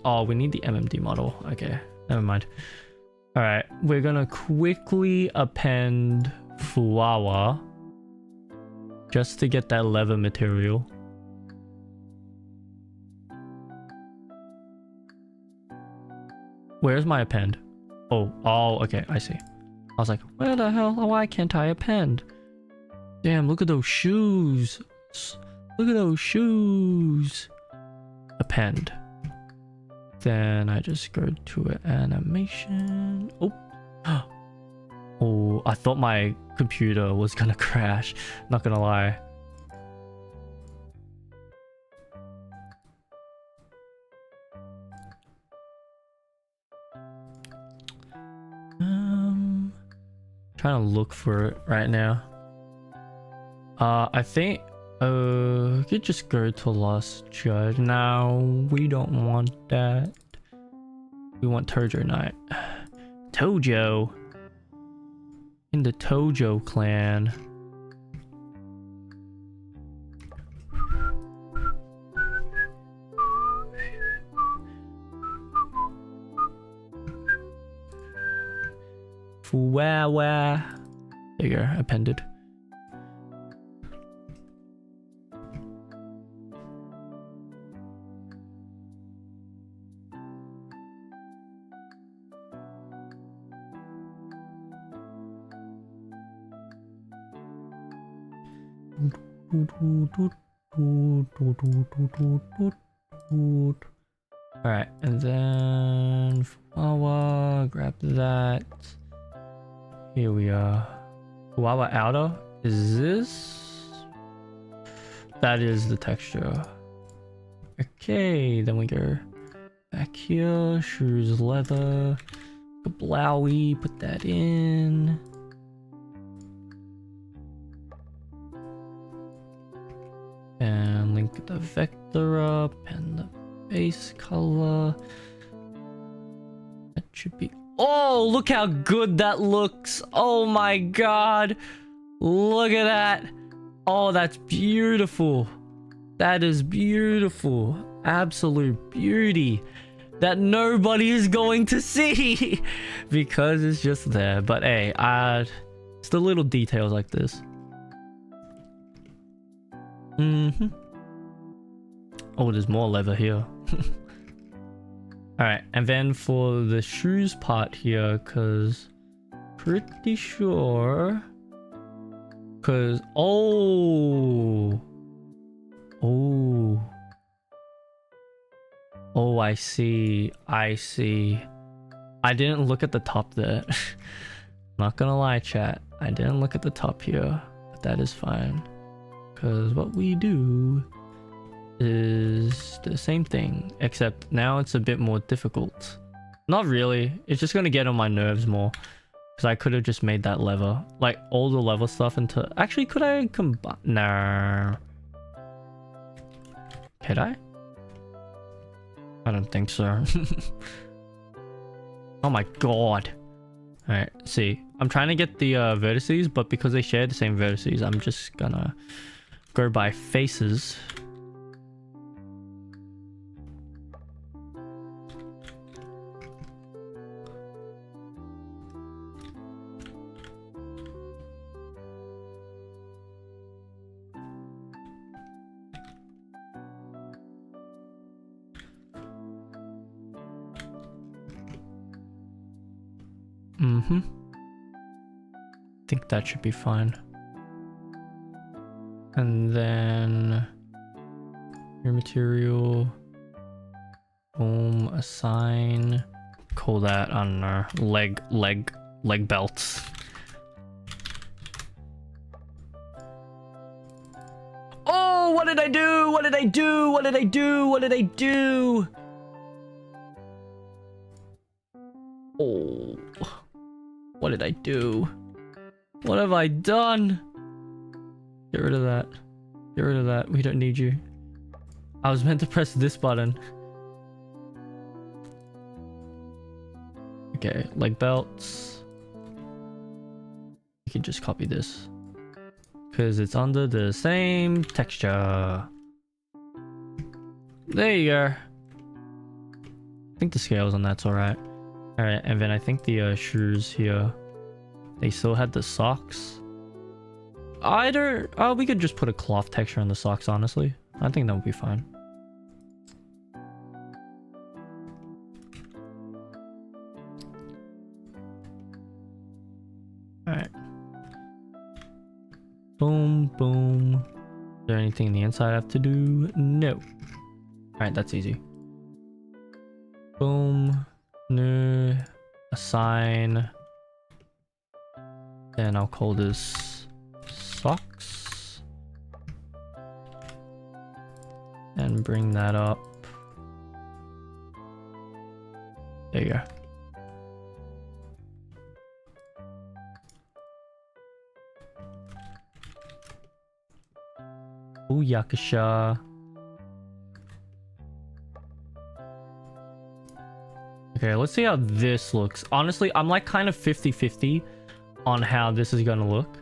Oh, we need the MMD model. Okay, never mind. All right, we're gonna quickly append Fuawa just to get that leather material. Where's my append? Oh, okay, I see. I was like, where the hell? Why can't I append? Damn, look at those shoes. Look at those shoes. Append. Then I just go to an animation. Oh. Oh, I thought my computer was gonna crash. Not gonna lie. Trying to look for it right now. I think we could just go to Lost Judge. Now we don't want that. We want Tojo Knight. Tojo in the Tojo clan. Fuawa. There you go, appended. Alright, and then Fuawa, grab that. Here we are. Fuawa outer. Is this? That is the texture. Okay, then we go back here. Shoes leather. Blowy, put that in. And link the vector up and the base color. That should be. Oh, look how good that looks. Oh my god. Look at that. Oh, that's beautiful. That is beautiful. Absolute beauty. That nobody is going to see because it's just there. But hey, it's the little details like this. Oh, there's more leather here. Alright, and then for the shoes part here, because pretty sure, because oh, I see. I didn't look at the top there. Not gonna lie, chat, I didn't look at the top here, but that is fine, because what we do is the same thing, except now it's a bit more difficult. Not really, it's just gonna get on my nerves more, because I could have just made that leather, like all the leather stuff into. Actually, could I combine? No. Could I? I don't think so. Oh my god. Alright, see, I'm trying to get the vertices, but because they share the same vertices, I'm just gonna go by faces. I think that should be fine. And then your material, boom, assign, call that, I don't know, leg belts. What did I do? What did I do? What did I do? What did I do? Oh. What did I do? What have I done? Get rid of that. Get rid of that. We don't need you. I was meant to press this button. Okay, leg belts. You can just copy this. Because it's under the same texture. There you go. I think the scales on that's alright. Alright, and then I think the shoes here, they still had the socks. We could just put a cloth texture on the socks, honestly. I think that would be fine. Alright. Boom, boom. Is there anything in the inside I have to do? No. Alright, that's easy. Boom. No. Assign. Then I'll call this socks. And bring that up. There you go. Booyakasha. Okay, let's see how this looks. Honestly, I'm like kind of 50-50 on how this is gonna look.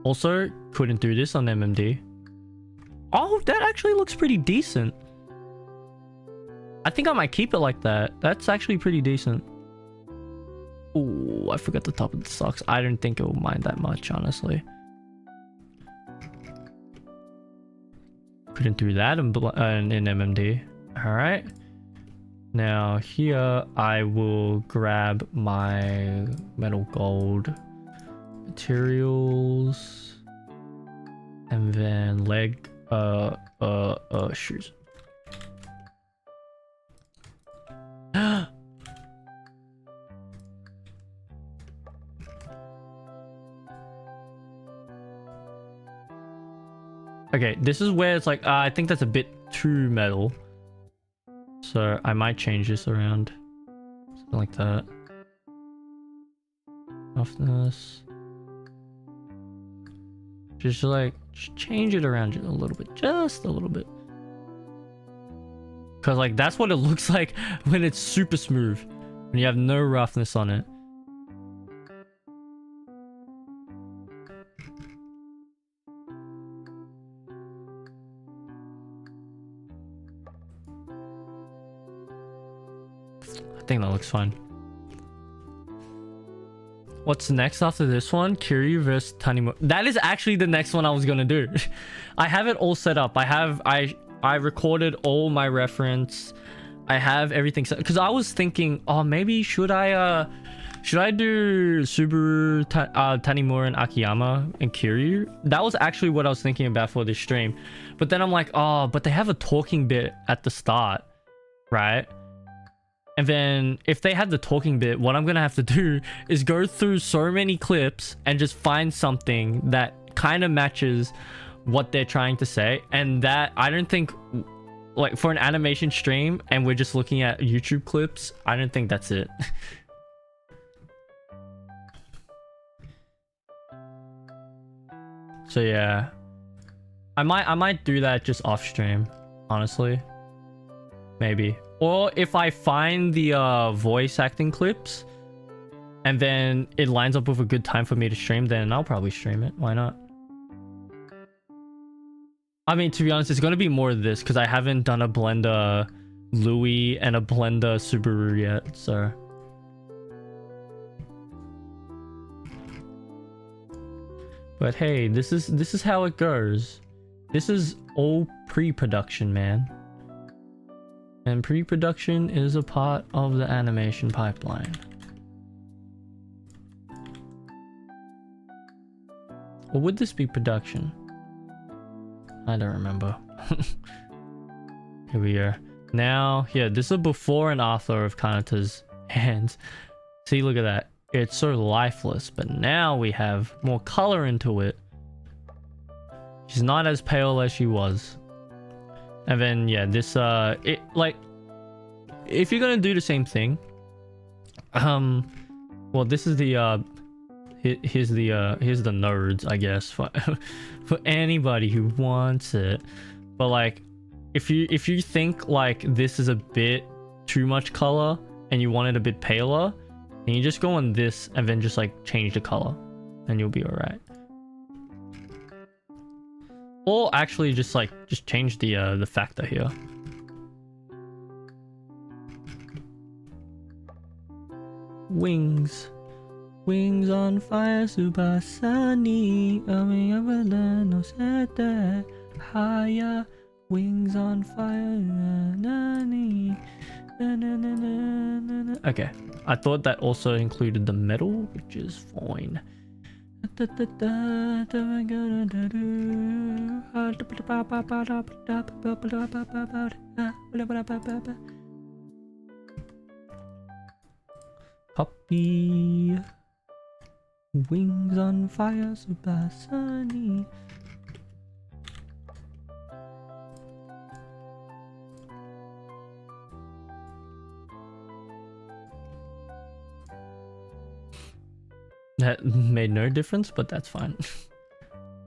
Also, couldn't do this on MMD. Oh, that actually looks pretty decent. I think I might keep it like that. That's actually pretty decent. Ooh, I forgot the top of the socks. I don't think it will mind that much, honestly. Couldn't do that in MMD. Alright. Now here I will grab my metal gold materials and then leg shoes. Okay, this is where it's like, I think that's a bit too metal. So I might change this around. Something like that. Softness. Just like, change it around a little bit. Just a little bit. Because like, that's what it looks like when it's super smooth. When you have no roughness on it. I think that looks fine. What's next after this one? Kiryu vs Tanimura. That is actually the next one I was gonna do. I have it all set up. I recorded all my reference. I have everything set because I was thinking, oh, maybe should I do Subaru, Tanimura, and Akiyama and Kiryu? That was actually what I was thinking about for this stream. But then I'm like, oh, but they have a talking bit at the start, right? And then if they have the talking bit, what I'm gonna have to do is go through so many clips and just find something that kind of matches what they're trying to say. And that, I don't think, like for an animation stream and we're just looking at YouTube clips, I don't think that's it. So yeah, I might do that just off stream, honestly. Maybe. Or if I find the voice acting clips and then it lines up with a good time for me to stream, then I'll probably stream it. Why not? I mean, to be honest, it's going to be more of this because I haven't done a Blender Louis and a Blender Subaru yet, so. But hey, this is how it goes. This is all pre-production, man. And pre-production is a part of the animation pipeline. Or would this be production? I don't remember. Here we are. Now, here, this is a before and after of Kanata's hands. See, look at that. it's so lifeless. But now we have more color into it. She's not as pale as she was. And then yeah, this it like, if you're gonna do the same thing, well, this is the here's the nodes, I guess, for for anybody who wants it. But like, if you think like this is a bit too much color and you want it a bit paler, then you just go on this and then just like change the color and you'll be all right. Or actually just change the factor here. Wings on fire, super sunny. No set higher. Wings on fire. Okay, I thought that also included the metal, which is fine. Puppy, wings on fire, super sunny. That made no difference, but that's fine.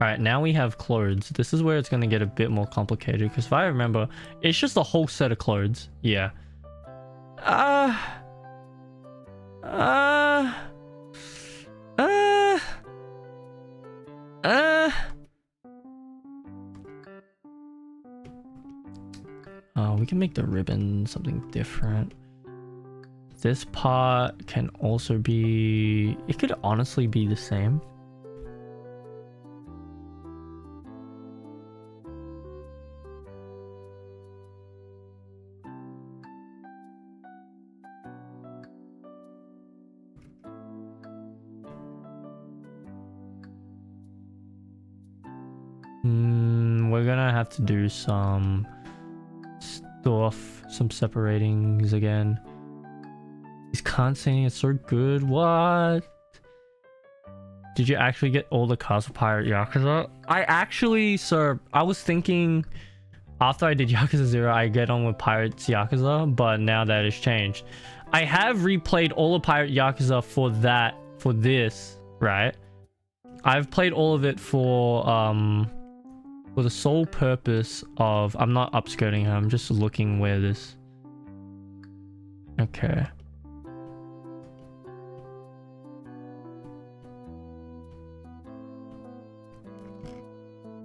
Alright, now we have clothes. This is where it's going to get a bit more complicated, because if I remember, it's just a whole set of clothes. Yeah. We can make the ribbon something different. This part can also be... It could honestly be the same. We're gonna have to do some stuff, some separatings again. These Kansei, it's so good. What? Did you actually get all the cards for Pirate Yakuza? I actually, so I was thinking after I did Yakuza 0, I get on with Pirates Yakuza, but now that has changed. I have replayed all of Pirate Yakuza for this, right? I've played all of it for the sole purpose of, I'm not upskirting her, I'm just looking where this... Okay.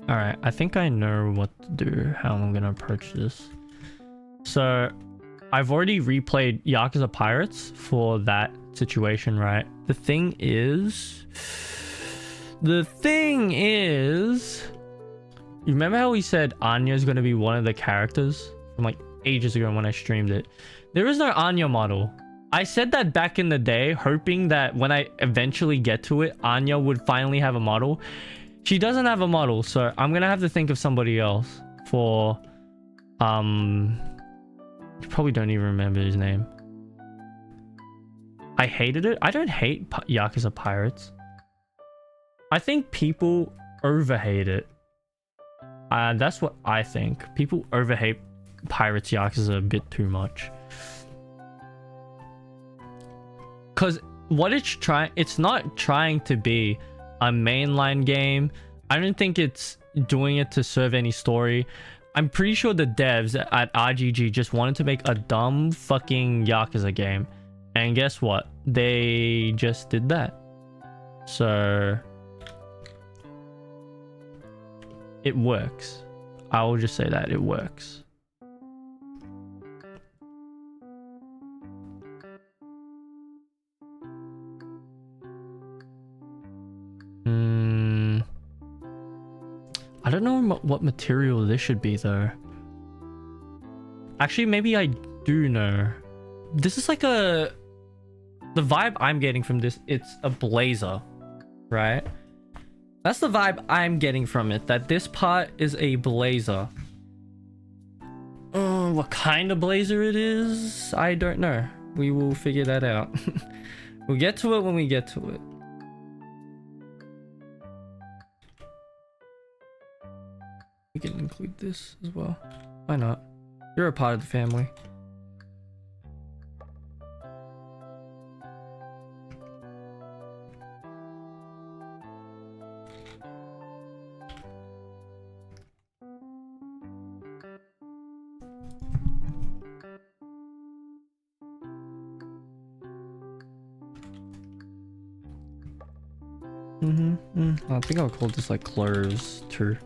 Alright, I think I know what to do, how I'm gonna approach this. So, I've already replayed Yakuza Pirates for that situation, right? The thing is... You remember how we said Anya's gonna be one of the characters? From like ages ago when I streamed it. There is no Anya model. I said that back in the day, hoping that when I eventually get to it, Anya would finally have a model. She doesn't have a model, so I'm gonna have to think of somebody else for... You probably don't even remember his name. I hated it. I don't hate Yakuza Pirates. I think people overhate it. That's what I think. People overhate Pirates Yakuza a bit too much. Because what it's not trying to be a mainline game. I don't think it's doing it to serve any story. I'm pretty sure the devs at RGG just wanted to make a dumb fucking Yakuza game. And guess what? They just did that. So... it works. I will just say that it works. I don't know what material this should be though. Actually, maybe I do know. This is like the vibe I'm getting from this, it's a blazer, right? That's the vibe I'm getting from it, that this part is a blazer. What kind of blazer it is, I don't know. We will figure that out. We'll get to it when we get to it. We can include this as well. Why not? You're a part of the family. I think I'll call this like clothes too.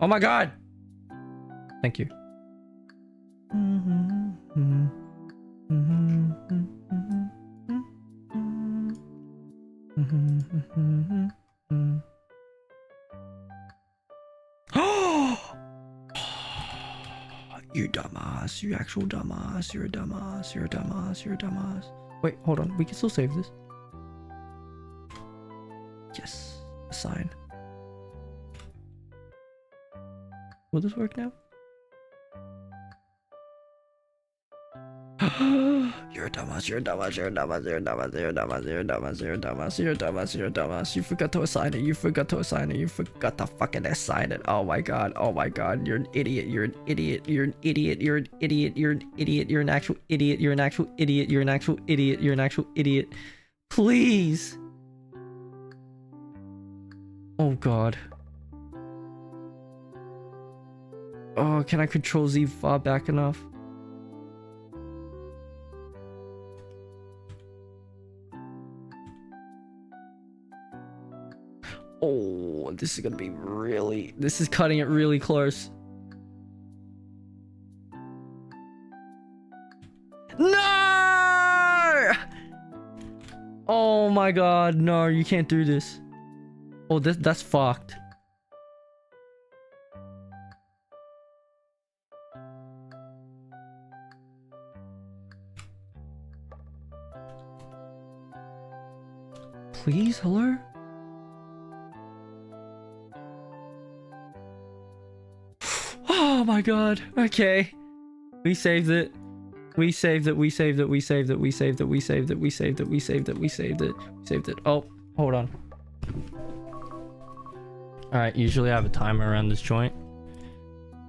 Oh my god! Thank you. You dumbass, you actual dumbass, you're a dumbass, you're a dumbass, you're a dumbass. Wait, hold on, we can still save this. Yes, assign. Will this work now? You're a dumbass, you're a dumbass, you're a dumbass, you're a dumbass, you're a dumbass, you're a dumbass, you're a dumbass, you're a dumbass, you're a dumbass. You forgot to assign it, you forgot to assign it, you forgot to fucking assign it. Oh my god, you're an idiot, you're an idiot, you're an idiot, you're an idiot, you're an idiot, you're an actual idiot, you're an actual idiot, you're an actual idiot, you're an actual idiot. Please. Oh god. Oh, can I control Z far back enough? Oh, this is gonna be really... This is cutting it really close. No! Oh my god, no, you can't do this. Oh, that's fucked. Please, hello? Oh my god. Okay. We saved it. We saved it. We saved it. We saved it. We saved it. We saved it. We saved it. We saved it. We saved it. We saved it. Oh, hold on. Alright, usually I have a timer around this joint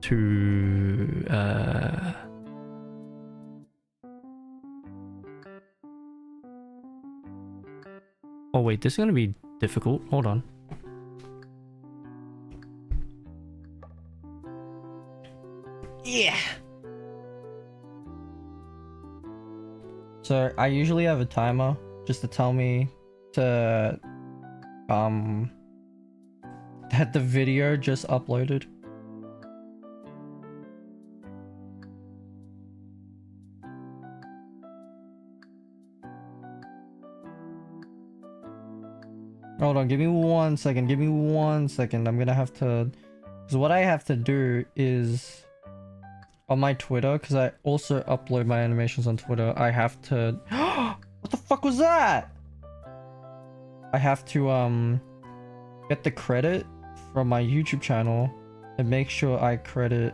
to oh wait, this is gonna be difficult. Hold on. Yeah. So I usually have a timer just to tell me to that the video just uploaded. Hold on, give me 1 second. Give me 1 second. I'm gonna have to... Because what I have to do is... On my Twitter, because I also upload my animations on Twitter, I have to... What the fuck was that? I have to, get the credit from my YouTube channel and make sure I credit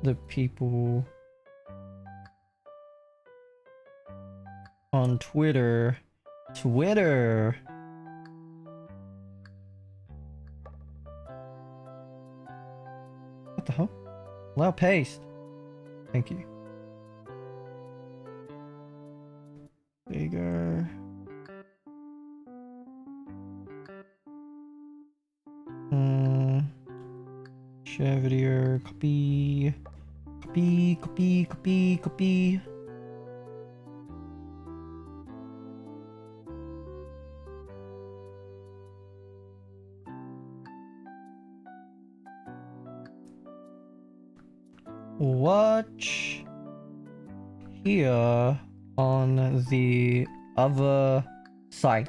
the people on Twitter. Twitter! What the hell? Allow paste. Thank you. There you go. Share video. Copy. Copy, copy, copy, copy. Watch here on the other site.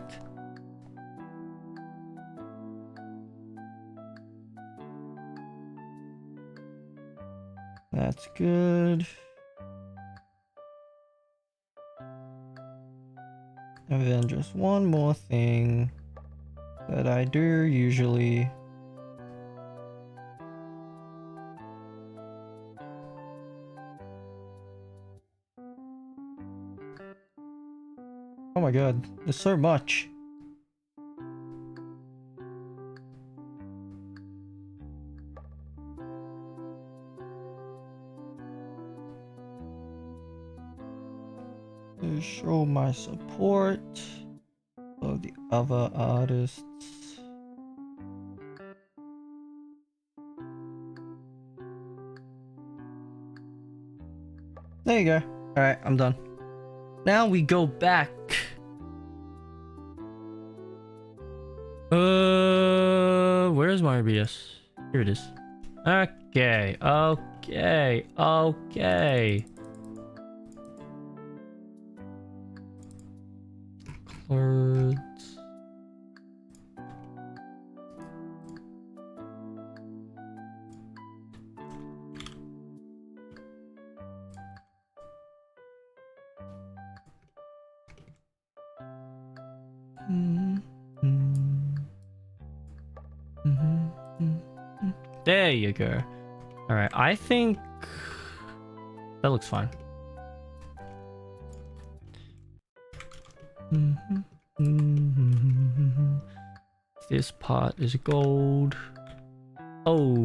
That's good. And then just one more thing that I do usually. Oh my god, there's so much. To show my support of the other artists. There you go. Alright, I'm done. Now we go back. Where's my OBS? Here it is. Okay. Clothes. There you go. All right, I think that looks fine. This part is gold. Oh.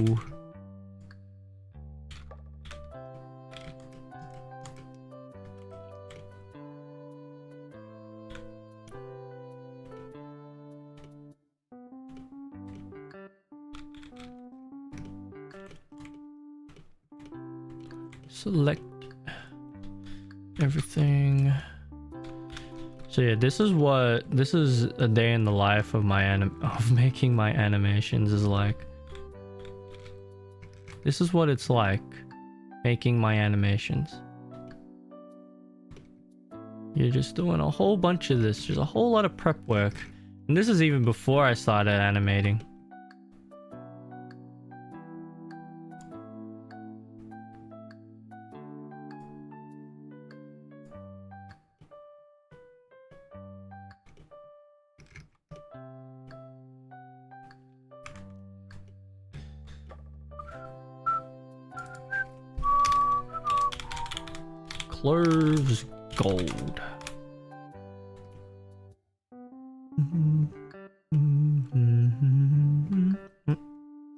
Select everything. So yeah, this is a day in the life of making my animations is like. This is what it's like making my animations. You're just doing a whole bunch of this, just a whole lot of prep work. And this is even before I started animating. Cloves gold.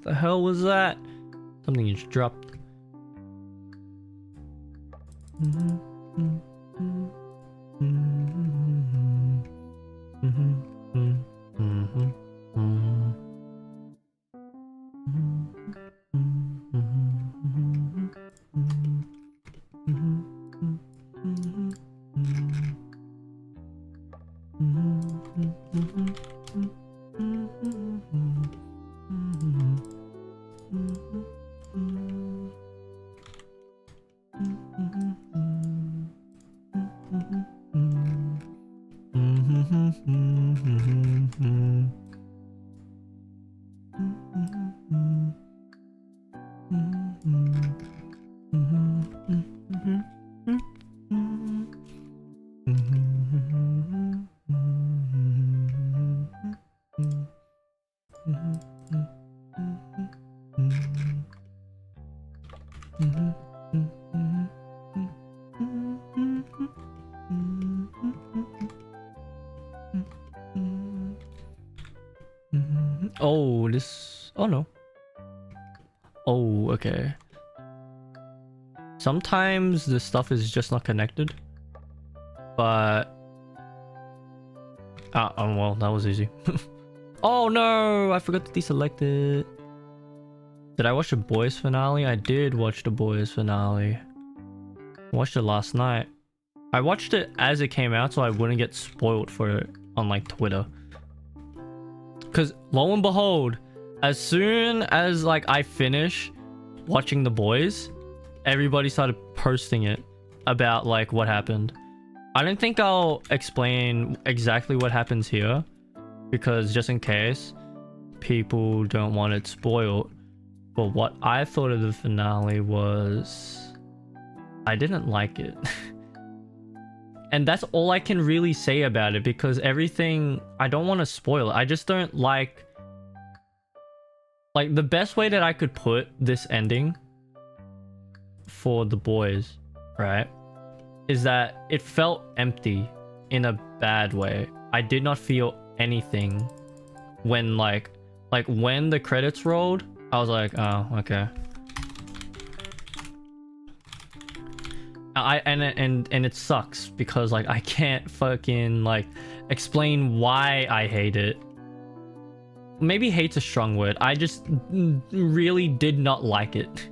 The hell was that? Something just dropped. Oh, this... Oh, no. Oh, okay. Sometimes the stuff is just not connected. But... oh, well, that was easy. Oh, no! I forgot to deselect it. Did I watch the boys finale? I did watch the boys finale. I watched it last night. I watched it as it came out so I wouldn't get spoiled for it on, like, Twitter. Because lo and behold, as soon as like I finish watching the boys, everybody started posting it. about like what happened. I don't think I'll explain exactly what happens here, because just in case people don't want it spoiled. But what I thought of the finale was I didn't like it. And that's all I can really say about it, because everything, I don't want to spoil it. I just don't like the best way that I could put this ending for the boys, right, is that it felt empty in a bad way. I did not feel anything when like when the credits rolled. I was like, oh, okay. And it sucks because like I can't fucking like explain why I hate it. Maybe hate's a strong word. I just really did not like it.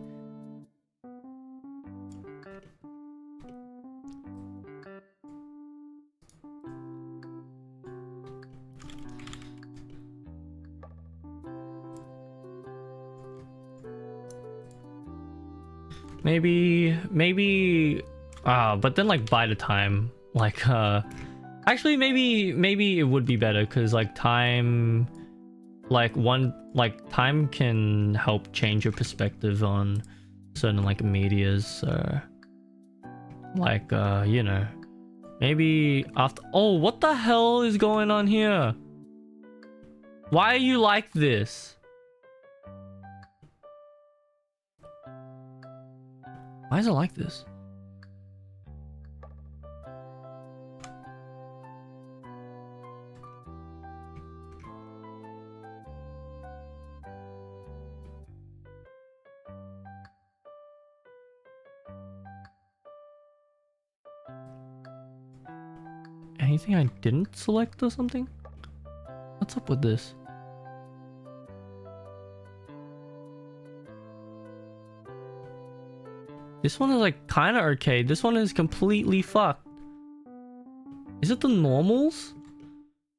Maybe but then like by the time like actually maybe it would be better, because like time time can help change your perspective on certain like medias, so like you know, maybe after. Oh, what the hell is going on here? Why are you like this? Why is it like this? Anything I didn't select or something? What's up with this? This one is like kind of arcade. This one is completely fucked. Is it the normals?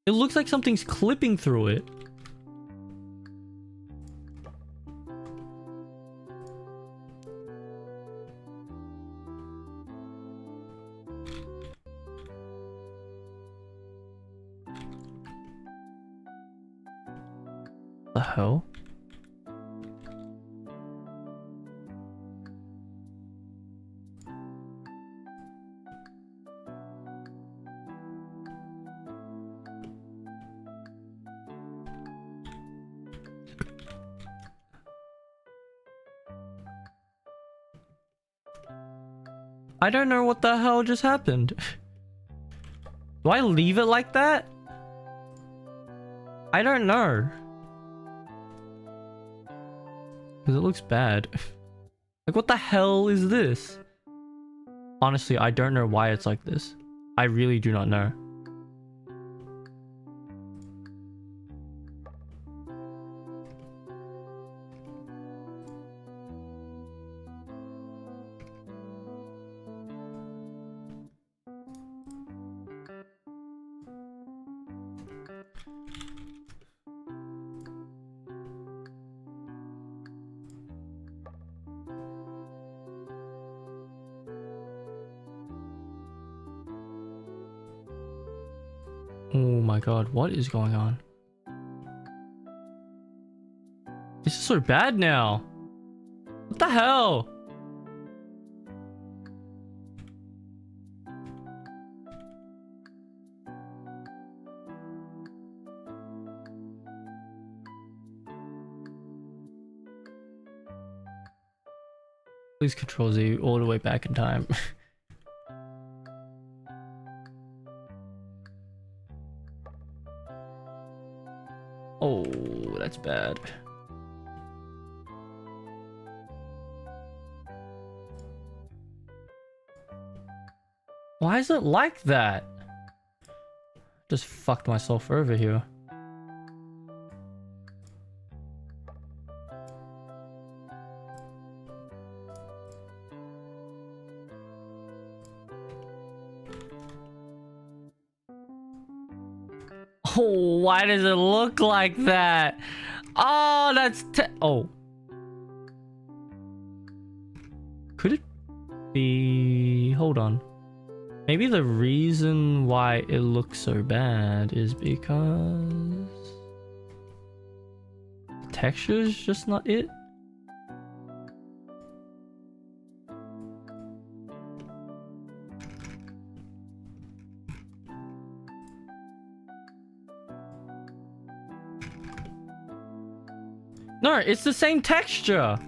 It looks like something's clipping through it. The hell? I don't know what the hell just happened. Do I leave it like that? I don't know. Because it looks bad. Like, what the hell is this? Honestly, I don't know why it's like this. I really do not know. Oh my god, what is going on? This is so bad now. What the hell? Please control Z all the way back in time. Oh, that's bad. Why is it like that? Just fucked myself over here. Oh, why does it look like that? Oh, that's oh. Could it? be... Hold on. Maybe the reason why it looks so bad is because... the texture is just not it. No, it's the same texture.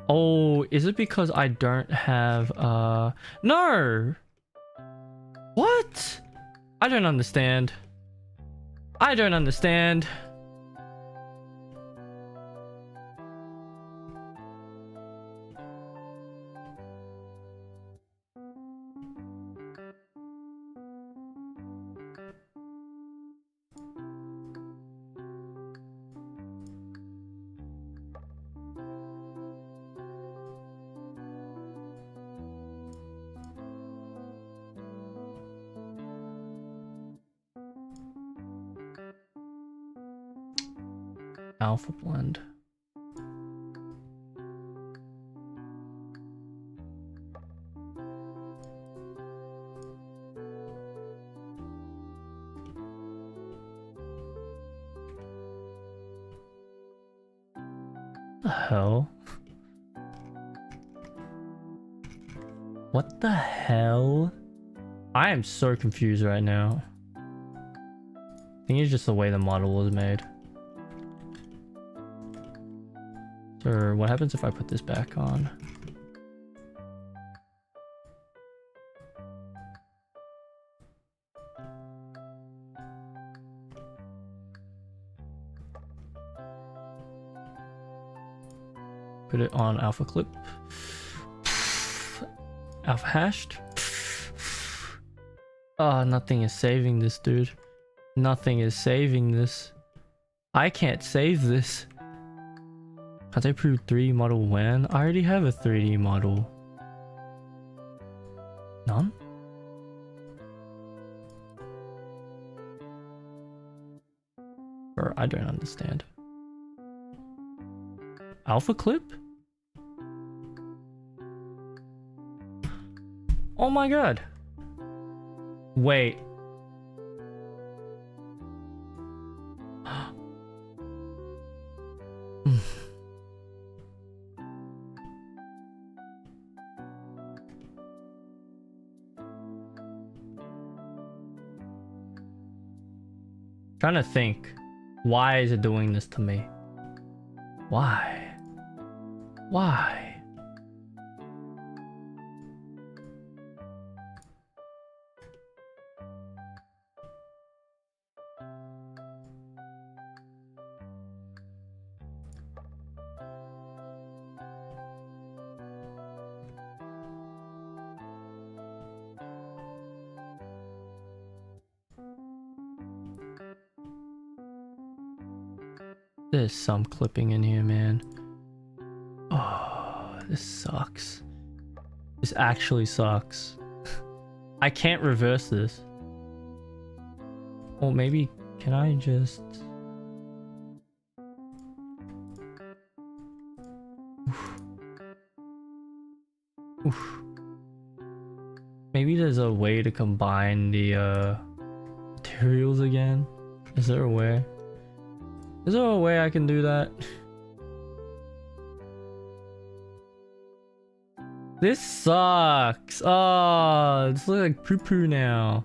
Oh, is it because I don't have no. What? I don't understand. I don't understand. Alpha blend. The hell? What the hell? I am so confused right now. I think it's just the way the model was made. So what happens if I put this back on? Put it on alpha clip. Alpha hashed. Oh, nothing is saving this, dude. Nothing is saving this. I can't save this. KanseiFoo 3 model when? I already have a 3D model. None? Bro, I don't understand. Alpha clip? Oh my god. Wait. Trying to think, why is it doing this to me? Why? Why? There's some clipping in here, man. Oh, this sucks. This actually sucks. I can't reverse this. Or maybe, can I just... Oof. Oof. Maybe there's a way to combine the materials again. Is there a way? Is there a way I can do that? This sucks. Oh, it's looking like poo-poo now.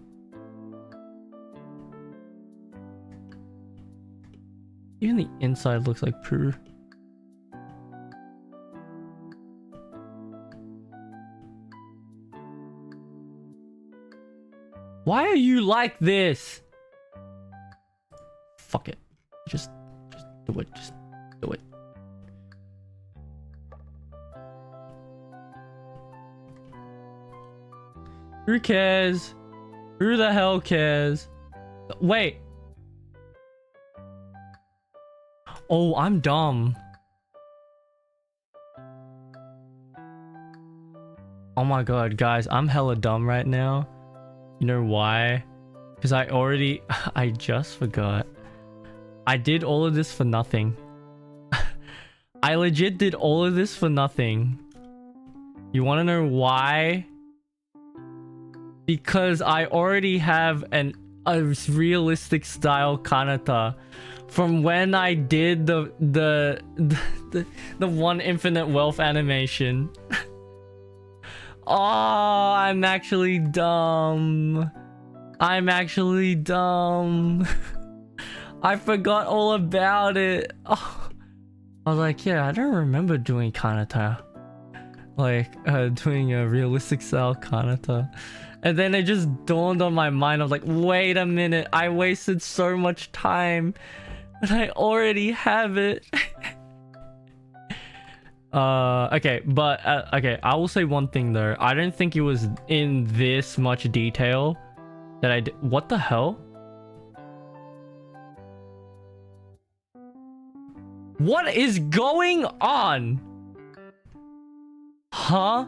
Even the inside looks like poo. Why are you like this? Fuck it. Just do it. Just do it. Who cares? Who the hell cares? Wait. Oh, I'm dumb. Oh my god, guys, I'm hella dumb right now. You know why? Because I just forgot. I did all of this for nothing. I legit did all of this for nothing. You want to know why? Because I already have a realistic style Kanata from when I did the one infinite wealth animation. Oh, I'm actually dumb. I'm actually dumb. I forgot all about it. Oh. I was like, yeah, I don't remember doing Kanata. Like, doing a realistic style Kanata. And then it just dawned on my mind. I was like, wait a minute. I wasted so much time. But I already have it. Okay, but, okay, I will say one thing though. I don't think it was in this much detail that I did. What the hell? What is going on? Huh?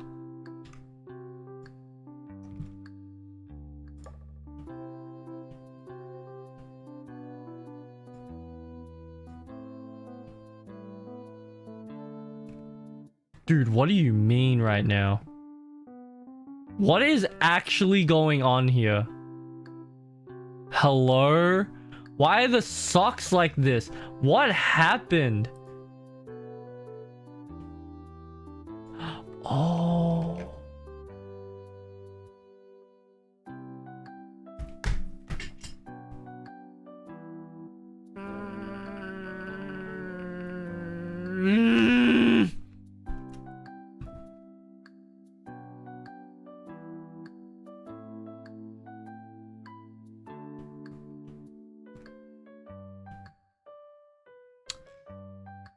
Dude, what do you mean right now? What is actually going on here? Hello? Why are the socks like this? What happened? Oh.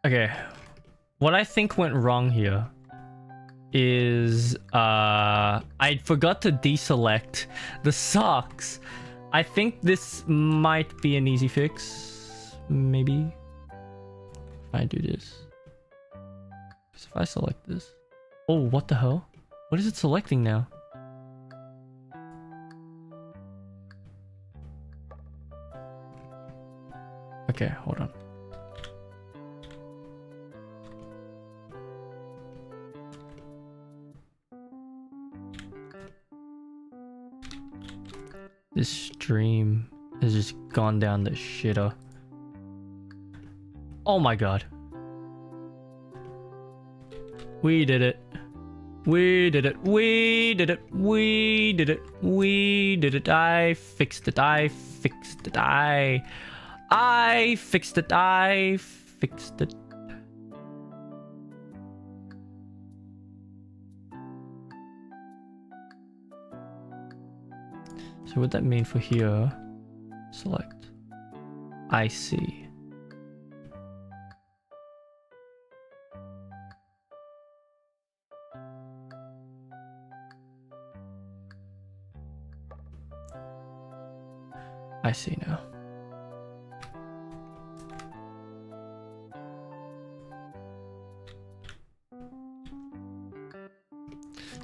Okay, what I think went wrong here is I forgot to deselect the socks. I think this might be an easy fix, maybe. If I do this, because if I select this, oh, what the hell? What is it selecting now? Okay, hold on. This stream has just gone down the shitter. Oh my god. We did it. We did it. We did it. We did it. We did it. I fixed it. I fixed it. I fixed it. I fixed it. So what that mean for here? Select. I see. I see now.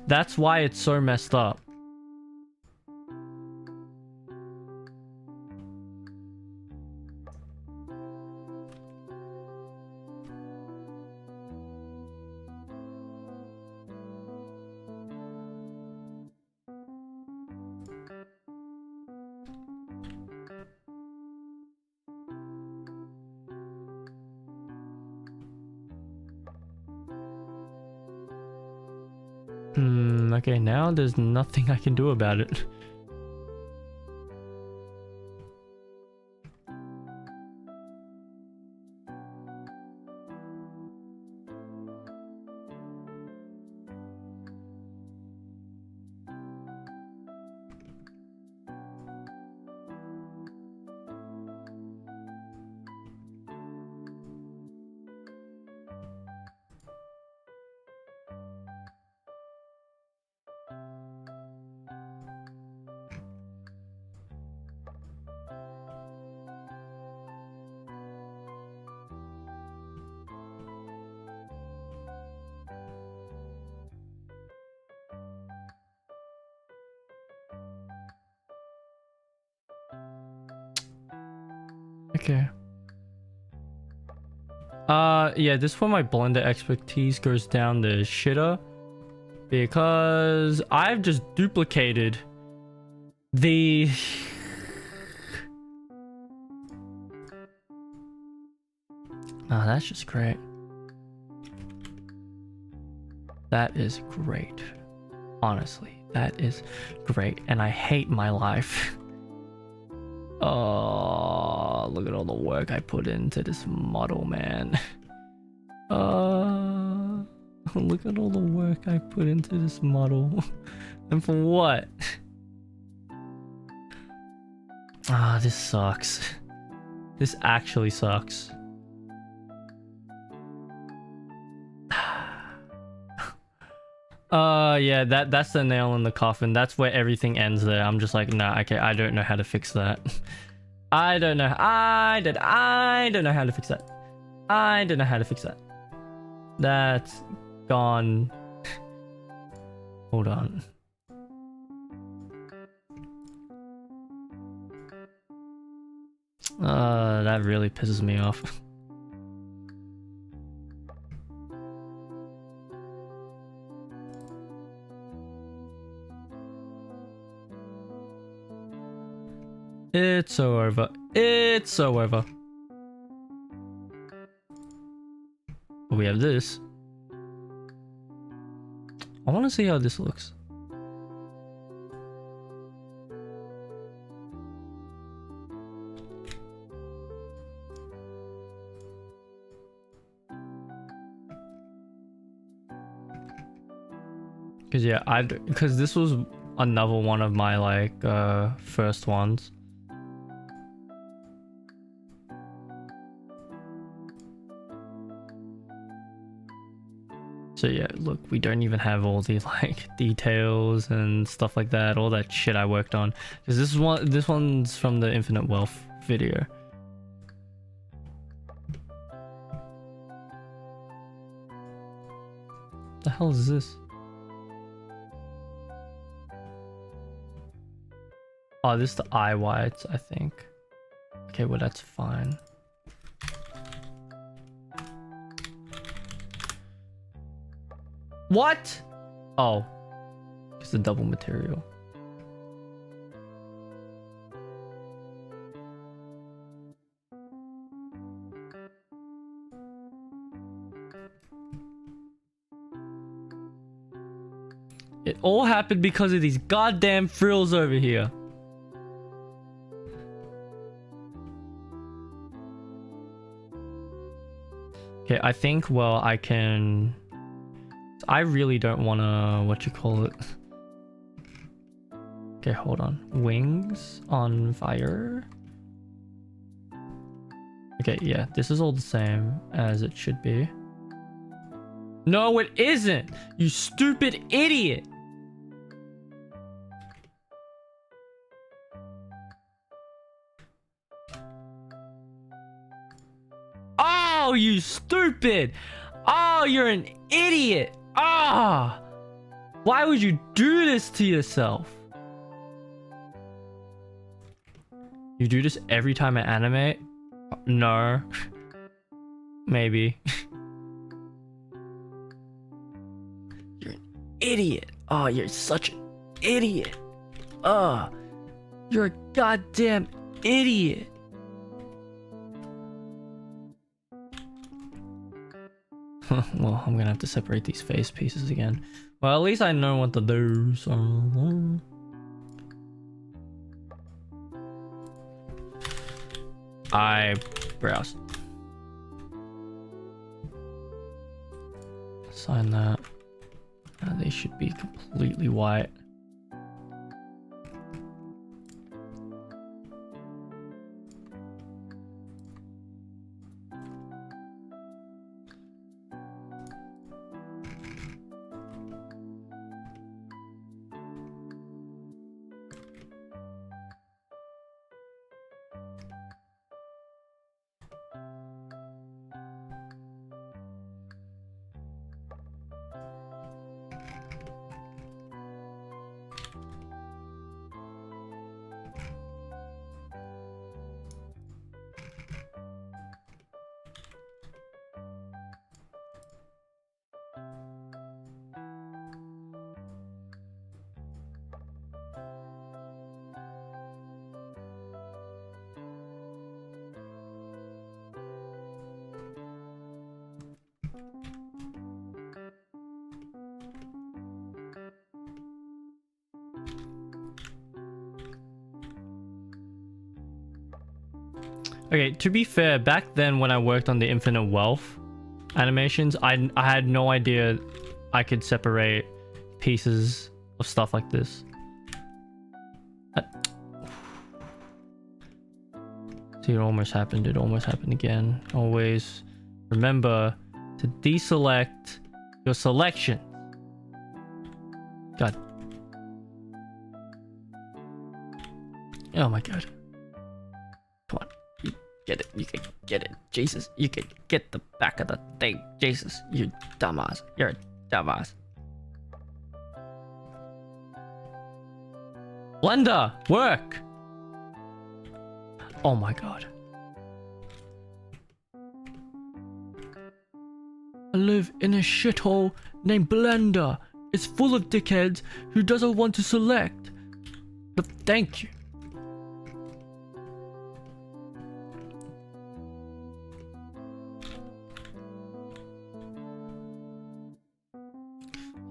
That's why it's so messed up. Okay, now there's nothing I can do about it. Okay. Yeah, this is where my Blender expertise goes down the shitter. because I've just duplicated the oh, that's just great. That is great. Honestly, that is great. And I hate my life. Oh, look at all the work I put into this model, man. Look at all the work I put into this model. And for what? Ah, this sucks. This actually sucks. Yeah, that's the nail in the coffin. That's where everything ends there. I'm just like, nah, okay, I don't know how to fix that. I don't know how to fix that. I don't know how to fix that. That's gone. Hold on. That really pisses me off. It's so over. It's so over. We have this. I want to see how this looks. Because yeah, because this was another one of my like first ones. So yeah, look, we don't even have all these like details and stuff like that, all that shit I worked on. Because this one's from the Infinite Wealth video. The hell is this? Oh, this is the eye whites, I think. Okay, well that's fine. What? Oh, it's a double material. It all happened because of these goddamn frills over here. Okay, I think, well, I can... I really don't want to... What you call it? Okay, hold on. Wings on fire. Okay, yeah, this is all the same as it should be. No, it isn't! You stupid idiot! Oh, you stupid! Oh, you're an idiot! Ah! Why would you do this to yourself? You do this every time I animate? No. Maybe. You're an idiot. Oh, you're such an idiot. You're a goddamn idiot. Well, I'm gonna have to separate these face pieces again. Well, at least I know what to do, so... Eyebrows. Sign that. They should be completely white. Okay, to be fair, back then when I worked on the Infinite Wealth animations, I had no idea I could separate pieces of stuff like this. See, it almost happened. It almost happened again. Always remember to deselect your selection. God. Oh my god. Come on. You get it. You can get it. Jesus. You can get the back of the thing. Jesus. You dumbass. You're a dumbass. Blender! Work! Oh my god. I live in a shithole named Blender. It's full of dickheads who doesn't want to select. But thank you.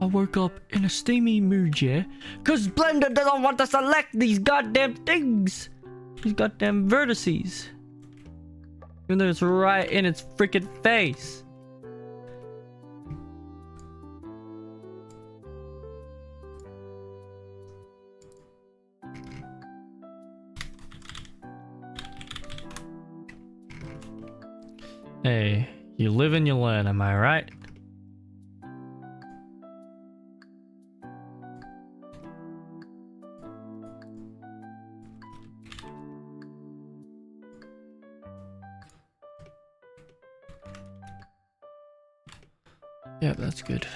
I woke up in a steamy mood, yeah? Cause Blender doesn't want to select these goddamn things. These goddamn vertices. Even though it's right in its freaking face. Hey, you live and you learn, am I right? Yeah, that's good.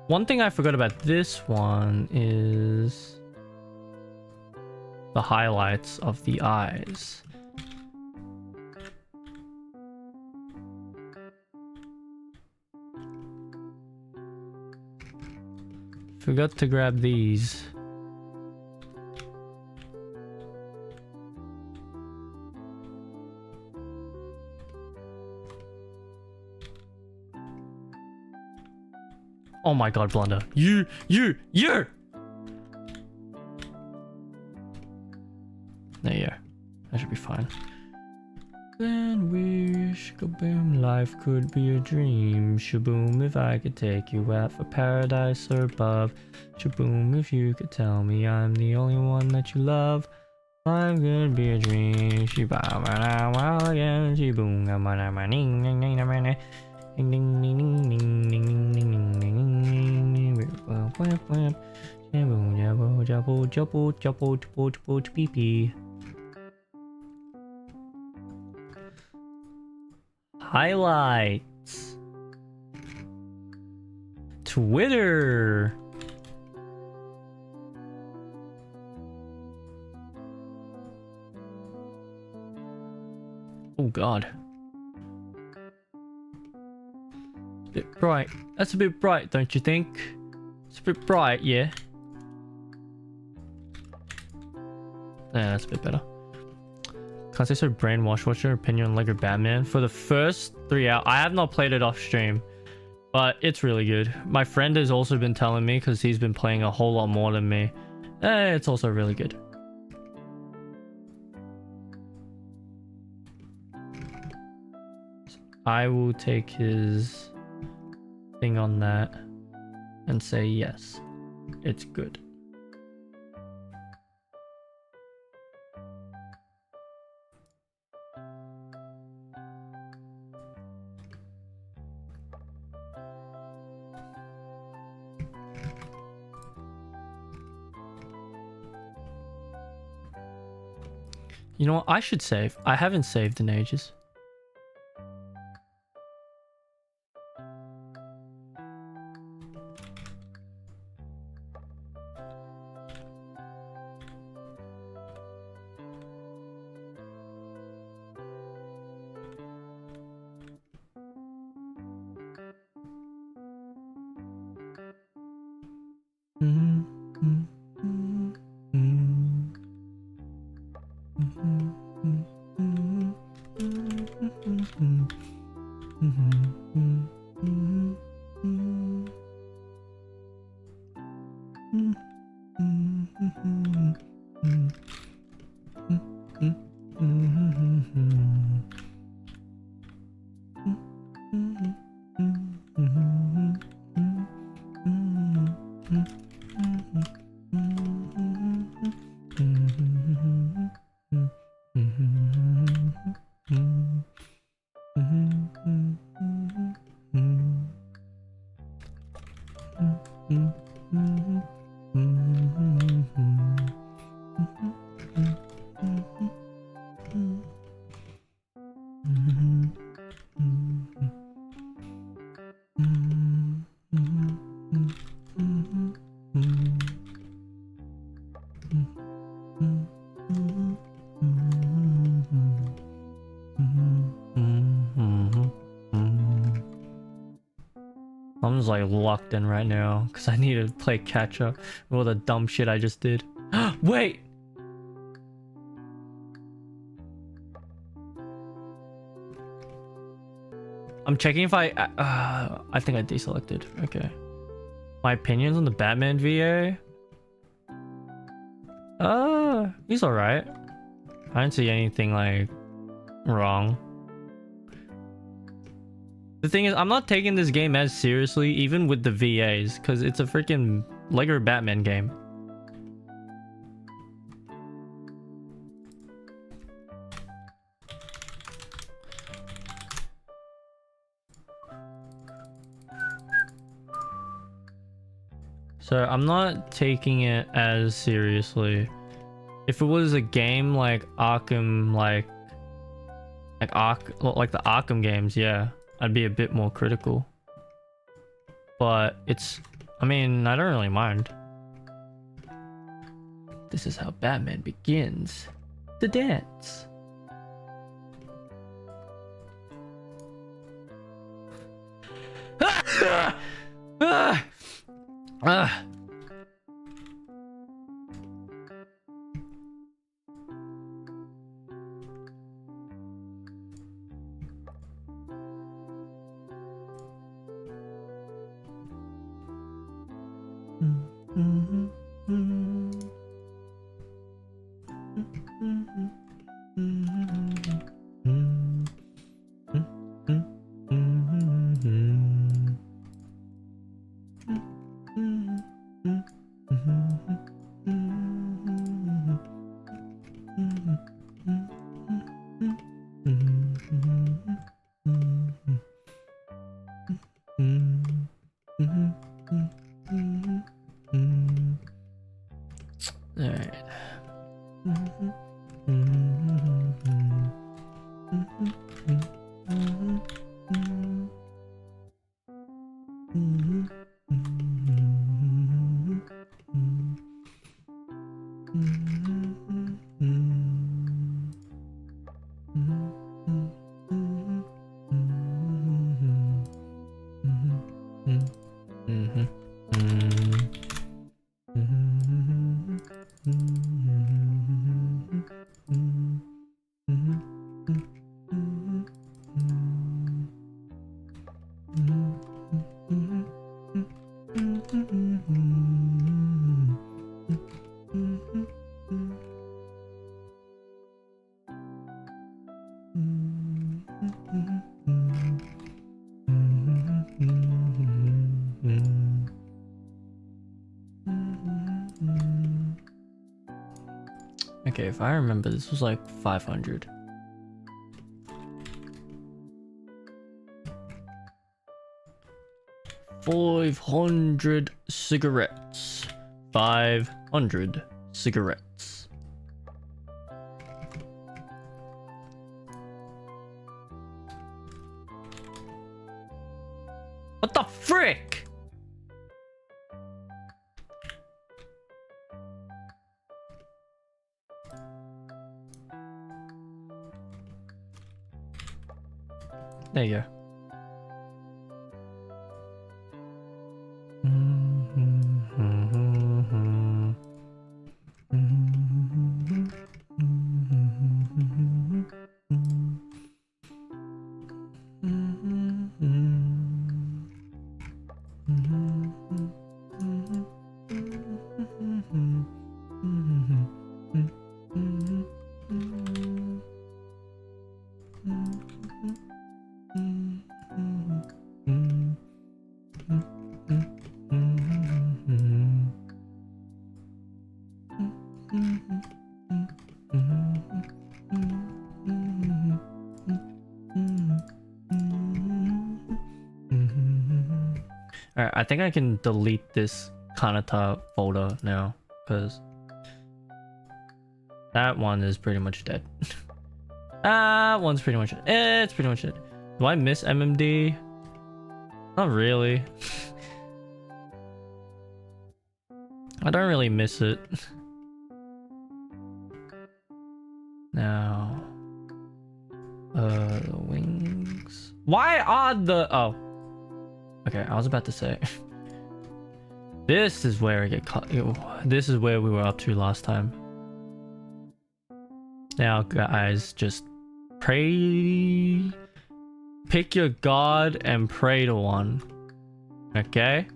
One thing I forgot about this one is the highlights of the eyes. Forgot to grab these. Oh my god, Blender. You! There you go. That should be fine. Then wish, kaboom, life could be a dream. Shaboom, if I could take you out for paradise or above. Shaboom, if you could tell me I'm the only one that you love. Life could be a dream. Shaboom, again. Shaboom, ding ding ding ding ding ding ding ding ding. Highlights. Twitter. Oh god. A bit bright. That's a bit bright, don't you think? It's a bit bright, yeah. Yeah, that's a bit better. KanseiFoo brainwash. What's your opinion on Lego Batman? For the first 3 hours, I have not played it off stream, but it's really good. My friend has also been telling me because he's been playing a whole lot more than me. It's also really good. I will take his thing on that and say yes, it's good. You know what? I should save. I haven't saved in ages. I'm just like locked in right now because I need to play catch up with all the dumb shit I just did. Wait! I'm checking if I think I deselected. Okay. My opinions on the Batman VA? He's alright. I didn't see anything like wrong. The thing is, I'm not taking this game as seriously, even with the VAs, because it's a freaking Lego Batman game. So I'm not taking it as seriously. If it was a game like Arkham, like the Arkham games, yeah, I'd be a bit more critical. But it's, I mean, I don't really mind. This is how Batman begins to dance. Okay, if I remember, this was like 500. $500 cigarettes. 500 cigarettes. What the frick? There you go. Alright, I think I can delete this Kanata folder now, because that one is pretty much dead. That one's pretty much it's pretty much it. Do I miss MMD? Not really. I don't really miss it. Now, the wings. Why are the okay, I was about to say. This is where I get caught. This is where we were up to last time. Now, guys, just pray. Pick your god and pray to one. Okay?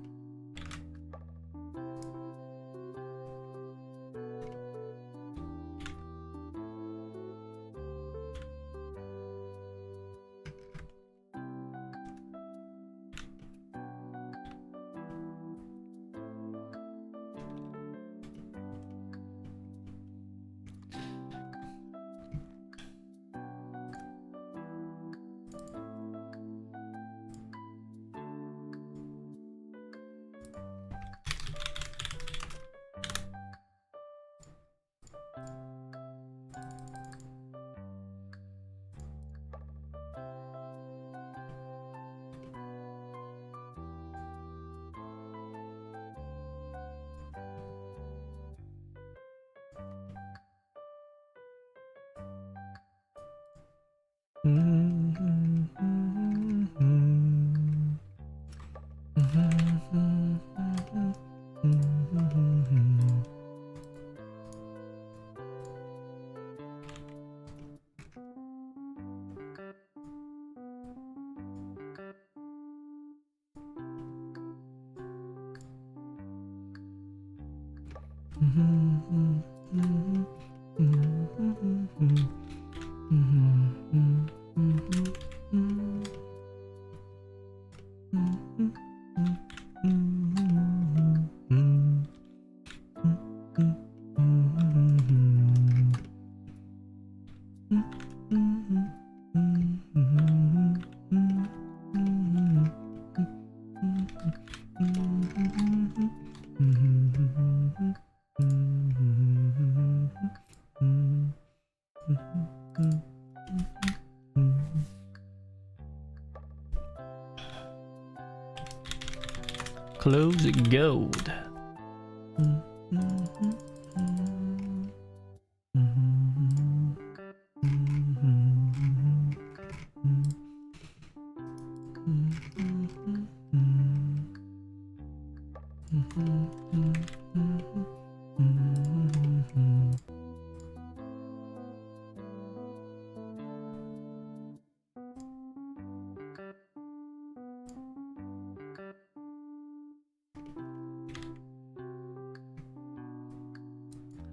Close gold.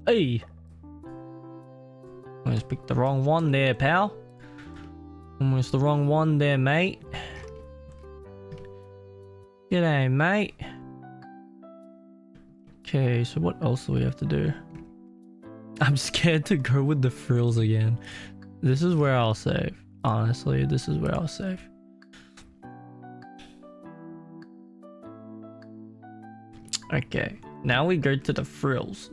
Hey! Almost picked the wrong one there, pal. Almost the wrong one there, mate. G'day, mate. Okay, so what else do we have to do? I'm scared to go with the frills again. This is where I'll save. Honestly, this is where I'll save. Okay, now we go to the frills.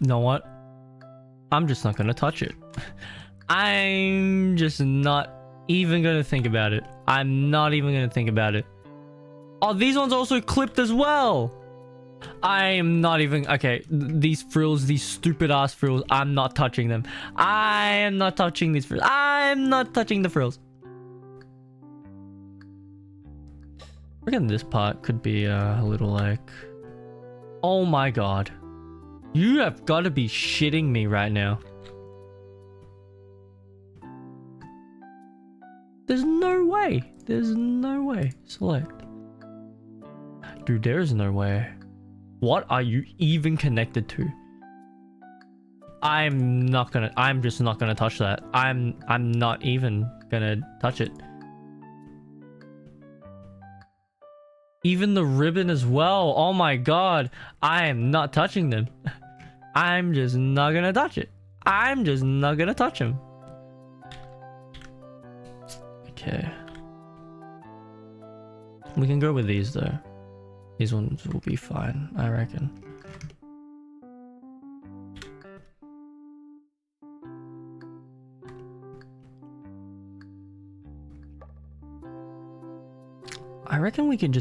You know what? I'm just not gonna touch it. I'm just not even gonna think about it. I'm not even gonna think about it. Oh, these ones also clipped as well. I am not even... Okay, these frills, these stupid ass frills, I'm not touching them. I am not touching these frills. I'm not touching the frills. I reckon this part could be a little like... Oh my god. You have got to be shitting me right now. There's no way. There's no way. Select. Dude, there's no way. What are you even connected to? I'm just not gonna touch that. I'm not even gonna touch it. Even the ribbon as well. Oh my god. I am not touching them. I'm just not gonna touch it. I'm just not gonna touch him. Okay. We can go with these though. These ones will be fine, I reckon. I reckon we can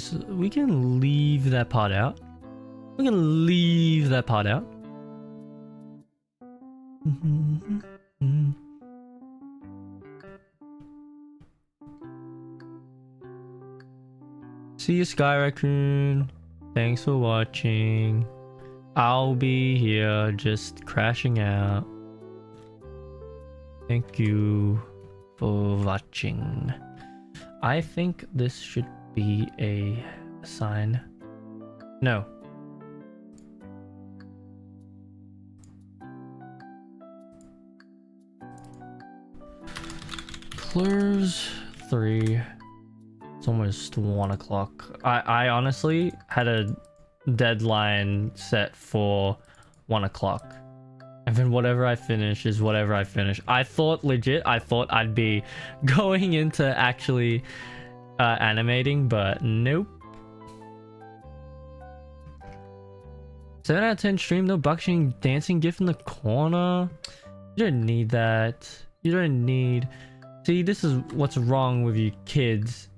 leave that part out. We can leave that part out. See you, Sky Raccoon. Thanks for watching. I'll be here just crashing out. Thank you for watching. I think this should be a sign. No. Close 3. It's almost 1 o'clock. I honestly had a deadline set for 1 o'clock. And then whatever I finish is whatever I finish. I thought I'd be going into actually animating, but nope. 7 out of 10 stream, no buckshing dancing gif in the corner. You don't need that. You don't need... See, this is what's wrong with you kids.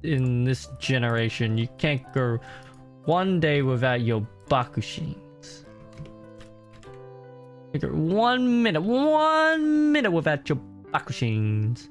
In this generation, you can't go one day without your bakushins. You go 1 minute without your bakushins.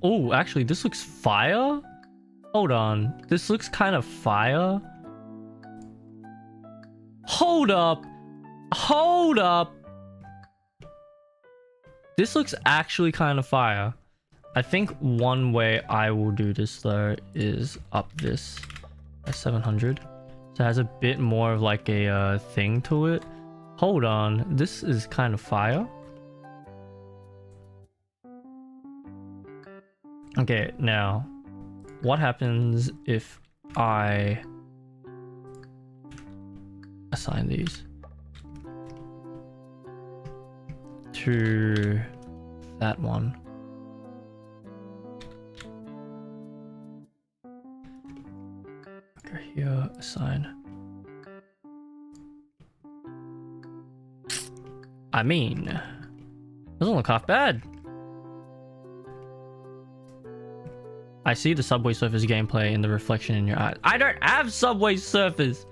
Oh, actually, this looks fire. Hold on. This looks kind of fire. Hold up. Hold up. This looks actually kind of fire. I think one way I will do this though is up this at 700. So it has a bit more of like a thing to it. Hold on. This is kind of fire. Okay, now, what happens if I assign these to that one? Go here, assign. I mean, doesn't look half bad. I see the Subway Surfers gameplay in the reflection in your eyes. I don't have Subway Surfers!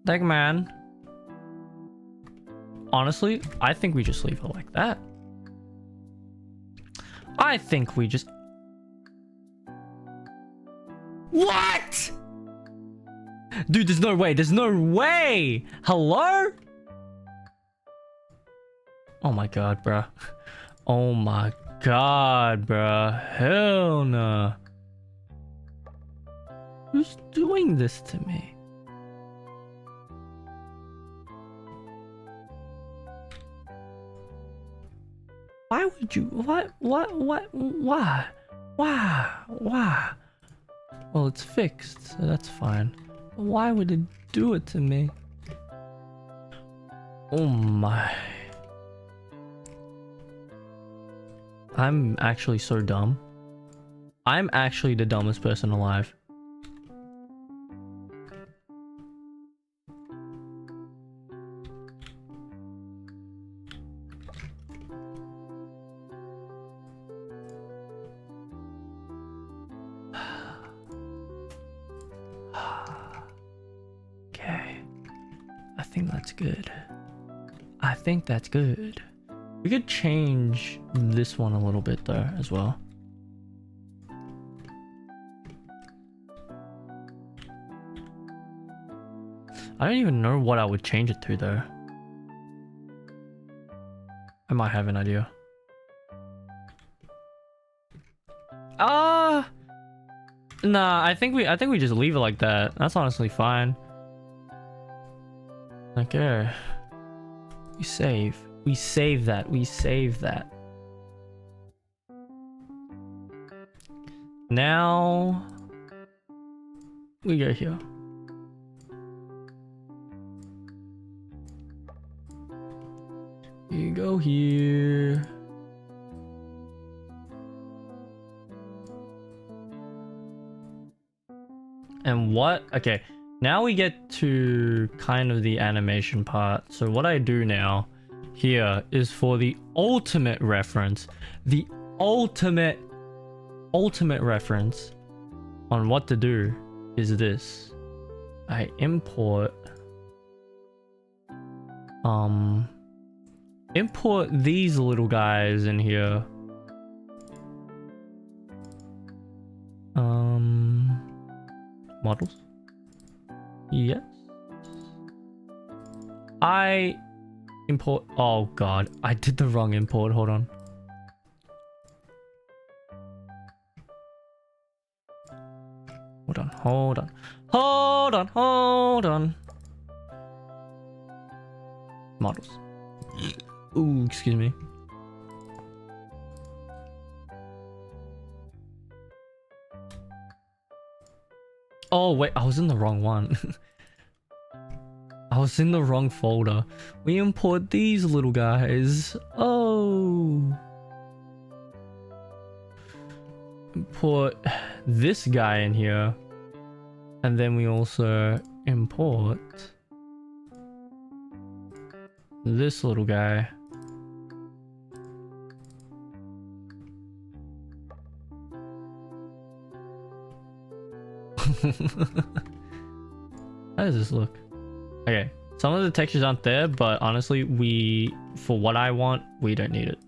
Thank man. Honestly, I think we just leave it like that. I think we just... What? Dude, there's no way. There's no way! Hello? Oh my god, bruh. Oh my god, bruh. Hell no. Who's doing this to me? Why would you? Why? Well, it's fixed, so that's fine. Why would it do it to me? Oh my. I'm actually so dumb. I'm actually the dumbest person alive. Okay. I think that's good. I think that's good. We could change this one a little bit though as well. I don't even know what I would change it to though. I might have an idea. Nah, I think we just leave it like that. That's honestly fine. Okay. We save that. We save that. Now we go here. You go here. And what? Okay, now we get to kind of the animation part. So what I do now here is for the ultimate reference, the ultimate reference on what to do is this. I import these little guys in here. Models. Yes. I import. Oh god, I did the wrong import. Hold on. Hold on. Models. Ooh, excuse me. Oh wait, I was in the wrong one. I was in the wrong folder. We import these little guys. Oh. Import this guy in here. And then we also import this little guy. How does this look? Okay, some of the textures aren't there, but honestly, for what I want, we don't need it.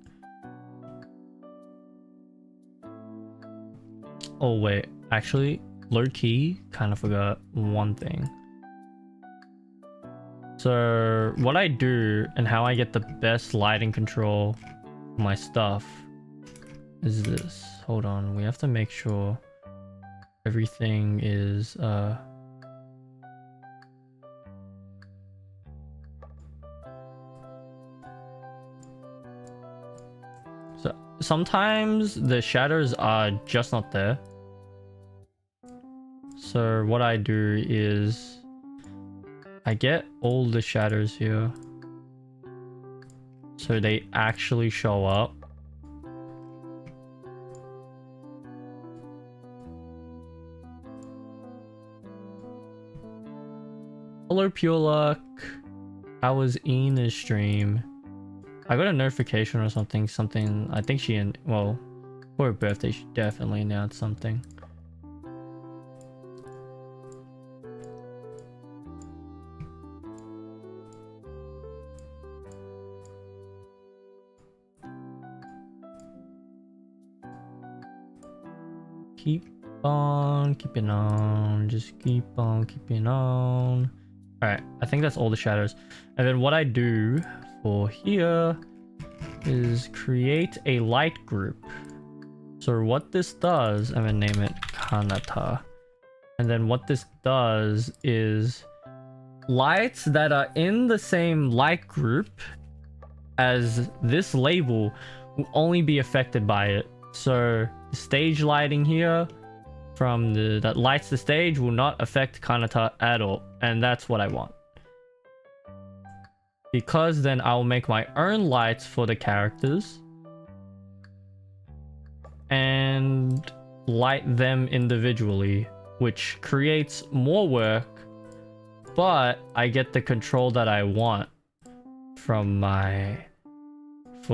Oh wait, actually, low key, kind of forgot one thing. So what I do and how I get the best lighting control for my stuff is this. Hold on, we have to make sure everything is so sometimes the shadows are just not there. So what I do is I get all the shadows here so they actually show up. Hello, Pure Luck. I was in a stream. I got a notification or something. I think well, for her birthday, she definitely announced something. Keep on keeping on. Just keep on keeping on. Alright, I think that's all the shadows. And then what I do for here is create a light group. So what this does, I'm gonna name it Kanata. And then what this does is lights that are in the same light group as this label will only be affected by it. So the stage lighting here from that lights the stage will not affect Kanata at all, and that's what I want. Because then I'll make my own lights for the characters and light them individually, which creates more work, but I get the control that I want for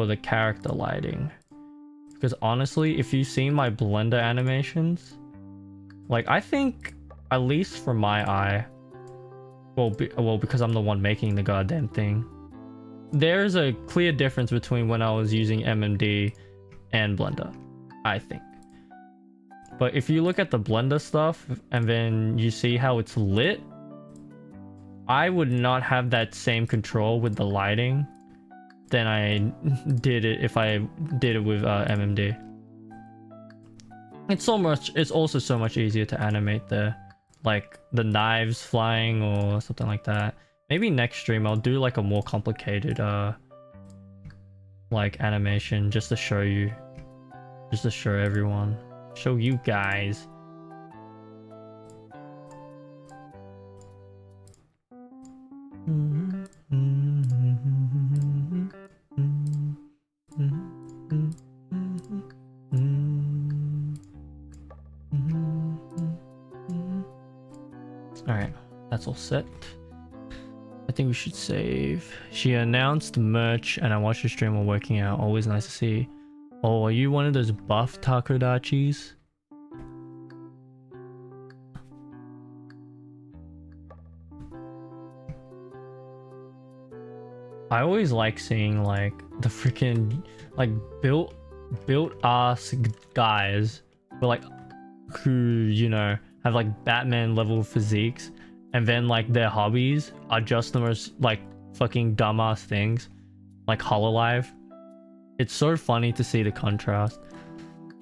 the character lighting. Because honestly, if you've seen my Blender animations, like I think, at least for my eye, well, because I'm the one making the goddamn thing, there's a clear difference between when I was using MMD and Blender, I think. But if you look at the Blender stuff and then you see how it's lit, I would not have that same control with the lighting than I did it if I did it with MMD. It's also so much easier to animate the knives flying or something like that. Maybe next stream I'll do like a more complicated like animation just to show you, just to show everyone, show you guys. Alright, that's all set. I think we should save. She announced merch and I watched the stream while working out. Always nice to see. Oh, are you one of those buff takodachis? I always like seeing like the freaking like built ass guys, but like who, you know, have like Batman level physiques, and then like their hobbies are just the most like fucking dumbass things, like Hololive. It's so funny to see the contrast.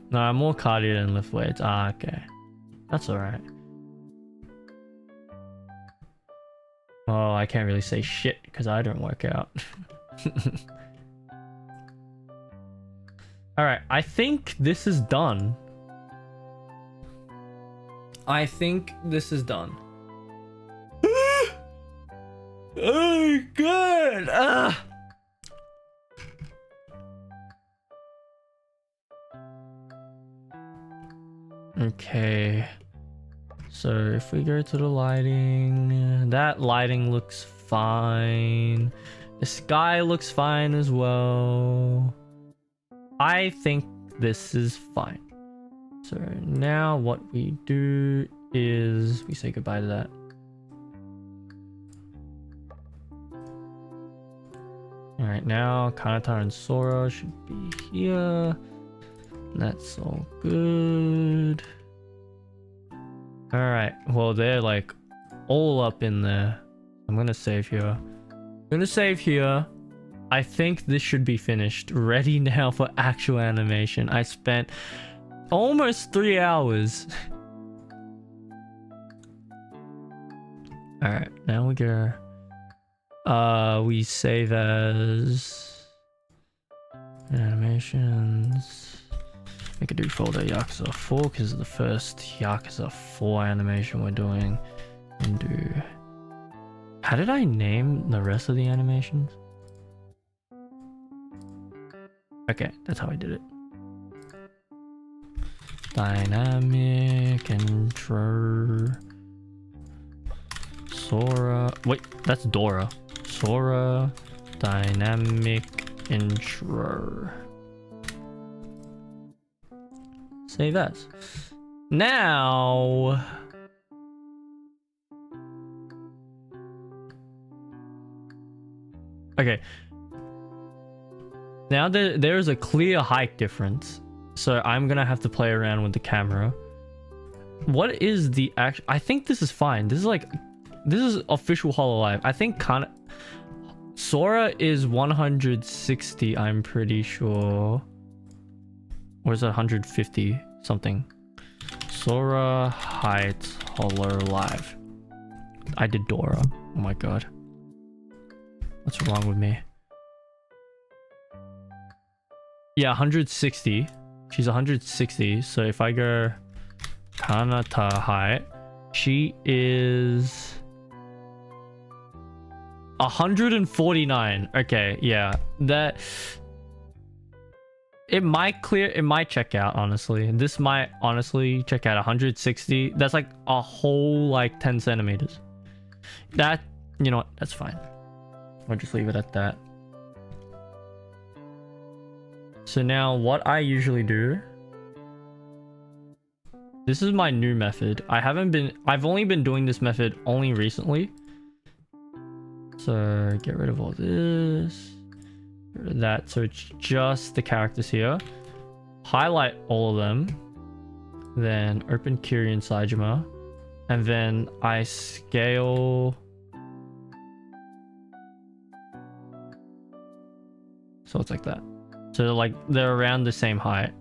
No, I'm more cardio than lift weights. Ah, okay, that's all right. Oh, I can't really say shit because I don't work out. All right, I think this is done. I think this is done. Oh, good. Okay. So if we go to the lighting, that lighting looks fine. The sky looks fine as well. I think this is fine. So now what we do is we say goodbye to that. Alright, now Kanata and Sora should be here. That's all good. Alright, well they're like all up in there. I'm gonna save here. I think this should be finished. Ready now for actual animation. I spent almost 3 hours. Alright, now we go. We save as animations. Make a new folder Yakuza 4 because the first Yakuza 4 animation we're doing. And do. How did I name the rest of the animations? Okay, that's how I did it. Dynamic intro. Sora. Wait, that's Dora. Sora. Dynamic intro. Save as. Now. Okay. Now there's a clear height difference. So I'm gonna have to play around with the camera. What is the actual? I think this is fine. This is official Hololive. I think Sora is 160, I'm pretty sure. Or is it 150 something? Sora height Hololive. I did Dora. Oh my god. What's wrong with me? Yeah, 160. She's 160. So if I go Kanata height, she is 149. Okay, yeah. That it might check out, honestly. This might honestly check out 160. That's like a whole like 10 centimeters. That, you know what, that's fine. I'll just leave it at that. So now what I usually do, this is my new method. I've only been doing this method only recently. So get rid of all this. Get rid of that, so it's just the characters here. Highlight all of them, then open Curie and Saejima, and then I scale. So it's like that. So like they're around the same height.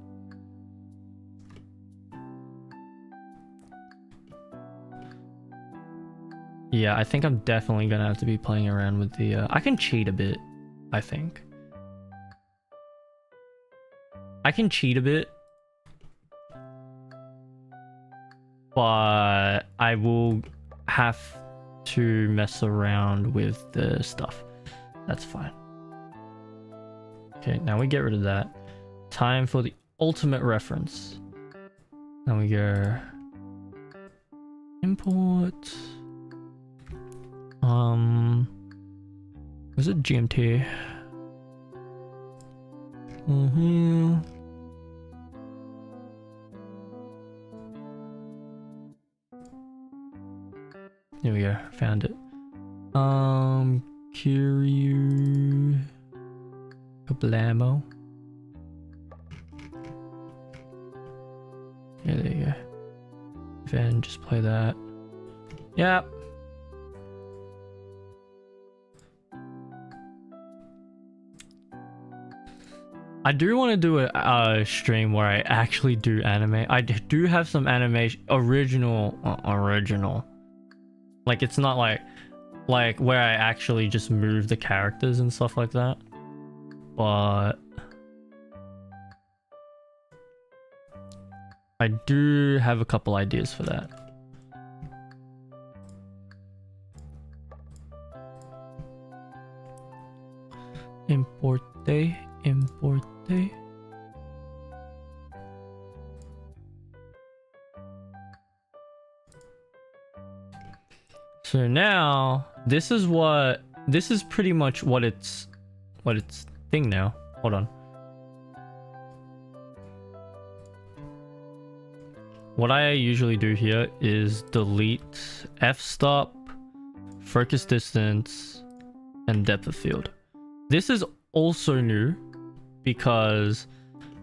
Yeah, I think I'm definitely gonna have to be playing around with the I can cheat a bit, I think. I can cheat a bit, but I will have to mess around with the stuff. That's fine. Okay, now we get rid of that. Time for the ultimate reference. Now we go import. Was it GMT? Here we go, found it. Kiryu Kablamo. Yeah, there you go. Then just play that. Yep. I do want to do a stream where I actually do anime. I do have some animation, original. Like it's not like where I actually just move the characters and stuff like that. But I do have a couple ideas for that. Importe. So now this is pretty much what it's thing now. Hold on. What I usually do here is delete f-stop, focus distance, and depth of field. This is also new because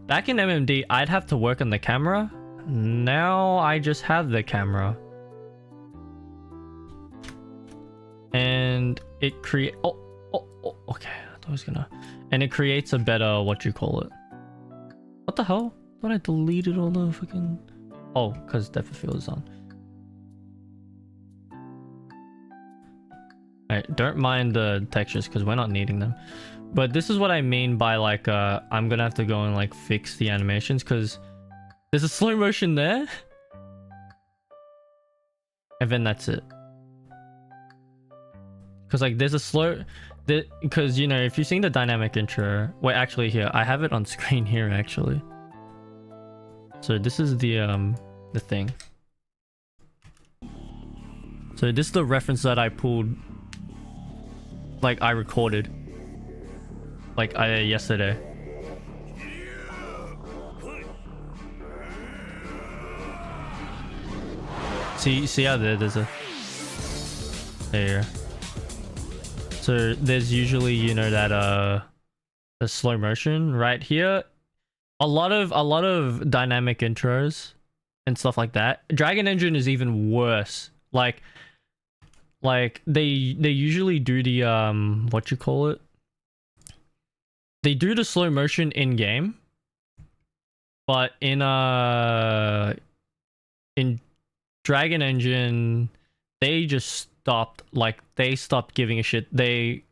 back in MMD I'd have to work on the camera. Now I just have the camera. And it okay, I thought I was gonna. And it creates a better, what you call it. What the hell? I thought I deleted all the fucking... Oh, because depth of field is on. Alright, don't mind the textures because we're not needing them. But this is what I mean by like, I'm gonna have to go and like fix the animations because there's a slow motion there. And then that's it. Because like there's a slow... Because, you know, if you've seen the dynamic intro... Wait, actually here. I have it on screen here, actually. So this is the thing. So this is the reference that I pulled... Like, I recorded. Like, yesterday. See how there's a... There. So there's usually, you know, that the slow motion right here. A lot of dynamic intros and stuff like that. Dragon Engine is even worse. Like they usually do the what you call it? They do the slow motion in game. But in Dragon Engine, they just stopped giving a shit. They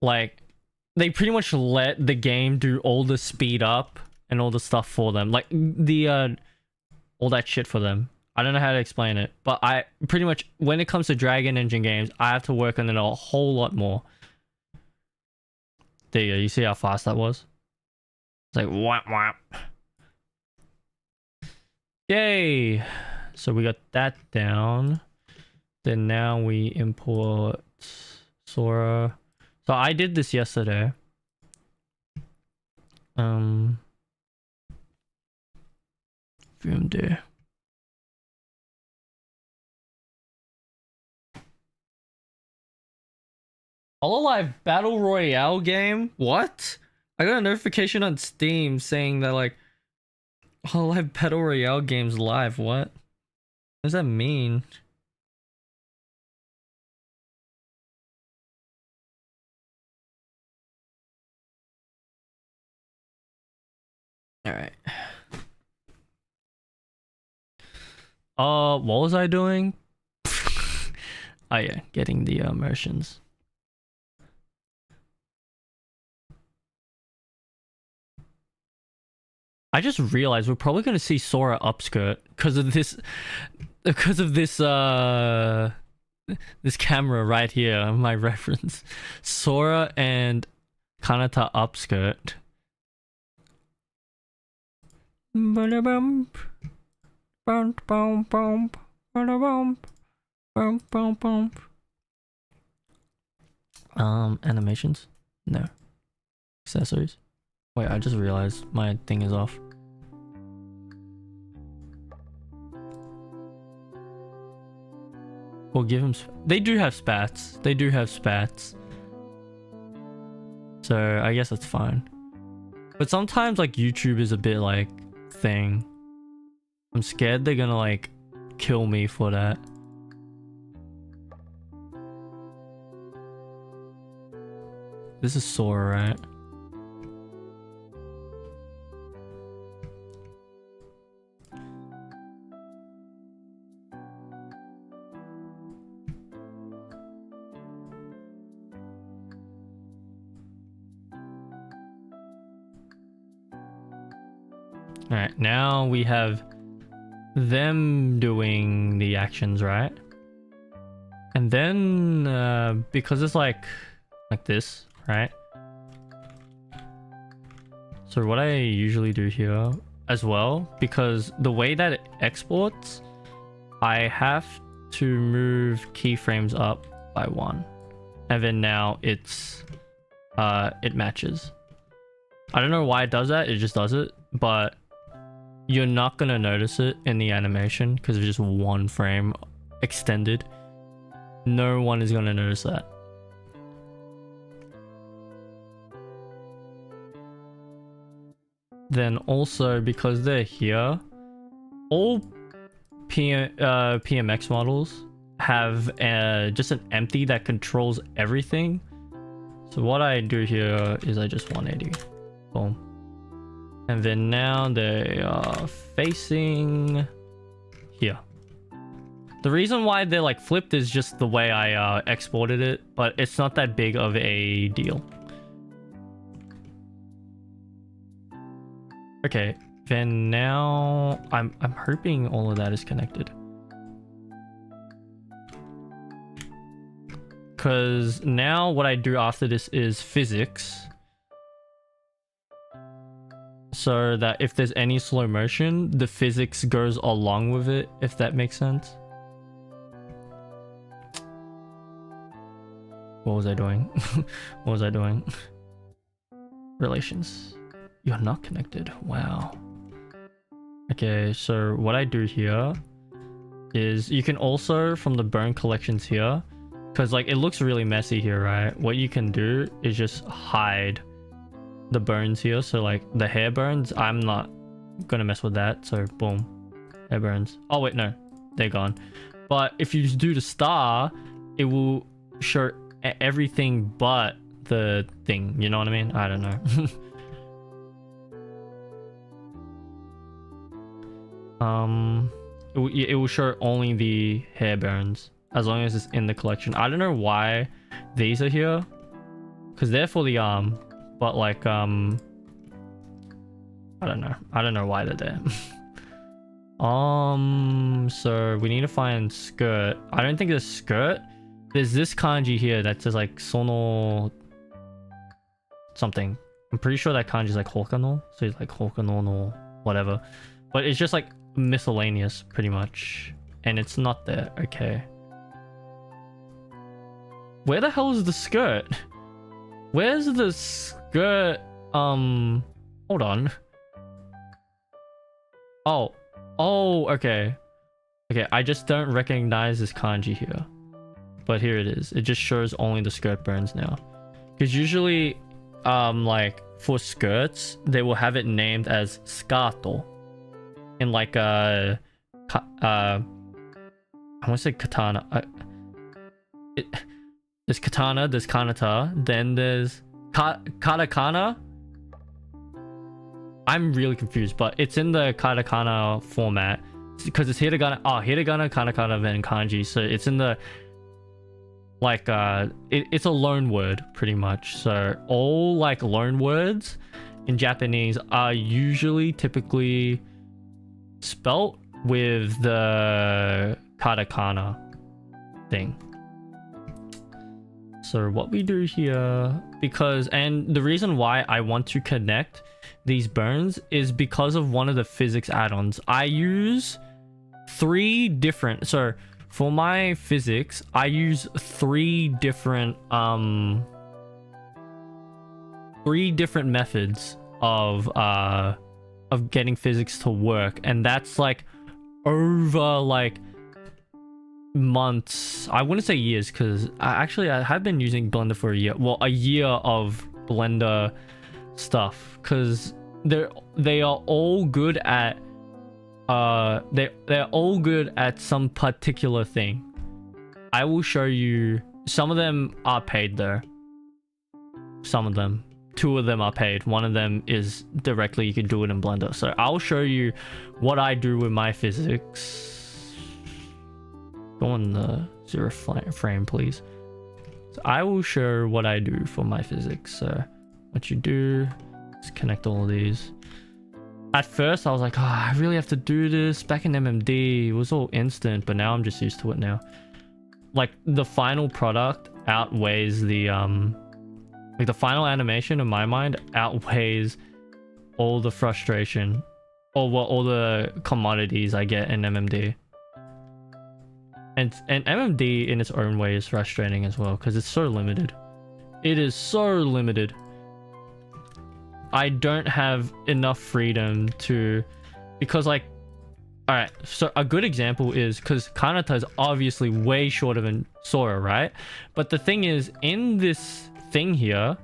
pretty much let the game do all the speed up and all the stuff for them, like the all that shit for them. I don't know how to explain it, but I pretty much, when it comes to Dragon Engine games, I have to work on it a whole lot more. There you go. You see how fast that was? It's like whap whap. Yay! So we got that down. Then now we import Sora. So I did this yesterday. VMD. Hololive Battle Royale game? What? I got a notification on Steam saying that like Hololive Battle Royale game's live. What does that mean? Alright. What was I doing? Oh yeah, getting the immersions. I just realized we're probably gonna see Sora upskirt because of this this camera right here, my reference. Sora and Kanata upskirt. Animations? No. Accessories? Wait, I just realized my thing is off. We'll give him... They do have spats. They do have spats. So, I guess that's fine. But sometimes, like, YouTube is a bit, like, thing. I'm scared they're gonna, like, kill me for that. This is Sora, right? Alright, now we have them doing the actions, right? And then, because it's like this, right? So what I usually do here as well, because the way that it exports, I have to move keyframes up by 1. And then now it's, it matches. I don't know why it does that, it just does it, but you're not gonna notice it in the animation because it's just 1 frame extended. No one is gonna notice that. Then also because they're here, all PMX models have just an empty that controls everything. So what I do here is I just 180. Boom. And then now they are facing here. The reason why they're like flipped is just the way I exported it, but it's not that big of a deal. Okay, then now I'm hoping all of that is connected. Because now what I do after this is physics. So that if there's any slow motion, the physics goes along with it, if that makes sense. What was I doing? What was I doing? Relations. You're not connected. Wow. Okay, so what I do here is you can also, from the burn collections here, because like it looks really messy here, right? What you can do is just hide the burns here. So like the hair burns, I'm not gonna mess with that. So boom, hair burns. Oh wait, no, they're gone. But if you just do the star, it will show everything but the thing. You know what I mean? I don't know. It will show only the hair burns as long as it's in the collection. I don't know why these are here, because they're for the arm, but like I don't know why they're there. So we need to find skirt. I don't think there's skirt. There's this kanji here that says like sono something. I'm pretty sure that kanji is like hokano, so it's like hokano no whatever, but it's just like miscellaneous pretty much, and it's not there. Okay, where the hell is the skirt? Where's the skirt? Hold on. Oh, okay, I just don't recognize this kanji here. but here it is. It just shows only the skirt burns now. Because usually, like for skirts, they will have it named as scato in like a, I want to say katana. There's katana, there's kanata, then there's katakana. I'm really confused, but it's in the katakana format because it's hiragana, katakana, then kanji. So it's in the like it's a loan word pretty much. So all like loan words in Japanese are usually typically spelt with the katakana thing. So what we do here, and the reason why I want to connect these burns is because of one of the physics add-ons. I use 3 different, so for my physics, I use 3 different methods of getting physics to work, and that's like over like months. I wouldn't say years, because I have been using Blender for a year. Well, a year of Blender stuff, because they are all good at they're all good at some particular thing. I will show you. Some of them are paid though. Some of them. 2 of them are paid. One of them is directly, you can do it in Blender. So I'll show you what I do with my physics. Go on the 0 frame, please. So I will show what I do for my physics. So what you do is connect all of these. At first I was like, oh, I really have to do this. Back in MMD it was all instant, but now I'm just used to it now. Like the final product outweighs the like the final animation in my mind outweighs all the frustration or all the commodities I get in MMD. And MMD in its own way is frustrating as well, because it's so limited. It is so limited. I don't have enough freedom to, because like, all right, so a good example is, because Kanata is obviously way shorter than Sora, right? But the thing is, in this thing here,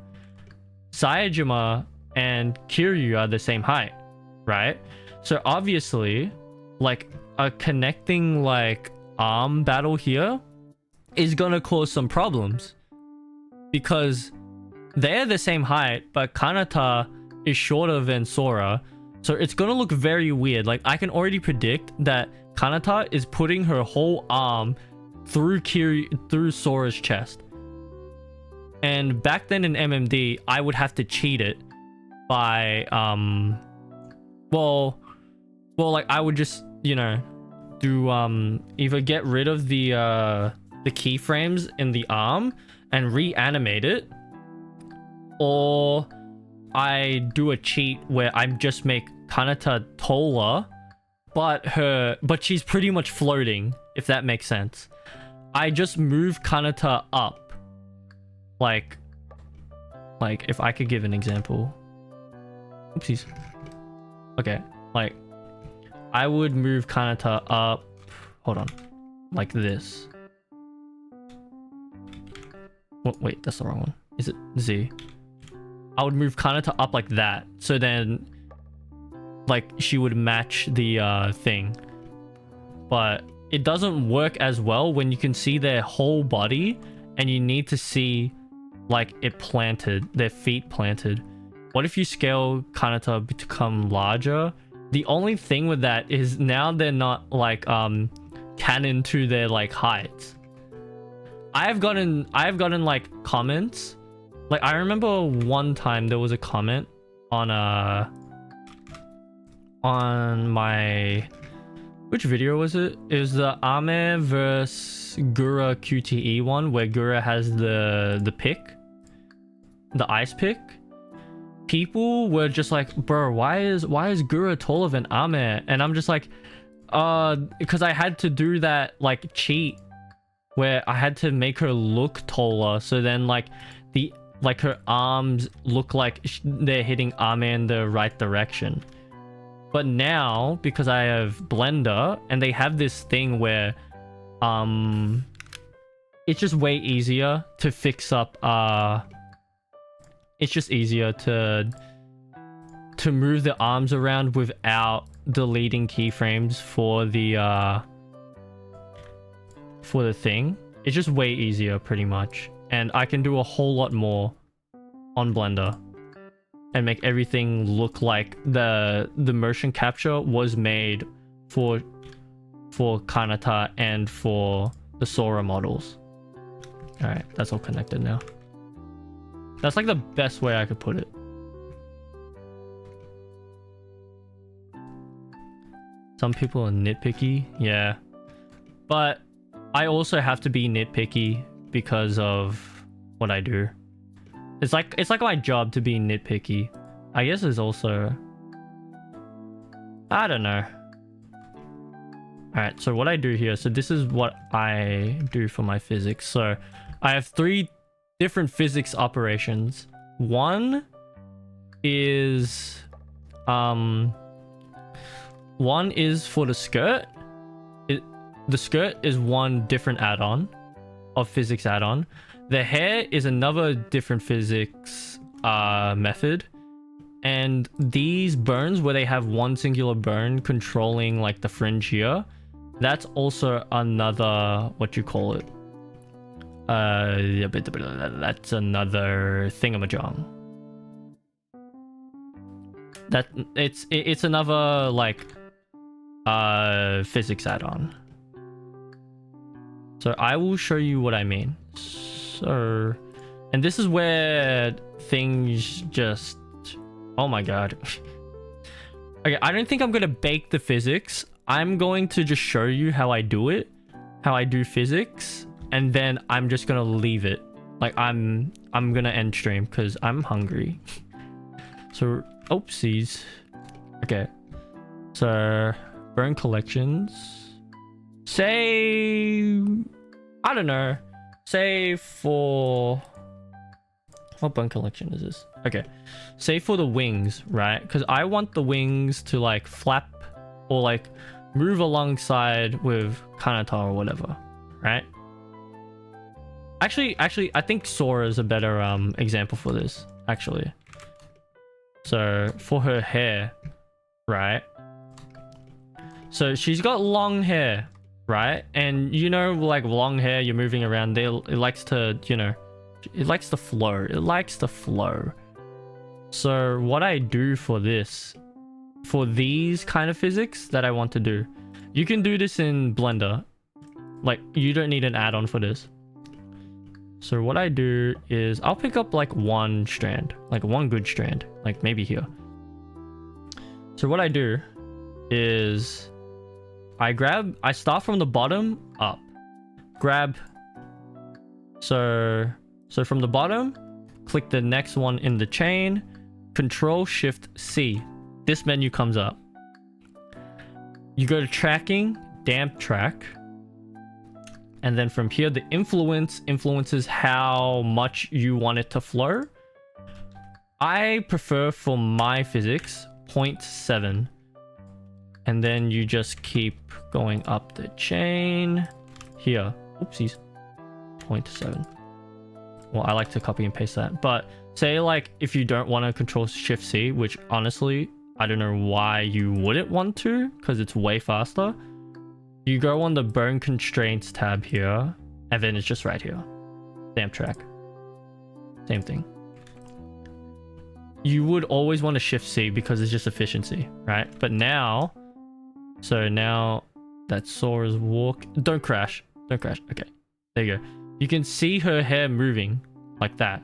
Saejima and Kiryu are the same height, right? So obviously, like a connecting like arm battle here is gonna cause some problems, because they're the same height, but Kanata is shorter than Sora, so it's gonna look very weird. Like I can already predict that Kanata is putting her whole arm through Sora's chest. And back then in MMD, I would have to cheat it by well, like I would just, you know, do either get rid of the keyframes in the arm and reanimate it, or I do a cheat where I just make Kanata taller, but she's pretty much floating, if that makes sense. I just move Kanata up, like if I could give an example. Oopsies. Okay, like I would move Kanata up, hold on, like this. Wait, that's the wrong one. Is it Z? I would move Kanata up like that, so then like she would match the thing. But it doesn't work as well when you can see their whole body and you need to see like it planted, their feet planted. What if you scale Kanata to become larger? The only thing with that is now they're not like canon to their like heights. I've gotten like comments. Like I remember one time there was a comment on my, which video was it? It was the Ame vs Gura QTE one, where Gura has the pick, the ice pick. People were just like, bro, why is Gura taller than Ame? And I'm just like, because I had to do that like cheat where I had to make her look taller, so then like her arms look like they're hitting Ame in the right direction. But now, because I have Blender and they have this thing where it's just way easier to fix up it's just easier to move the arms around without deleting keyframes for the thing. It's just way easier pretty much, and I can do a whole lot more on Blender and make everything look like the motion capture was made for Kanata and for the Sora models. All right, that's all connected now. That's like the best way I could put it. Some people are nitpicky, yeah, but I also have to be nitpicky because of what I do. It's like my job to be nitpicky. I guess it's also, I don't know. All right, so what I do here, so this is what I do for my physics. So I have 3 different physics operations. One is for the skirt. The skirt is one different add-on of physics add-on. The hair is another different physics method. And these burns where they have one singular burn controlling like the fringe here, that's also another, what you call it? That's another thingamajong. That it's another like physics add-on. So I will show you what I mean. So, and this is where things just, oh my god. Okay, I don't think I'm gonna bake the physics. I'm going to just show you how I do it, how I do physics, and then I'm just gonna leave it. Like I'm gonna end stream because I'm hungry. So, oopsies. Okay, so burn collections. Say, I don't know. Say for, what burn collection is this? Okay, say for the wings, right? Because I want the wings to like flap or like move alongside with Kanata or whatever, right? Actually, I think Sora is a better example for this, actually. So for her hair, right? So she's got long hair, right? And you know, like long hair, you're moving around there, it likes to, you know, it likes to flow. It likes to flow. So what I do for this, for these kind of physics that I want to do, you can do this in Blender. Like, you don't need an add-on for this. So what I do is I'll pick up like one strand, like one good strand, like maybe here. So what I do is I start from the bottom up, grab. So from the bottom, click the next one in the chain, Control Shift C. This menu comes up. You go to tracking, damp track. And then from here, the influences how much you want it to flow. I prefer for my physics 0.7. And then you just keep going up the chain. Here, oopsies, 0.7. Well, I like to copy and paste that. But say like if you don't want to Control Shift C, which honestly, I don't know why you wouldn't want to, because it's way faster. You go on the burn constraints tab here, and then it's just right here. Damp track. Same thing. You would always want to Shift C because it's just efficiency, right? But now, so now that Sora's walk, don't crash. Don't crash. Okay, there you go. You can see her hair moving like that.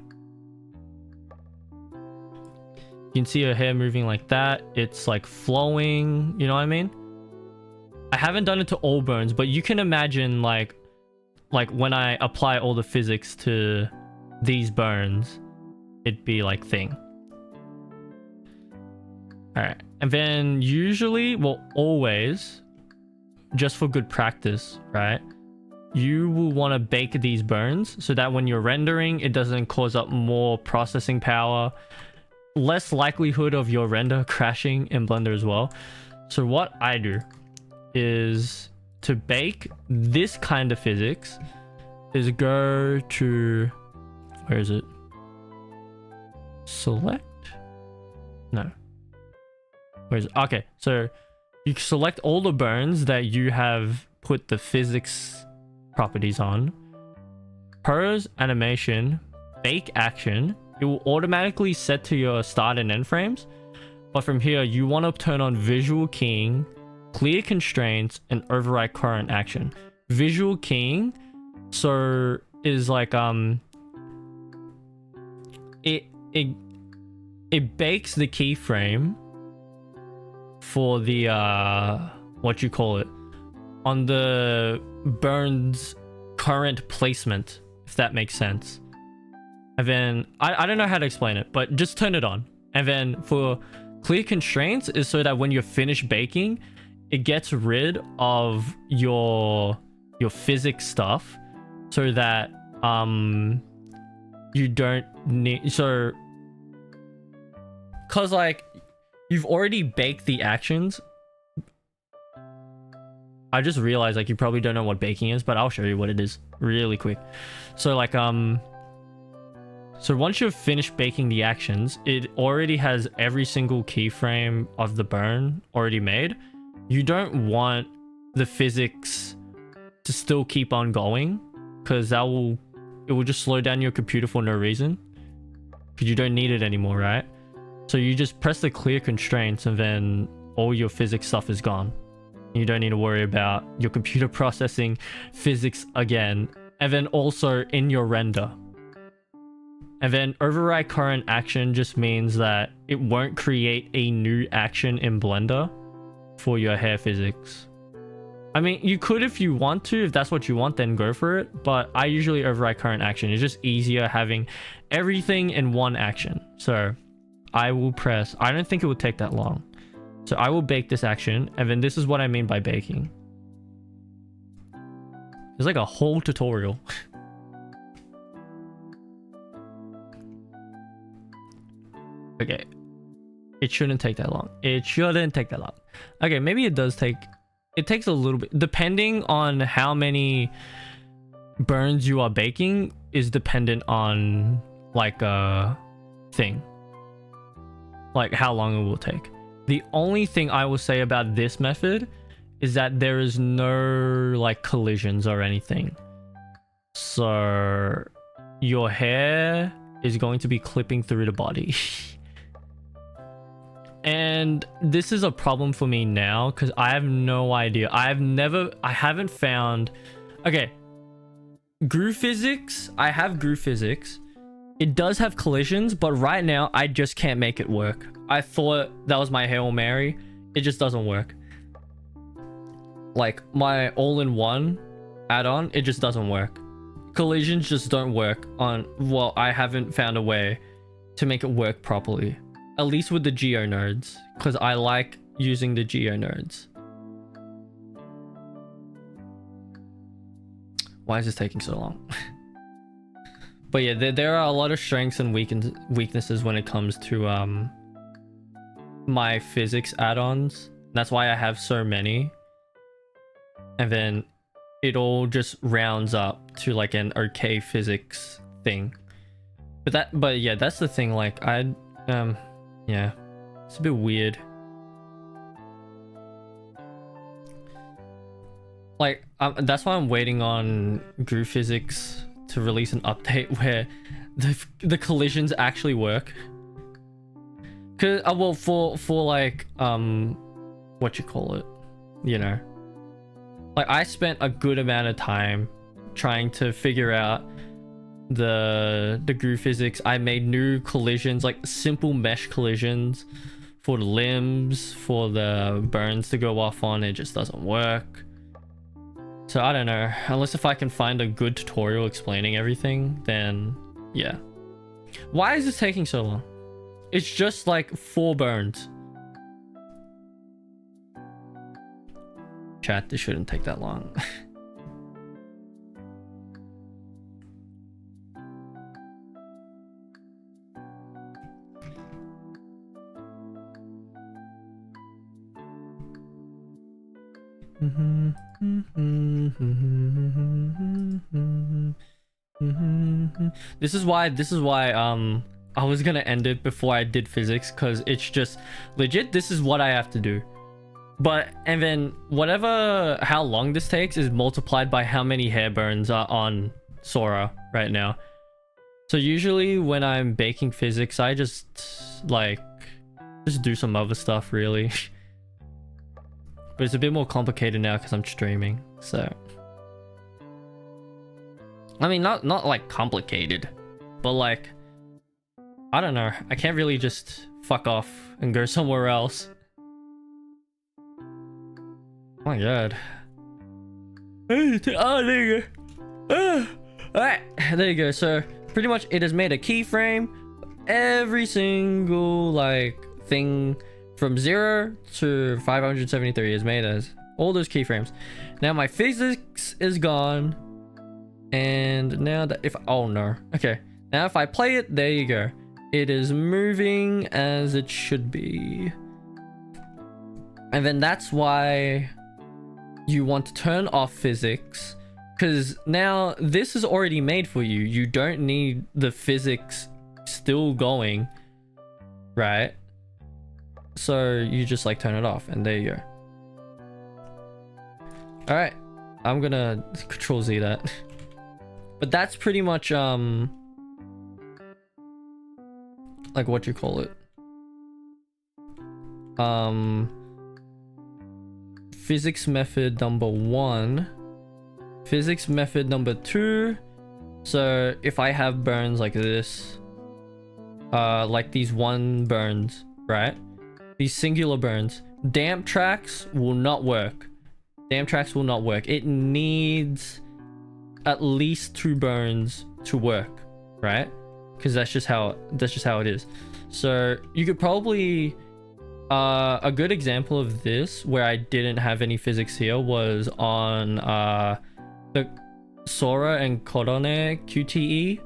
You can see her hair moving like that. It's like flowing, you know what I mean? I haven't done it to all burns, but you can imagine like when I apply all the physics to these burns, it'd be like thing. All right, and then usually, well, always, just for good practice, right? You will want to bake these burns so that when you're rendering, it doesn't cause up more processing power, less likelihood of your render crashing in Blender as well. So what I do is to bake this kind of physics, is go to, where is it? Select? No. Where is it? Okay, so you select all the burns that you have put the physics properties on. Pose animation, bake action. It will automatically set to your start and end frames. But from here, you want to turn on visual keying, clear constraints, and override current action. Visual keying, so is like it bakes the keyframe for the what you call it on the burn's current placement, if that makes sense. And then I don't know how to explain it, but just turn it on. And then for clear constraints is so that when you're finished baking, it gets rid of your physics stuff, so that you don't need, so cause like you've already baked the actions. I just realized like you probably don't know what baking is, but I'll show you what it is really quick. So like so once you've finished baking the actions, it already has every single keyframe of the burn already made. You don't want the physics to still keep on going, because it will just slow down your computer for no reason, because you don't need it anymore, right? So you just press the clear constraints and then all your physics stuff is gone. You don't need to worry about your computer processing physics again. And then also in your render. And then override current action just means that it won't create a new action in Blender for your hair physics. I mean, you could if you want to, if that's what you want, then go for it. But I usually override current action. It's just easier having everything in one action. So I will press, I don't think it would take that long. So I will bake this action, and then this is what I mean by baking. There's like a whole tutorial. Okay. It shouldn't take that long. It shouldn't take that long. Okay, maybe it does take... It takes a little bit. Depending on how many burns you are baking is dependent on like a thing. Like how long it will take. The only thing I will say about this method is that there is no like collisions or anything. So your hair is going to be clipping through the body. And this is a problem for me now because I have no idea. I haven't found... Okay. Groove physics. I have groove physics. It does have collisions, but right now I just can't make it work. I thought that was my Hail Mary. It just doesn't work. Like my all-in-one add-on, it just doesn't work. Collisions just don't work on... Well, I haven't found a way to make it work properly. At least with the geo nodes, because I like using the geo nodes. Why is this taking so long? But yeah, there are a lot of strengths and weaknesses when it comes to my physics add-ons. That's why I have so many. And then it all just rounds up to like an okay physics thing. But yeah, that's the thing. Like yeah, it's a bit weird. Like, that's why I'm waiting on Groove Physics to release an update where the collisions actually work. Cause well, for like what you call it, you know, like I spent a good amount of time trying to figure out the groove physics. I made new collisions, like simple mesh collisions for the limbs, for the burns to go off on. It just doesn't work. So I don't know, unless if I can find a good tutorial explaining everything, then yeah. Why is this taking so long? It's just like 4 burns. Chat, this shouldn't take that long. This is why I was gonna end it before I did physics, because it's just legit, this is what I have to do. But and then whatever, how long this takes is multiplied by how many hair burns are on Sora right now. So usually when I'm baking physics, I just do some other stuff really. But it's a bit more complicated now because I'm streaming. So I mean, not like complicated, but like, I don't know, I can't really just fuck off and go somewhere else. Oh my god. Oh, there you go. Alright, there you go. So pretty much it has made a keyframe. Every single like thing from 0 to 573 is made as all those keyframes. Now my physics is gone. And now that oh no. Okay. Now if I play it, there you go. It is moving as it should be. And then that's why you want to turn off physics, because now this is already made for you. You don't need the physics still going, right? So you just like turn it off and there you go. All right, I'm gonna Control Z that. But that's pretty much like what you call it, physics method number 1, physics method number 2. So if I have burns like this, like these 1 burns, right, these singular burns, damp tracks will not work. Damp tracks will not work. It needs at least 2 burns to work, right? Because that's just how it is. So you could probably a good example of this where I didn't have any physics here was on the Sora and Korone QTE.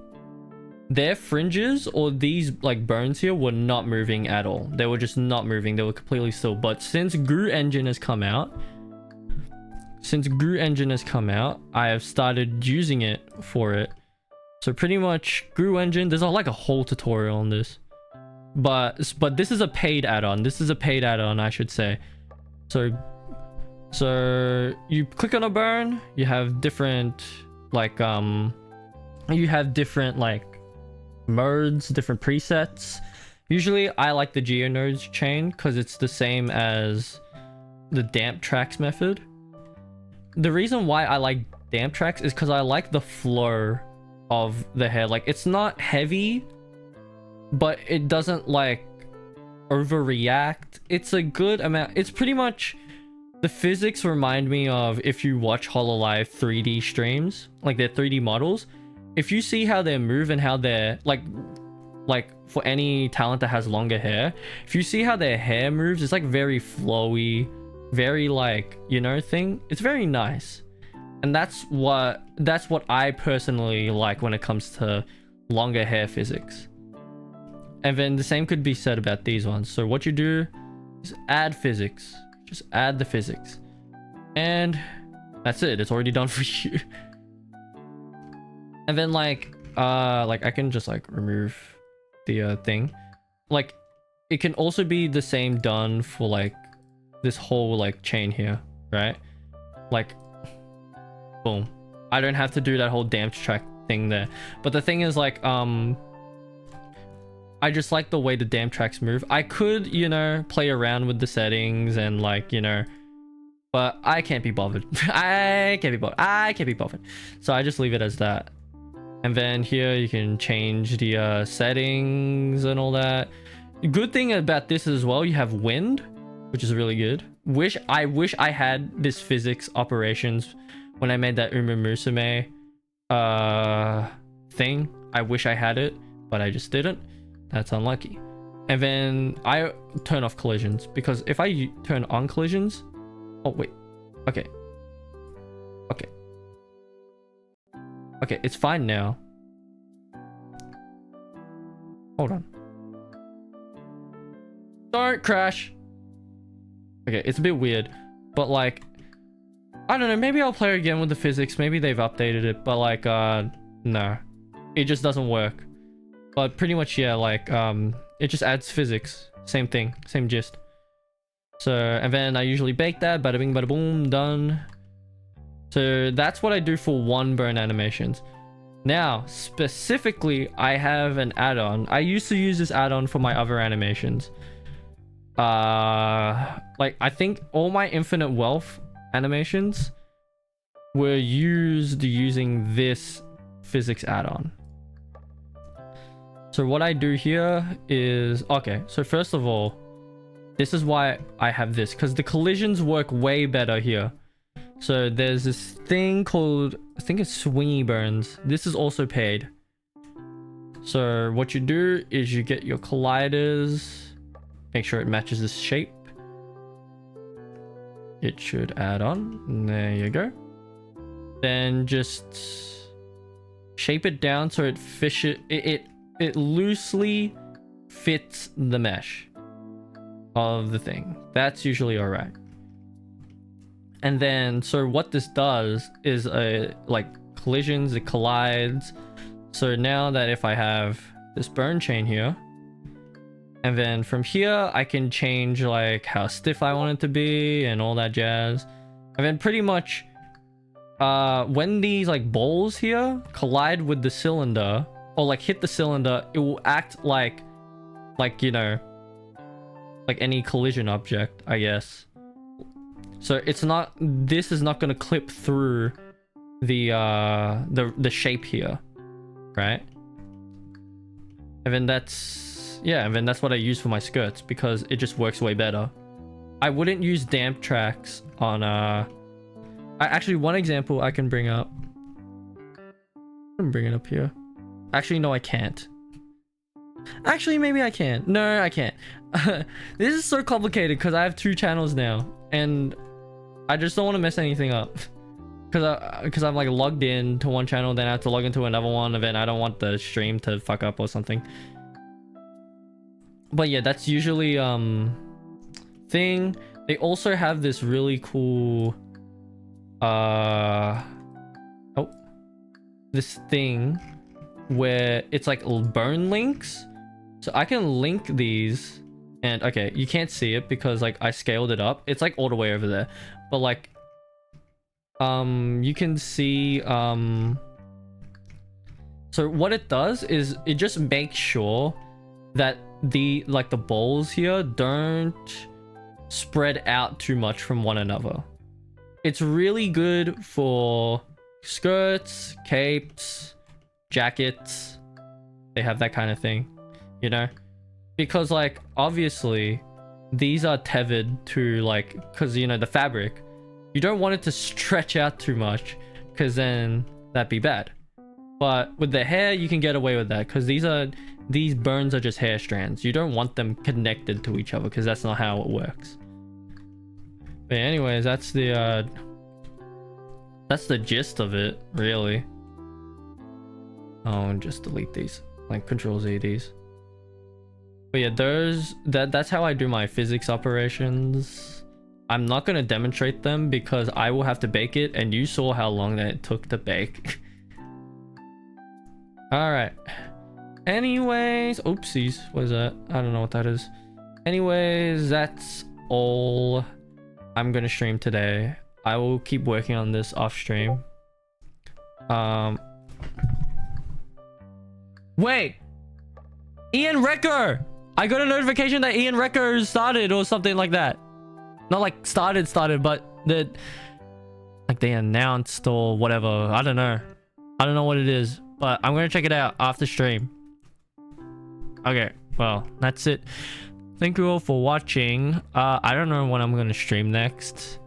Their fringes or these like burns here were not moving at all. They were just not moving. They were completely still. But since Gru Engine has come out, I have started using it for it. So pretty much Gru Engine, there's like a whole tutorial on this. But this is a paid add-on. I should say. So you click on a burn, you have different like modes, different presets. Usually I like the GeoNodes chain because it's the same as the damp tracks method. The reason why I like damp tracks is because I like the flow of the hair. Like, it's not heavy, but it doesn't like overreact. It's a good amount. It's pretty much, the physics remind me of if you watch Hololive 3D streams, like their 3D models. If you see how they move and how they're like for any talent that has longer hair, if you see how their hair moves, it's like very flowy, very like, you know, thing. It's very nice. And that's what I personally like when it comes to longer hair physics. And then the same could be said about these ones. So what you do is add physics. Just add the physics. And that's it. It's already done for you. And then like I can just like remove the thing. Like, it can also be the same done for like this whole like chain here, right? Like, boom. I don't have to do that whole damp track thing there. But the thing is like, I just like the way the damp tracks move. I could, you know, play around with the settings and like, you know, but I can't be bothered. I can't be bothered. So I just leave it as that. And then here you can change the settings and all that. Good thing about this as well, you have wind, which is really good. I wish I had this physics operations when I made that Uma Musume thing. I wish I had it, but I just didn't. That's unlucky. And then I turn off collisions, because if I turn on collisions, oh wait, okay, it's fine now. Hold on, don't crash. Okay, it's a bit weird, but like I don't know, maybe I'll play again with the physics. Maybe they've updated it, but like no, it just doesn't work. But pretty much, yeah, like it just adds physics. Same thing, same gist. So, and then I usually bake that, bada bing bada boom, done. So that's what I do for one burn animations. Now, specifically, I have an add-on. I used to use this add-on for my other animations. Like, I think all my infinite wealth animations were used using this physics add-on. So what I do here is... Okay, so first of all, this is why I have this, because the collisions work way better here. So there's this thing called, I think it's swingy burns. This is also paid. So what you do is you get your colliders, make sure it matches this shape. It should add on. There you go. Then just shape it down so it loosely fits the mesh of the thing. That's usually all right. And then, so what this does is like collisions, it collides. So now that if I have this burn chain here, and then from here, I can change like how stiff I want it to be and all that jazz. And then pretty much, when these like balls here collide with the cylinder, or like hit the cylinder, it will act like, you know, like any collision object, I guess. So it's not, this is not going to clip through the shape here, right? And then that's, yeah, and then that's what I use for my skirts because it just works way better. I wouldn't use damp tracks on actually, one example I can bring up. I can bring it up here. Actually, no, I can't. Actually, maybe I can. No, I can't. This is so complicated because I have 2 channels now, and I just don't want to mess anything up. Because I'm like logged in to one channel, then I have to log into another one, and then I don't want the stream to fuck up or something. But yeah, that's usually thing. They also have this really cool this thing where it's like burn links. So I can link these, and okay, you can't see it because like I scaled it up. It's like all the way over there, but like you can see so what it does is it just makes sure that the balls here don't spread out too much from one another. It's really good for skirts, capes, jackets. They have that kind of thing, you know, because like obviously these are tethered to like, because you know the fabric, you don't want it to stretch out too much because then that'd be bad. But with the hair you can get away with that because these burns are just hair strands. You don't want them connected to each other because that's not how it works. But anyways, that's the gist of it, really. Oh, and just delete these, like Control Z these. But yeah, that's how I do my physics operations. I'm not gonna demonstrate them because I will have to bake it, and you saw how long that it took to bake. All right. Anyways, oopsies, what is that? I don't know what that is. Anyways, that's all I'm gonna stream today. I will keep working on this off stream. Wait, Ian Wrecker! I got a notification that Ian Wrecker started or something like that. Not like started, but that like they announced or whatever. I don't know. I don't know what it is, but I'm gonna check it out after stream. Okay, well, that's it. Thank you all for watching. I don't know when I'm gonna stream next.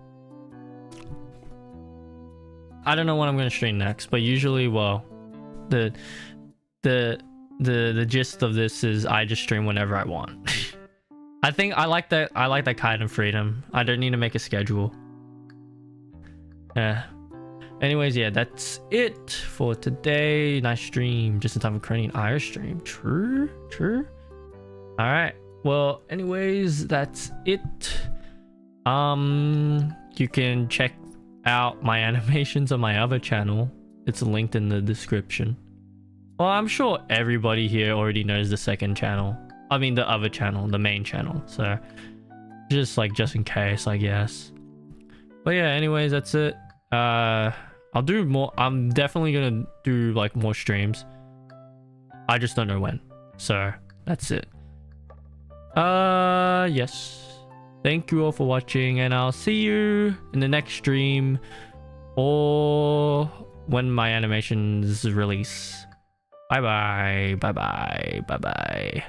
I don't know when I'm gonna stream next, but usually, well, the gist of this is I just stream whenever I want. I think I like that kind of freedom. I don't need to make a schedule. Yeah. Anyways, yeah, that's it for today. Nice stream. Just in time for Cranian Irish stream. True. All right. Well, anyways, that's it. You can check out my animations on my other channel. It's linked in the description. Well, I'm sure everybody here already knows the second channel. I mean the other channel, the main channel. So just in case, I guess. But yeah, anyways, that's it. I'll do more. I'm definitely gonna do like more streams. I just don't know when. So that's it. Yes. Thank you all for watching, and I'll see you in the next stream or when my animations release. Bye bye. Bye bye. Bye bye.